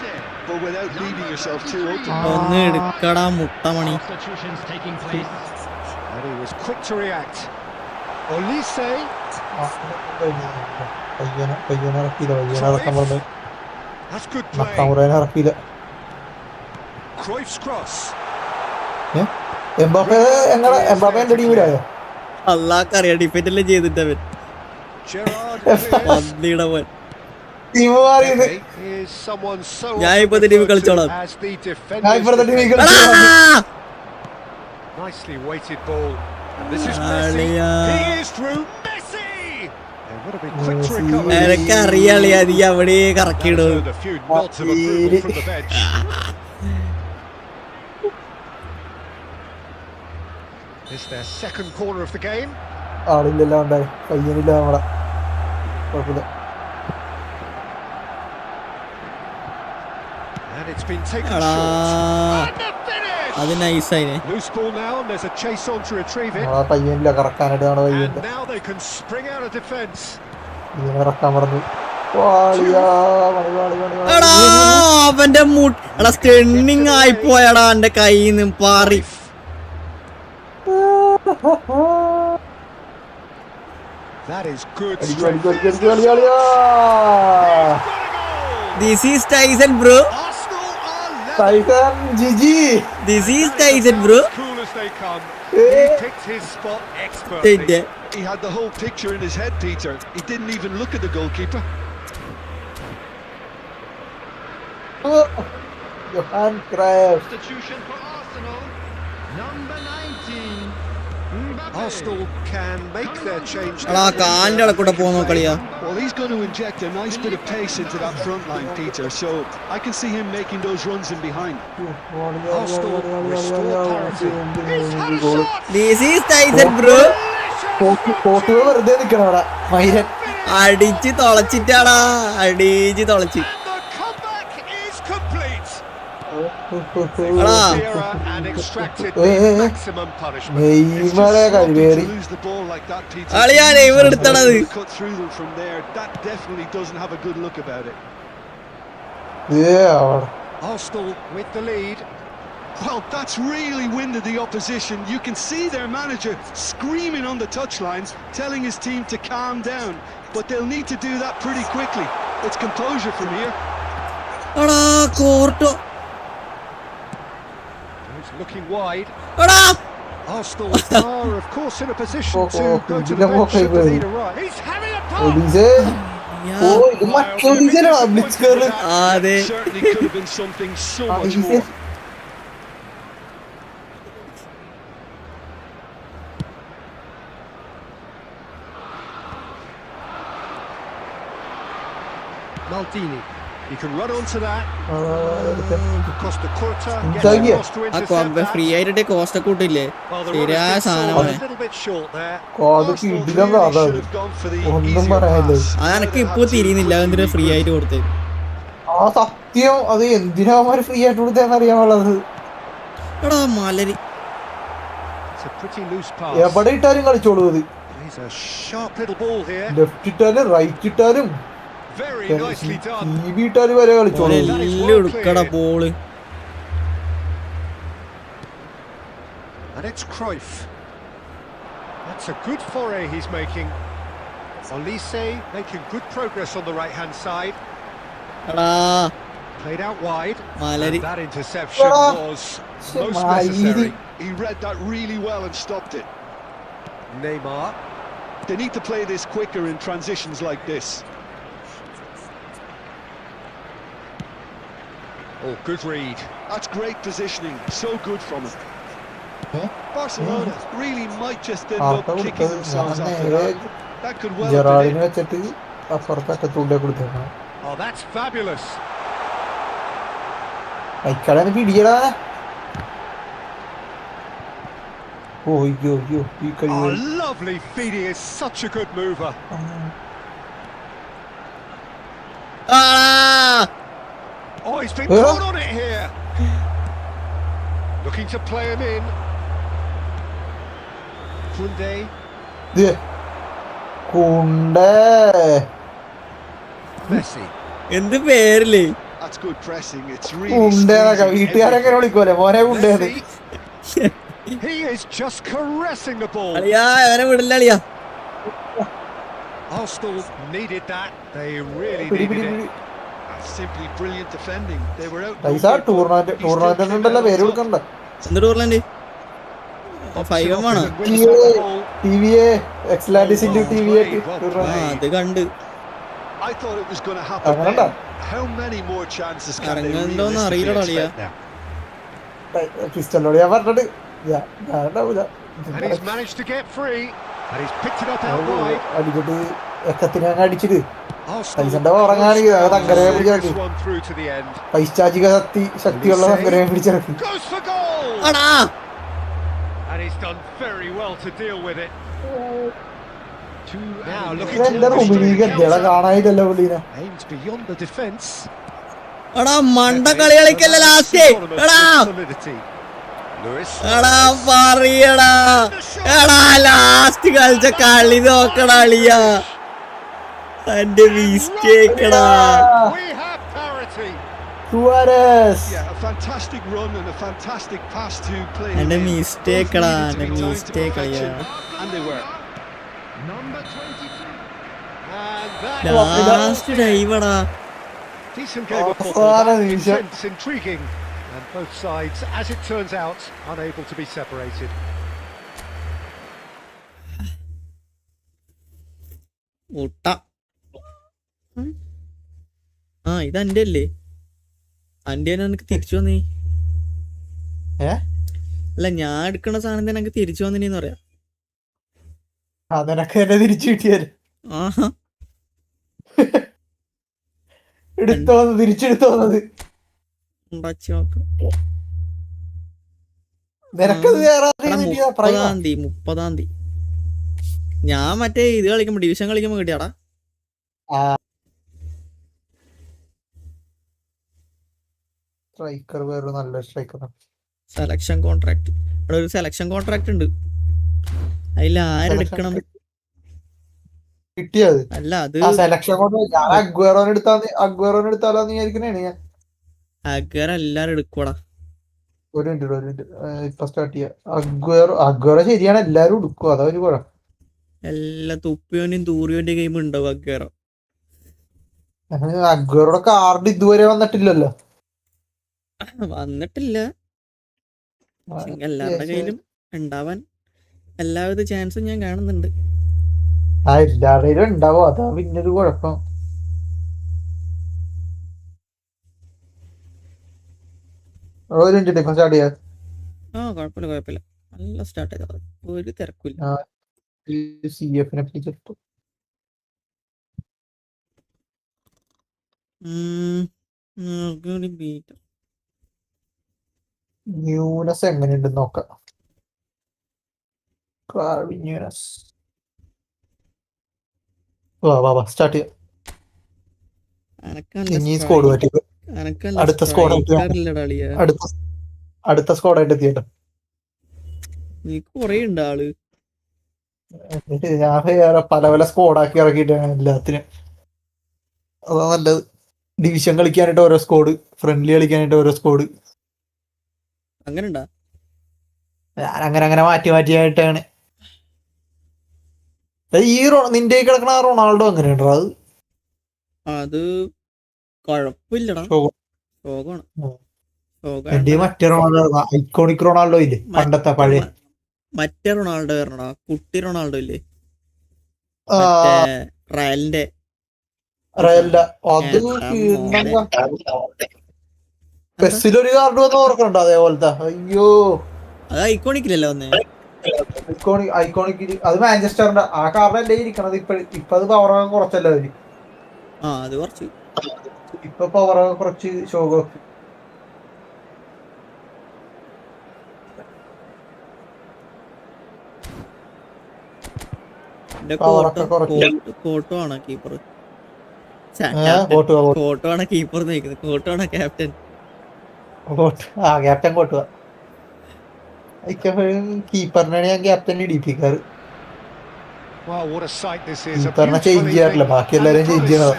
but without leaving yourself too open. ഒന്ന് എടുക്കടാ Muttamani. Substitutions taking place. And he was quick to react. Olise. That's good play. Cruyff's cross. Mbappe എന്റെ ടീമിലായോ? അള്ളാക്കറിയാ ഡിഫൻഡല്ലേ ചെയ്തിട്ടവൻ. പന്തിയുടെ പോൻ. Team മാറിയത്. ഞാൻ ഇപ്പത്തെ ടീമിൽ കളിച്ചോളാം. Nicely weighted ball. This is Messi. He is through. Messi. They would have been quick to recover. എനിക്കറിയാളിയാ നീ അവിടെ കറക്കിയിടും. A few nods of approval from the bench. It's their second corner of the game. ആളില്ലല്ലോ ഉണ്ടായി, പയ്യനില്ല നമ്മളെ. കുഴപ്പമില്ല. And it's been taken short. And the finish. അത് നൈസായിനെ. Loose ball now and there's a chase on to retrieve it. പയ്യനില്ല, കറക്കാനായിട്ട് ആണ് And പയ്യനില്ല. now they can spring out of defence. ഇതിനെ ഇറക്കാൻ പറഞ്ഞു. എടാ അവന്റെ എടാ സ്റ്റണ്ണിങ് ആയിപ്പോയടാ എന്റെ കയ്യിൽ നിന്ന് പാറി. That is good അടിച്ചു strength. അടിച്ചു അടിച്ചു അടിച്ചു അടിച്ചു അടിച്ചു This is Tyson, bro. Arsenal are level. Tyson ജിജി This is Tyson, bro. As cool as they come. Eh. He picked his spot expertly. He had the whole picture in his head, Peter. He didn't even look at the goalkeeper. Johan Cruyff. Substitution for Arsenal. Number 19. Mbappe. Arsenal can make their change. എടാ കാലിന്റെ ഇടക്കൂടെ പോന്നോ കളിയാ. Well, he's going to inject a nice bit of pace into that front line, Peter. So I can see him making those runs in behind. Arsenal restore parity. He's had a shot. This is Tyson, bro. Portugal വെറുതെ നിൽക്കണം അവിടെ മൈരൻ. അടിച്ച് തുളച്ചിട്ടാടാ, അടിച്ച് തുളച്ച്. And the comeback is complete. എടാ Sierra and extracted Eh, the eh, eh. maximum punishment. നെയ്മറെ Sloppy കഴിവേറി. to lose the ball like that, Peter. അളിയാ Neymar എടുത്തണത്. Cut through them from there. That definitely doesn't have a good look about it. Arsenal with the lead. Well, that's really winded the opposition. You can see their manager screaming on the touchlines, telling his team to calm down. But they'll need to do that pretty quickly. It's composure from here. എടാ quarto. He's looking wide. എടാ Arsenal are, of course, in a position to go to the ഇതിന്റെ bench should the പോക്ക് lead arrive. He's having a pump. ഒഡീസേ. ഓ ഇത് മറ്റേ ഒഡീസേനാ blitz കേറി. അതെ. Certainly could have been something so much ഒഡീസേ. more. Maldini. He can run onto that. Costa Curta gets Thank you. across to ആ intercept that. Free ആയിട്ട് cost കൂട്ടില്ലേ, Well, the ശരിയായ runner's been sold സാധനമാണ്. a little bit short there. കോത് Arsenal കിടിലം really കാതാണ്. should have gone for the ഒന്നും easier പറയാനില്ല. pass. അതെനക്ക് ഇപ്പൊ തിരിയുന്നില്ല, എന്തിനാ free ആയിട്ട് കൊടുത്തേ. ആ സത്യം അത് എന്തിനാ അവന്മാര് ഫ്രീ ആയിട്ട് കൊടുത്തേന്ന് അറിയാനുള്ളത്. എടാ മലരി. It's a pretty loose pass. എവിടെ ഇട്ടാലും കളിച്ചോളൂ അത്. He's a sharp little ball here. Left ഇട്ടാലും റൈറ്റ് ഇട്ടാലും Very nicely done. T V ഇട്ടാലും വരെ കളിച്ചോളൂ. എല്ലാം എടുക്കടാ ball. And it's Cruyff. That's a good foray he's making. Olise making good progress on the right-hand side. എടാ Played out wide. മലരി. And that interception was most necessary. He read that really well and stopped it. Neymar. They need to play this quicker in transitions like this. Oh, good read. That's great positioning. So good from him. Barcelona really might just end up kicking themselves after that. That could well have ജെറാഡിനെ been it. വെച്ചിട്ട് അപ്പുറത്തൊക്കെ തുള്ളിയെ കൊടുത്തേക്കണം. Oh, that's fabulous. അയക്കാളെ പിടിയടാ. ഓ അയ്യോ അയ്യോ ഈ Oh, കഴിവ്. lovely feeding is such a good mover. ആ Oh, he's been Huh? caught on it here. Looking to play him in. Kunde. കുണ്ടേ. Messi. എന്ത് പേരില്ലേ. That's good pressing. It's really കുണ്ടേന്നൊക്കെ squeezing വീട്ടുകാരൊക്കെ everything. വിളിക്കൂലെ മോനെ കുണ്ടേന്ന്. Messi. He is just caressing the ball. അളിയാ അവനെ വിടില്ല അളിയാ. Arsenal needed that. They really പിടി needed പിടി it. പിടി. That's simply brilliant defending. They were out. പൈസ ടൂർണമെന്റ് ഉണ്ടല്ലോ പേര് കൊടുക്കണ്ട. എന്ത് ടൂർണമെന്റ്? 5M ആണോ? Wins back the ball. T V A എക്സ്ലാൻഡിസ് ഇന്ത്യ ടി വി ആ അത് കണ്ട്. I thought it was going to happen. അങ്ങനെണ്ടാ. Then. How many more chances can they ഇറങ്ങണ്ടോന്ന് realistically അറിയില്ലടാ അളിയാ. expect now? പിസ്റ്റലോട് ഞാൻ പറഞ്ഞിട്ട് ഞാനുണ്ടാവൂല. And he's managed to get free. And he's picked it up out wide. അടിച്ചിട്ട് എക്കത്തിനങ്ങ് അടിച്ചിട്ട് Arsenal പൈസന്റെ പുറങ്ങാണെങ്കിൽ അത് തങ്കരയെ see പിടിച്ചിറക്കി. this one through to the end. പൈശാചിക ശക്തിയുള്ള തങ്കരയെ പിടിച്ചിറക്കി. Goes for goal. എടാ And he's done very well to deal with it. Now looking എന്റെ to റൂമിലേക്ക് എത്തിയടാ കാണാനില്ലല്ലോ പുള്ളീനെ. aimed beyond the defence. എടാ മണ്ട കളി കളിക്കല്ലേ ലാസ്റ്റ്. എടാ എടാ പറയടാ. എടാ ലാസ്റ്റ് കളിച്ച കളി നോക്കടാ അളിയാ. എന്റെ മിസ്റ്റേക്കടാ. We have parity. Suarez. Yeah, a fantastic run and a fantastic pass to play. എന്റെ him in. മിസ്റ്റേക്കടാ. Both എന്റെ needed to be timed to mistake അളിയാ. perfection, and they were. Number 22. And that last ഡൈവടാ. decent game of Oh, football. That Father, he's- intense, intriguing, and both sides, as it turns out, unable to be separated. മുട്ട. ആ ഇത് അന്റെ അല്ലേ? അന്റെ എനിക്ക് തിരിച്ചു വന്നേ. അല്ല ഞാൻ എടുക്കണ സാധനം തന്നെ എനിക്ക് തിരിച്ചു വന്നിനെന്ന് പറയാം. അതെനക്ക് തന്നെ തിരിച്ചു കിട്ടിയാല് ആഹാ എടുത്തോന്ന് തിരിച്ചെടുത്തോന്നത് ഉണ്ടാക്കി നോക്കാം. നിനക്കത് എടാ, 30-ാം തീയതി ഞാൻ മറ്റേ ഇത് കളിക്കുമ്പോ ഡിവിഷൻ കളിക്കുമ്പോ കിട്ടിയാടാ. സ്ട്രൈക്കർ വേറെ നല്ല സ്ട്രൈക്കർ. Selection contract. ഇവിടെ ഒരു സെലക്ഷൻ കോൺട്രാക്ട് ഉണ്ട്. അതിൽ ആരെടുക്കണം? കിട്ടിയത് അല്ല അത് സെലക്ഷൻ ഞാൻ അഗ്വേറോനെ എടുത്താലോന്ന് വിചാരിക്കണേണ് ഞാൻ. അഗർ എല്ലാരും എടുക്കൂടാ. ഒരു മിനിറ്റ് ഇപ്പൊ സ്റ്റാർട്ട് ചെയ്യാം. അഗ്വേറോ ശരിയാണ്, എല്ലാരും എടുക്കും. അതാ ഒരു കുഴപ്പം. എല്ലാ തുപ്പിയോന്റെയും തൂറിയോന്റെ ഗെയിം ഉണ്ടാവും അഗേറോ. അഗ്വേറോടെ കാർഡ് ഇതുവരെ വന്നിട്ടില്ലല്ലോ. വന്നിട്ടില്ല. എല്ലാവരുടെ കയ്യിലും ഉണ്ടാവാൻ എല്ലാവിധ ചാൻസും ഞാൻ കാണുന്നുണ്ട്. എല്ലാവരുടെയും ഉണ്ടാവും. അതാ പിന്നൊരു കുഴപ്പം. ഒരു മിനിറ്റ് ഇപ്പൊ സ്റ്റാർട്ട് ചെയ്യാം. കുഴപ്പമില്ല. നല്ല സ്റ്റാർട്ട് ചെയ്താൽ ഒരു തിരക്കില്ല. CF-നെ പിടിച്ചിട്ടു. ന്യൂനസ് എങ്ങനെയുണ്ടെന്ന് നോക്കാം. സ്റ്റാർട്ട് ചെയ്യാം. ഇനി സ്കോഡ് പറ്റി അടുത്ത സ്കോഡായിട്ട് എത്തിയട്ടോ. നീ കൊറേ ഉണ്ട് ആള്. ഞാൻ വേറെ പല സ്കോഡാക്കി ഇറക്കിയിട്ടാണ് എല്ലാത്തിനും. അതാ നല്ലത്. ഡിവിഷൻ കളിക്കാനായിട്ട് ഓരോ സ്കോഡ്, ഫ്രണ്ട്ലി കളിക്കാനായിട്ട് ഓരോ സ്കോഡ്. അങ്ങനെ ഞാൻ അങ്ങനെ മാറ്റിയായിട്ടാണ്. ഈ നിന്റെ കിടക്കണ റൊണാൾഡോ എങ്ങനെയുണ്ടോ? അത് കുഴപ്പമില്ലടാ. എന്റെ മറ്റേ റൊണാൾഡോ, ഐക്കോണിക് റൊണാൾഡോ ഇല്ലേ, പണ്ടത്തെ പഴയ മറ്റേ റൊണാൾഡോ വരണടാ. കുട്ടി റൊണാൾഡോ ഇല്ലേ, റയലിന്റെ അത് പെസ്സിലൊരു കാർഡ് വന്ന് ഓർക്കണ്ടോ അതേപോലത്തെ? അയ്യോ, അത് ഐക്കോണിക്കില്ലല്ലോ വന്നേ. ഐക്കോണിക് അത് മാഞ്ചസ്റ്ററിന്റെ ആ കാർഡല്ലേ ഇരിക്കണത്. ഇപ്പൊ അത് പവറൊക്കെ കുറച്ചല്ലോ അവര്. അത് കുറച്ച് ഇപ്പൊ പവറൊക്കെ കുറച്ച് ഷോക്ക്. കോട്ടോ ആണ് കീപ്പർ. കോട്ടോ ആണ് കീപ്പർ നിൽക്കുന്നത്. കോട്ടോ ആണ് ക്യാപ്റ്റൻ. ക്യാപ്റ്റൻ കോട്ടുക. കീപ്പറിനാണ് ഞാൻ ക്യാപ്റ്റൻ ഇടിപ്പിക്കാറ്. കീപ്പറിനെ ചേഞ്ച് ചെയ്യാറില്ല, ബാക്കി എല്ലാവരും ചേഞ്ച് ചെയ്യണത്.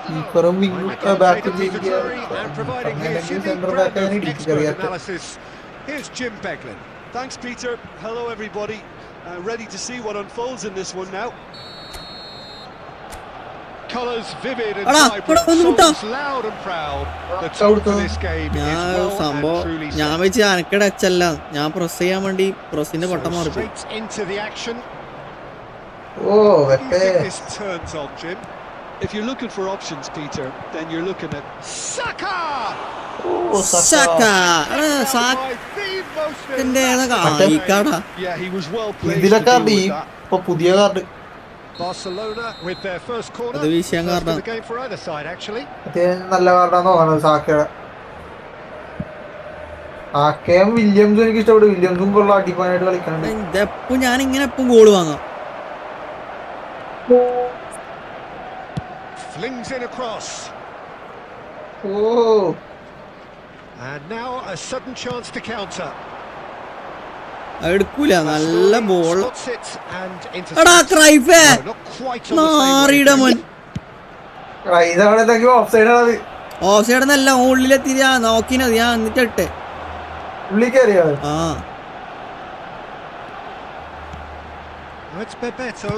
കീപ്പറും ബാക്കും ചേഞ്ച് ചെയ്യാറ്. Centre ബാക്കാണ് ഇടിപ്പിക്കാറ്. Thanks, Peter. Hello, everybody. Ready to see what unfolds in this one now. Colours vivid and vibrant, songs loud and proud. The tone for this game is well and truly set. ഞാൻ വെച്ച് അനക്കട അച്ചല്ല, ഞാൻ press ചെയ്യാൻ വേണ്ടി പ്രസിന്റെ പട്ടം മാറി. Straight into the action. This turns on, Jim. If you're looking for options, Peter, then you're looking at Saka. Yeah, he was well placed. പുതിയ card Barcelona with their first corner. അത് വിഷയം First കാരണം of the game for either side, actually. നല്ല കാർഡാന്ന് തോന്നുന്നത്. സാക്കയും വില്യംസും എനിക്ക് ഇഷ്ടപ്പെടും. വില്യംസും കൊള്ള അടിപ്പാനായിട്ട് കളിക്കാനുണ്ട്. ഇതെപ്പോ ഞാൻ ഇങ്ങനെ എപ്പം ഗോള് വാങ്ങാം. Flings in across. And now a sudden chance to counter. എടുക്കൂല, നല്ല ball. Spots it and intercepts. എടാ ക്രൈഫേ, Not quite on the same നാറിയുടെ മോൻ. ഓഫ്സൈഡ് എന്നല്ല, ഉള്ളിലെത്തി നോക്കിനത് ഞാൻ എന്നിട്ട് ഇട്ടെ. ഉള്ളിൽ കയറിയോ? It's Bebeto.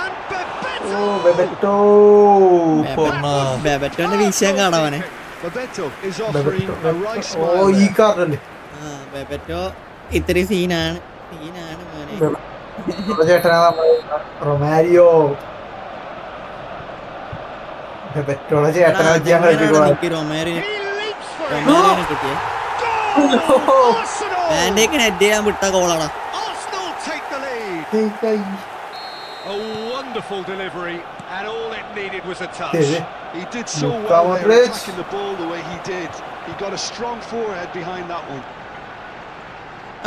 And Bebeto! Oh, Bebeto! ബെബറ്റോന്റെ വിഷയം കാണാവനെ. Bebeto is offering a right Oh, smile ഈ there. കാർഡല്ലേ ബെബറ്റോ ഇത്തിരി സീനാണ് മോനെ. ചേട്ടനാ നമ്മള് റൊമാരിയോ ബെബറ്റോടെ ചേട്ടനെ വെച്ച് ഞാൻ കളിപ്പിക്കുവാ. എനിക്ക് റൊമാരിനെ He leaps for it. റൊമാരിനെ കിട്ടിയേ. Goal! Arsenal! പാൻഡേക്ക് ഹെഡ് ചെയ്യാൻ വിട്ട ഗോളാടാ. Arsenal take the lead. A wonderful delivery, and all it needed was a touch. He did so Luka well there, Modric. attacking the ball the way he did. He got a strong forehead behind that one.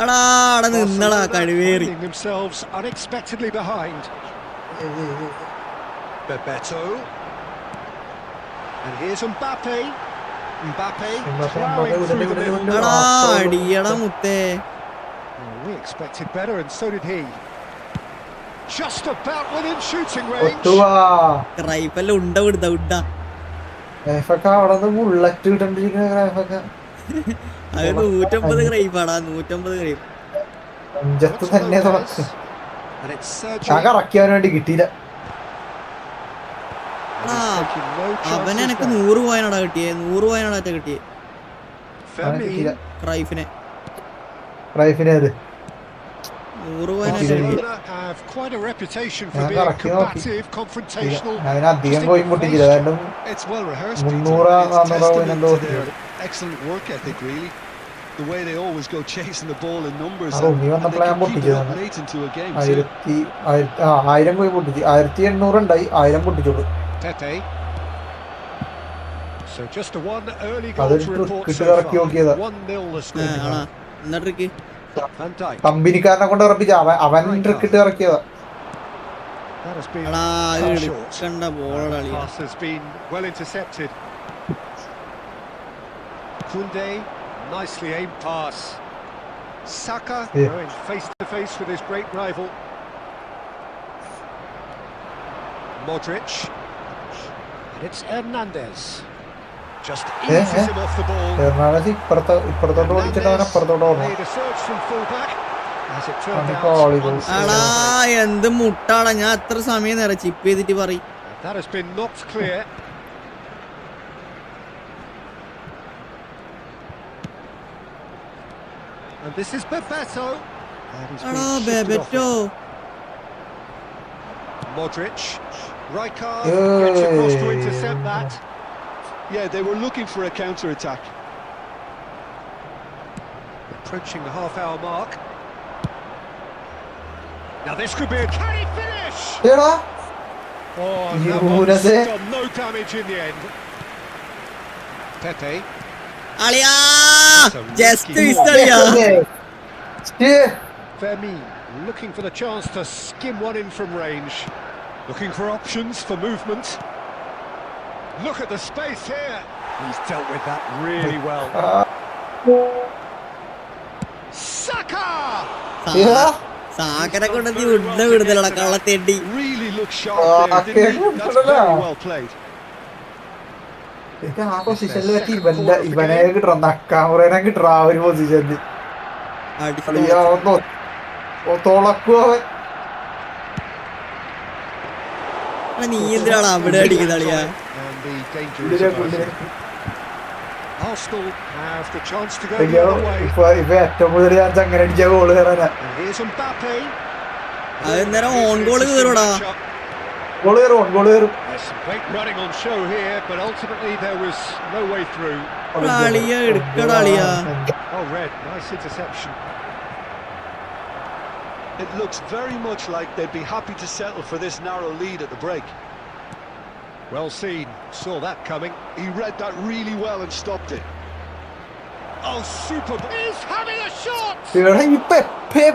എടാ അവിടെ നിന്നടാ Barcelona കഴിവേറി. finding themselves unexpectedly behind. Bebeto. And here's Mbappe. Mbappe plowing through the middle. എടാ അടിയടാ മുത്തേ. Well, we expected better, and so did he. Just about within shooting range. ഒട്ടുവാ റൈഫെല്ലാം ഉണ്ട വിടുത ഉണ്ട. ഗ്രൈഫൊക്കെ അവിടെ നിന്ന് bullet കിട്ടണ്ടിരിക്കുന്ന ഗ്രൈഫൊക്കെ അത് 150 ഗ്രൈഫാടാ 150 ഗ്രൈഫ്. അഞ്ചത്ത് തന്നെ തുറക്ക്. And it's ഞാൻ Sergio. കറക്കിയാൻ വേണ്ടി കിട്ടിയില്ല. Taking no അവനെ chances എനിക്ക് there. 100 പോയിനാടാ കിട്ടിയേ. 100 പോയിനാടാ കിട്ടിയേ അവനെ കിട്ടിയില്ല. റൈഫിനെ. റൈഫിനെ അത് 100 പോയിനാ കിട്ടിയേ. Barcelona have quite a reputation for ഞാൻ being കറക്കി നോക്കി. combative, confrontational. അവന് അധികം പോയി മുട്ടിച്ചില്ല. കാരണം It's well rehearsed, Peter. 300 It's 400 testament പോയിനെന്തോ to their excellent work ethic, really. The way they always go chasing the ball in numbers, ആ and Rumi they വന്നപ്പോഴാ ഞാൻ can keep it up പൊട്ടിച്ചതാണ്. late into a game too. 1000 പോയി പൊട്ടിച്ച് 1800 ഉണ്ടായി 1000 പൊട്ടിച്ചോളൂ. Pepe. So just a one early That's goal a to good report kick so to far. okay, that. 1-0 the ആ, score. ആണാ എന്നിട്ട് Van Dijk. കമ്പനിക്കാരനെ കൊണ്ട് ഇറപ്പിച്ച അവൻ ട്രിക്കിട്ട് ഇറക്കിയതാ. That has been എടാ cut short. എടുക്കണ്ട ബോളടാ കളിയാ. Pass has been well intercepted. Koundé, nicely aimed pass. Saka Yeah. going face to face with his great rival. Modric. And it's Hernandez. Just eases him off the ball. എറണാകുളത്ത് ഇപ്പുറത്തോട്ട് ഓടിച്ചിട്ട് അവൻ അപ്പുറത്തോട്ട് ഓടണം. Made a surge from fullback. As it turned അവന് out, കോളി one കൊടുത്തു. എടാ എന്ത് മുട്ടാടാ ഞാൻ എത്ര സമയം നേരം ചിപ്പ് ചെയ്തിട്ട് പറയും. that has been knocked clear. And this is Bebeto. And he's എടാ been shifted off Bebeto. it. Modric. Rijkaard gets across to intercept that. Yeah, they were looking for a counter-attack. Approaching the half-hour mark. Now this could be a... Can he finish? എടാ Oh, You that would one's have done no damage in the end. Pepe. അളിയാ just miss അളിയാ. Fermin looking for the chance to skim one in from range. Looking for options for movement. Look at the space here. He's dealt with that really well. Saka! സാക്കനെ കൊണ്ട് നീ ഉണ്ട വിടുതലടാ കള്ളത്തേണ്ടി. Really looked sharp there, didn't he? That's very well played. ആ പൊസിഷനിൽ പറ്റി ഇവനെ കിട്ടണം നക്കാമുറേനെ കിട്ടണം ആ ഒരു പൊസിഷനിൽ. തുളക്കും അവൻ. നീ എന്തിനാണ് അവിടെ അടിക്കുന്ന അളിയാ. And the danger is averted. Arsenal have the chance to go the അയ്യോ other way. ഇപ്പൊ ഏറ്റവും കൂടുതൽ ചാൻസ് അങ്ങനെ അടിച്ച ഗോള് കയറാനാ. And here's Mbappe. അതെന്നേരം ഓൺ ഗോള് കയറൂടാ. ഗോള് കയറും ഗോള് കയറും. There's some great running on show here, but ultimately there was no way through. അളിയാ എടുക്കടാ അളിയാ. Oh, Red, nice interception. It looks very much like they'd be happy to settle for this narrow lead at the break. Well seen, saw that coming. He read that really well and stopped it. Oh, super! He's having a shot! എടാ ഈ Pepe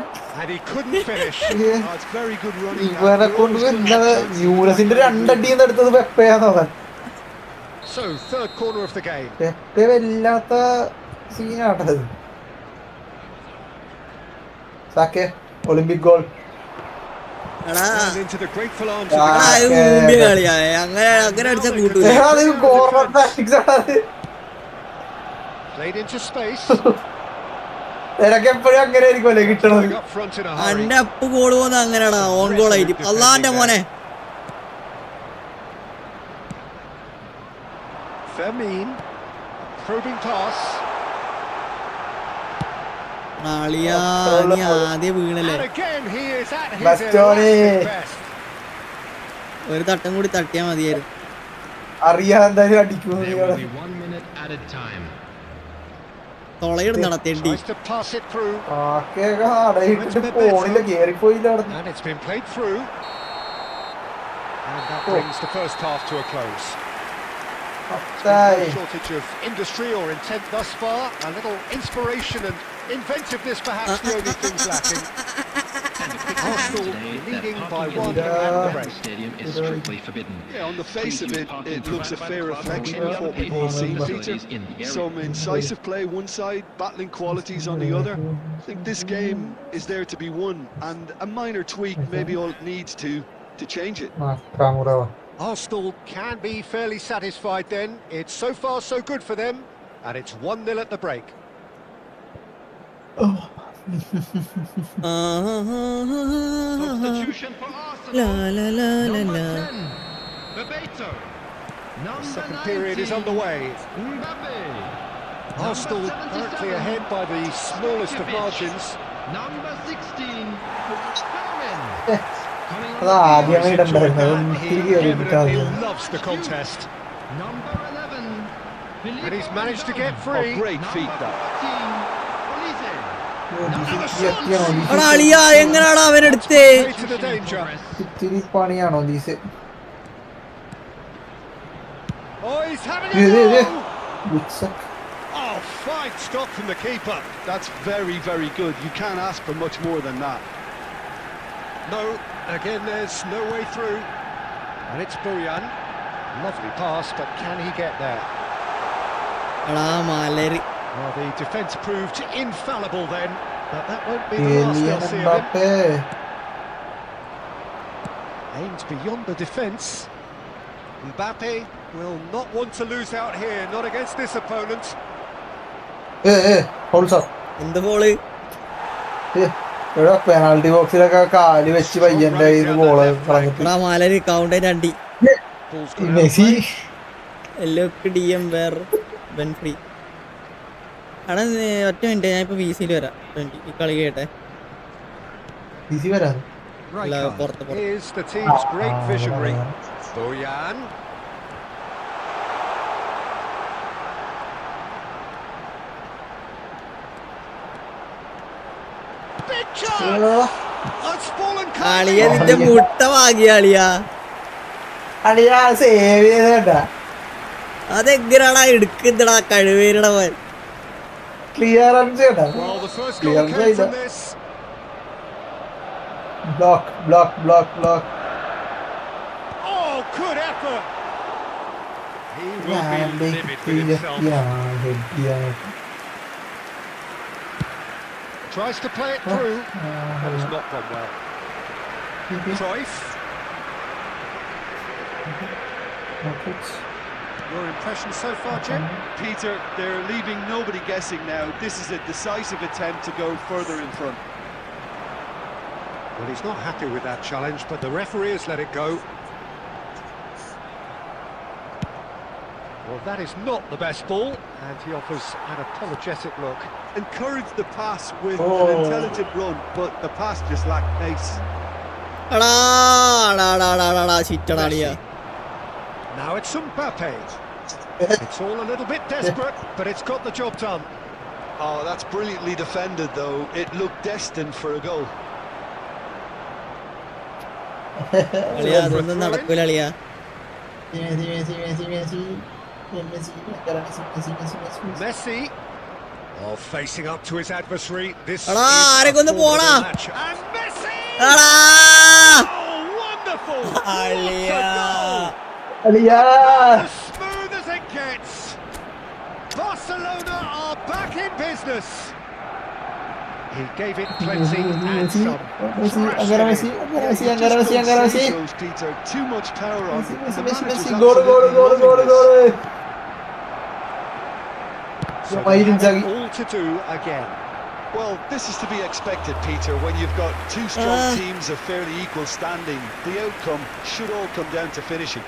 And he couldn't finish. Oh, it's very good running. ഇവനെ കൊണ്ട് വരുന്നത് യൂനസിന്റെ രണ്ടടിന്ന് എടുത്തത് പെപ്പയാന്ന് അവൻ. So, third corner of the game. Pepe വല്ലാത്ത സീനാട്ടത്. സാക്കെ Olympic goal. എടാ And into the grateful arms of എടാ, the ഇത് ഊമ്പിയ കളിയാ. അങ്ങനെ അടിച്ച കൂട്ടൂല. അത് കോർണർ ടാക്ടിക്സ് ആണ്. played into space. നിനക്ക് എപ്പോഴും അങ്ങനെ ആയിരിക്കുമല്ലേ കിട്ടണത്. Going up front in a hurry. അന്റെ അപ്പ് ഗോൾ പോകുന്ന അങ്ങനെയാടാ, ഓൺ ഗോൾ ആയിട്ട്. അള്ളാന്റെ മോനെ Fermin, probing pass. നാളിയാ നീ ആദ്യം വീണല്ലേ. And again he is at his Bastoni. elastic best. ഒരു തട്ടം കൂടി തട്ടിയാ മതിയായിരുന്നു. അറിയാൻ എന്തായാലും അടിക്കും. There will be 1 minute added time. തൊളയിടുന്നടാ തെണ്ടി. Tries to pass it through. പോണില്ല, കേറിപ്പോയില്ല അവിടെ. And it's been played through. And that brings the first half to a close. No shortage of industry or intent thus far. A little inspiration and inventiveness perhaps the only things lacking. Arsenal leading by 1 at the break. Yeah, on the face of it, it looks a fair reflection of what we've all seen, Peter. Some incisive play one side, battling qualities on the other. I think this game is there to be won, and a minor tweak maybe all it needs to change it. Arsenal can be fairly satisfied then. It's so far so good for them, and it's 1-0 at the break. Substitution for Arsenal. La la la la Number la. 10, Bebeto. Number Second period is 19, underway. Mbappe. Arsenal Number 77, currently ahead by the smallest of margins. Number 16, Fermin. Coming on അതാ the ആദ്യമേ field, ഇടണ്ടായിരുന്നു. He evidently loves the contest. number 11, And he's managed to get free. Great feat that. 14, Olise. എടാ അളിയാ എങ്ങനാടാ അവനെടുത്തേ? Way to the danger. ഇത്തിരി പണിയാണോ these? Oh, he's having Yeah, yeah, a yeah. go. Oh, fine stop from the keeper. That's very, very good. You can't ask for much more than that. No, again there's no way through. And it's Bojan. Lovely pass, but can he get there? എടാ മാലരി. Well, the defence proved infallible then, but that won't be the last they'll see of him. Mbappé. Aimed beyond the defence. Mbappe will not want to lose out here, not against this opponent. എന്ത് ball? എടാ penalty ബോക്സിലൊക്കെ കാല് വെച്ച് പയ്യന്റെ ഇത് ball കളഞ്ഞിട്ട്. എടാ മാലരി കൗണ്ടൈൻ അടി. Ball's gone Messi എല്ലോക്ക് DM വേർ ബെൻ ഫ്രീ. എടാ ഒറ്റ മിനിറ്റ്, ഞാൻ ഇപ്പൊ VC-യിൽ വരാം. ഈ കളി കേട്ടെ. ഈസി വരാതെ. അല്ല, Rijkaard പുറത്ത്. is the team's great visionary. Bojan. Big chance! It's fallen അളിയ clean. നിന്റെ മുട്ട വാങ്ങിയ അളിയാ. അടിയാ സേവ് ചെയ്തേട്ടാ. അതെങ്ങനാടാ എടുക്കുന്നടാ കഴിവേരുടെ പോൻ. ക്ലിയറൻസ് കേട്ടാ. Well, the first goal Clearance came from ചെയ്ത. this. Block. Oh, good effort. He will be livid with himself. Tries to play it through, but it's not gone well. Cruyff. Your impression so far, Jim? Peter, they're leaving nobody guessing now. This is a decisive attempt to go further in front. Well, he's not happy with that challenge, but the referee has let it go. Well, that is not the best ball, and he offers an apologetic look. Encourage the pass with an intelligent run, but the pass just lacked pace. ചിറ്റടാ അളിയാ. Now it's Mbappe. It's all a little bit desperate, but it's got the job done. Oh, that's brilliantly defended, though. It looked destined for a goal. അളിയാ അതൊന്നും നടക്കൂല അളിയാ. Messi, facing up to his adversary. This എടാ is ആരൊക്കെ ഒന്ന് a പോടാ. formidable match. And Messi! എടാ Oh, wonderful! What a അളിയാ. goal! As smooth as it gets. Barcelona are back in business. He gave it plenty and some. Peter, too much power on. Messi, goal. So they have it all to do again. Well, this is to be expected, Peter, when you've got two strong teams of fairly equal standing. The outcome should all come down to finishing.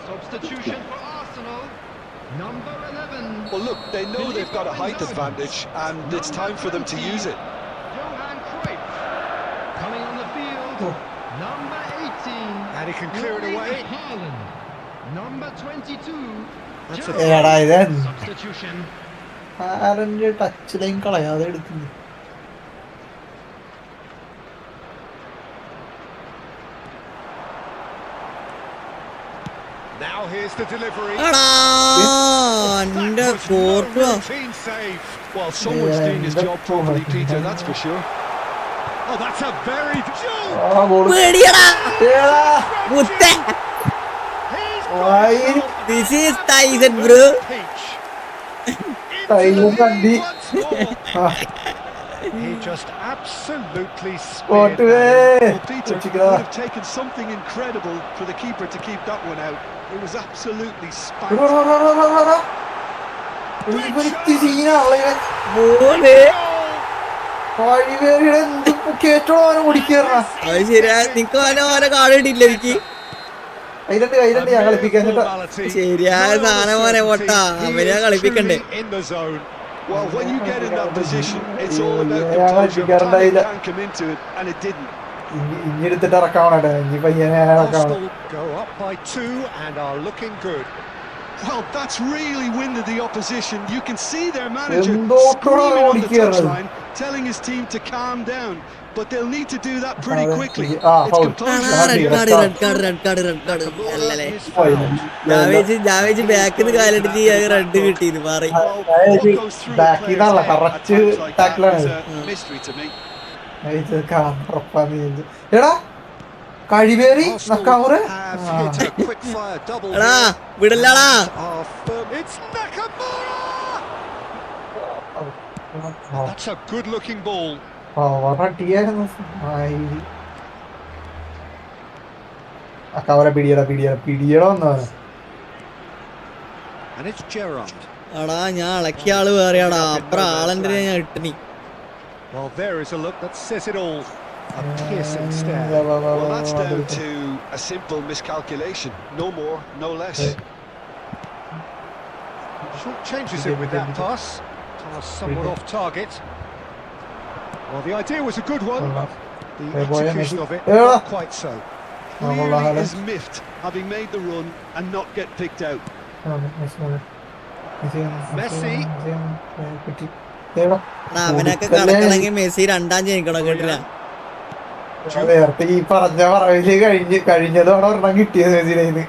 Substitution for Arsenal. Number 11. Well, look, they know they've got a height advantage, and it's time for them to use it. Johan Cruyff. Coming on the field. Number 18. And he can clear it away. Haaland. Number 22. That's Substitution. Touch line കളയാതെ എടുക്കുന്നു. Now here's the delivery. Routine save. Well, someone's doing his job properly, Peter, that's for sure. Oh, that's a very This is Tyson, bro. He just absolutely Well, speared. Peter, it would have taken something incredible for the keeper to keep that one out. It was absolutely spectacular. ശരിയായ സാധനം മോനെ പൊട്ടാ അവനെ കളിപ്പിക്കണ്ടേ. Well, when you get in that position, it's all about composure. Time can come into it, and it didn't. Arsenal go up by 2 and are looking good. Well, that's really winded the opposition. You can see their manager screaming on the touchline, telling his team to calm down. But they'll need to do that pretty quickly. It's composure. ജാവേജ് ബാക്കിന്ന് കാലിട്ട് red കിട്ടിയത് പറയും. Mystery to me. എടാ കഴിവേറി എടാ വിടല്ലടാ. It's Nakamura. That's a good-looking ball. And it's Gerrard. എടാ ഞാൻ ഇളക്കിയ ആള് വേറെയാടാ. അപ്പുറം ആളെന്തിനാ ഞാൻ ഇട്ടനി. Well, there is a look that says it all. A piercing stare. Well, that's down to a simple miscalculation. No more, no less. Short changes it with that pass. Pass somewhat off target. Well, the idea was a good one. The execution of it, not quite so. Clearly is miffed, having made the run and not get picked out. Messi. അവനൊക്കെ കടക്കണമെങ്കിൽ Messi രണ്ടാം ജനിക്കണം കേട്ടില്ല. ഈ പറഞ്ഞ പറവില് കഴിഞ്ഞതോടെ ഒരെണ്ണം കിട്ടിയത് മെസ്സിന്.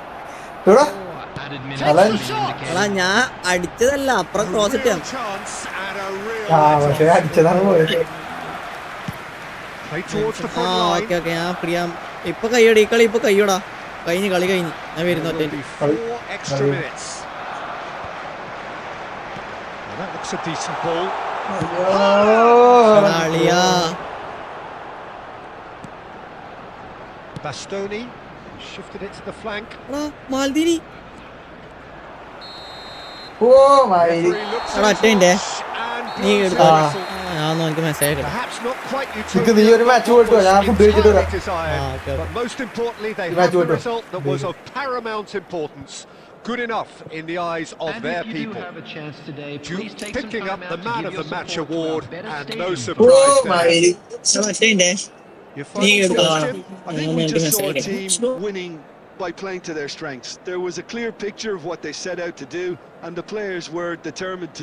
എടാ ഞാൻ അടിച്ചതല്ല, അപ്പുറം ക്രോസ് ഇട്ടാ. പക്ഷെ അടിച്ചതാണ് പോയത്. ഓക്കെ ഞാൻ പ്രിയ ഇപ്പൊ കൈയോടെ ഈ കളി ഇപ്പൊ കൈയോടാ കഴിഞ്ഞ് കളി കഴിഞ്ഞ് ഞാൻ വരുന്നു. Bastoni shifted it to the flank. മാൽദീനി നീ എടുത്തോ. ഞാൻ എനിക്ക് മെസ്സേജ് Perhaps not quite നീ ഒരു മാച്ച് പോയിട്ട് ഞാൻ ഫുഡ് കഴിച്ചിട്ട് വരാം. but most importantly they had the result that was of paramount importance. Good enough in the eyes of their people. Picking up the Man of the Match award, and no surprise there. Your final question? I think we just saw a team winning by playing to their strengths. There was a clear picture of what they set out to do, and the players were determined to do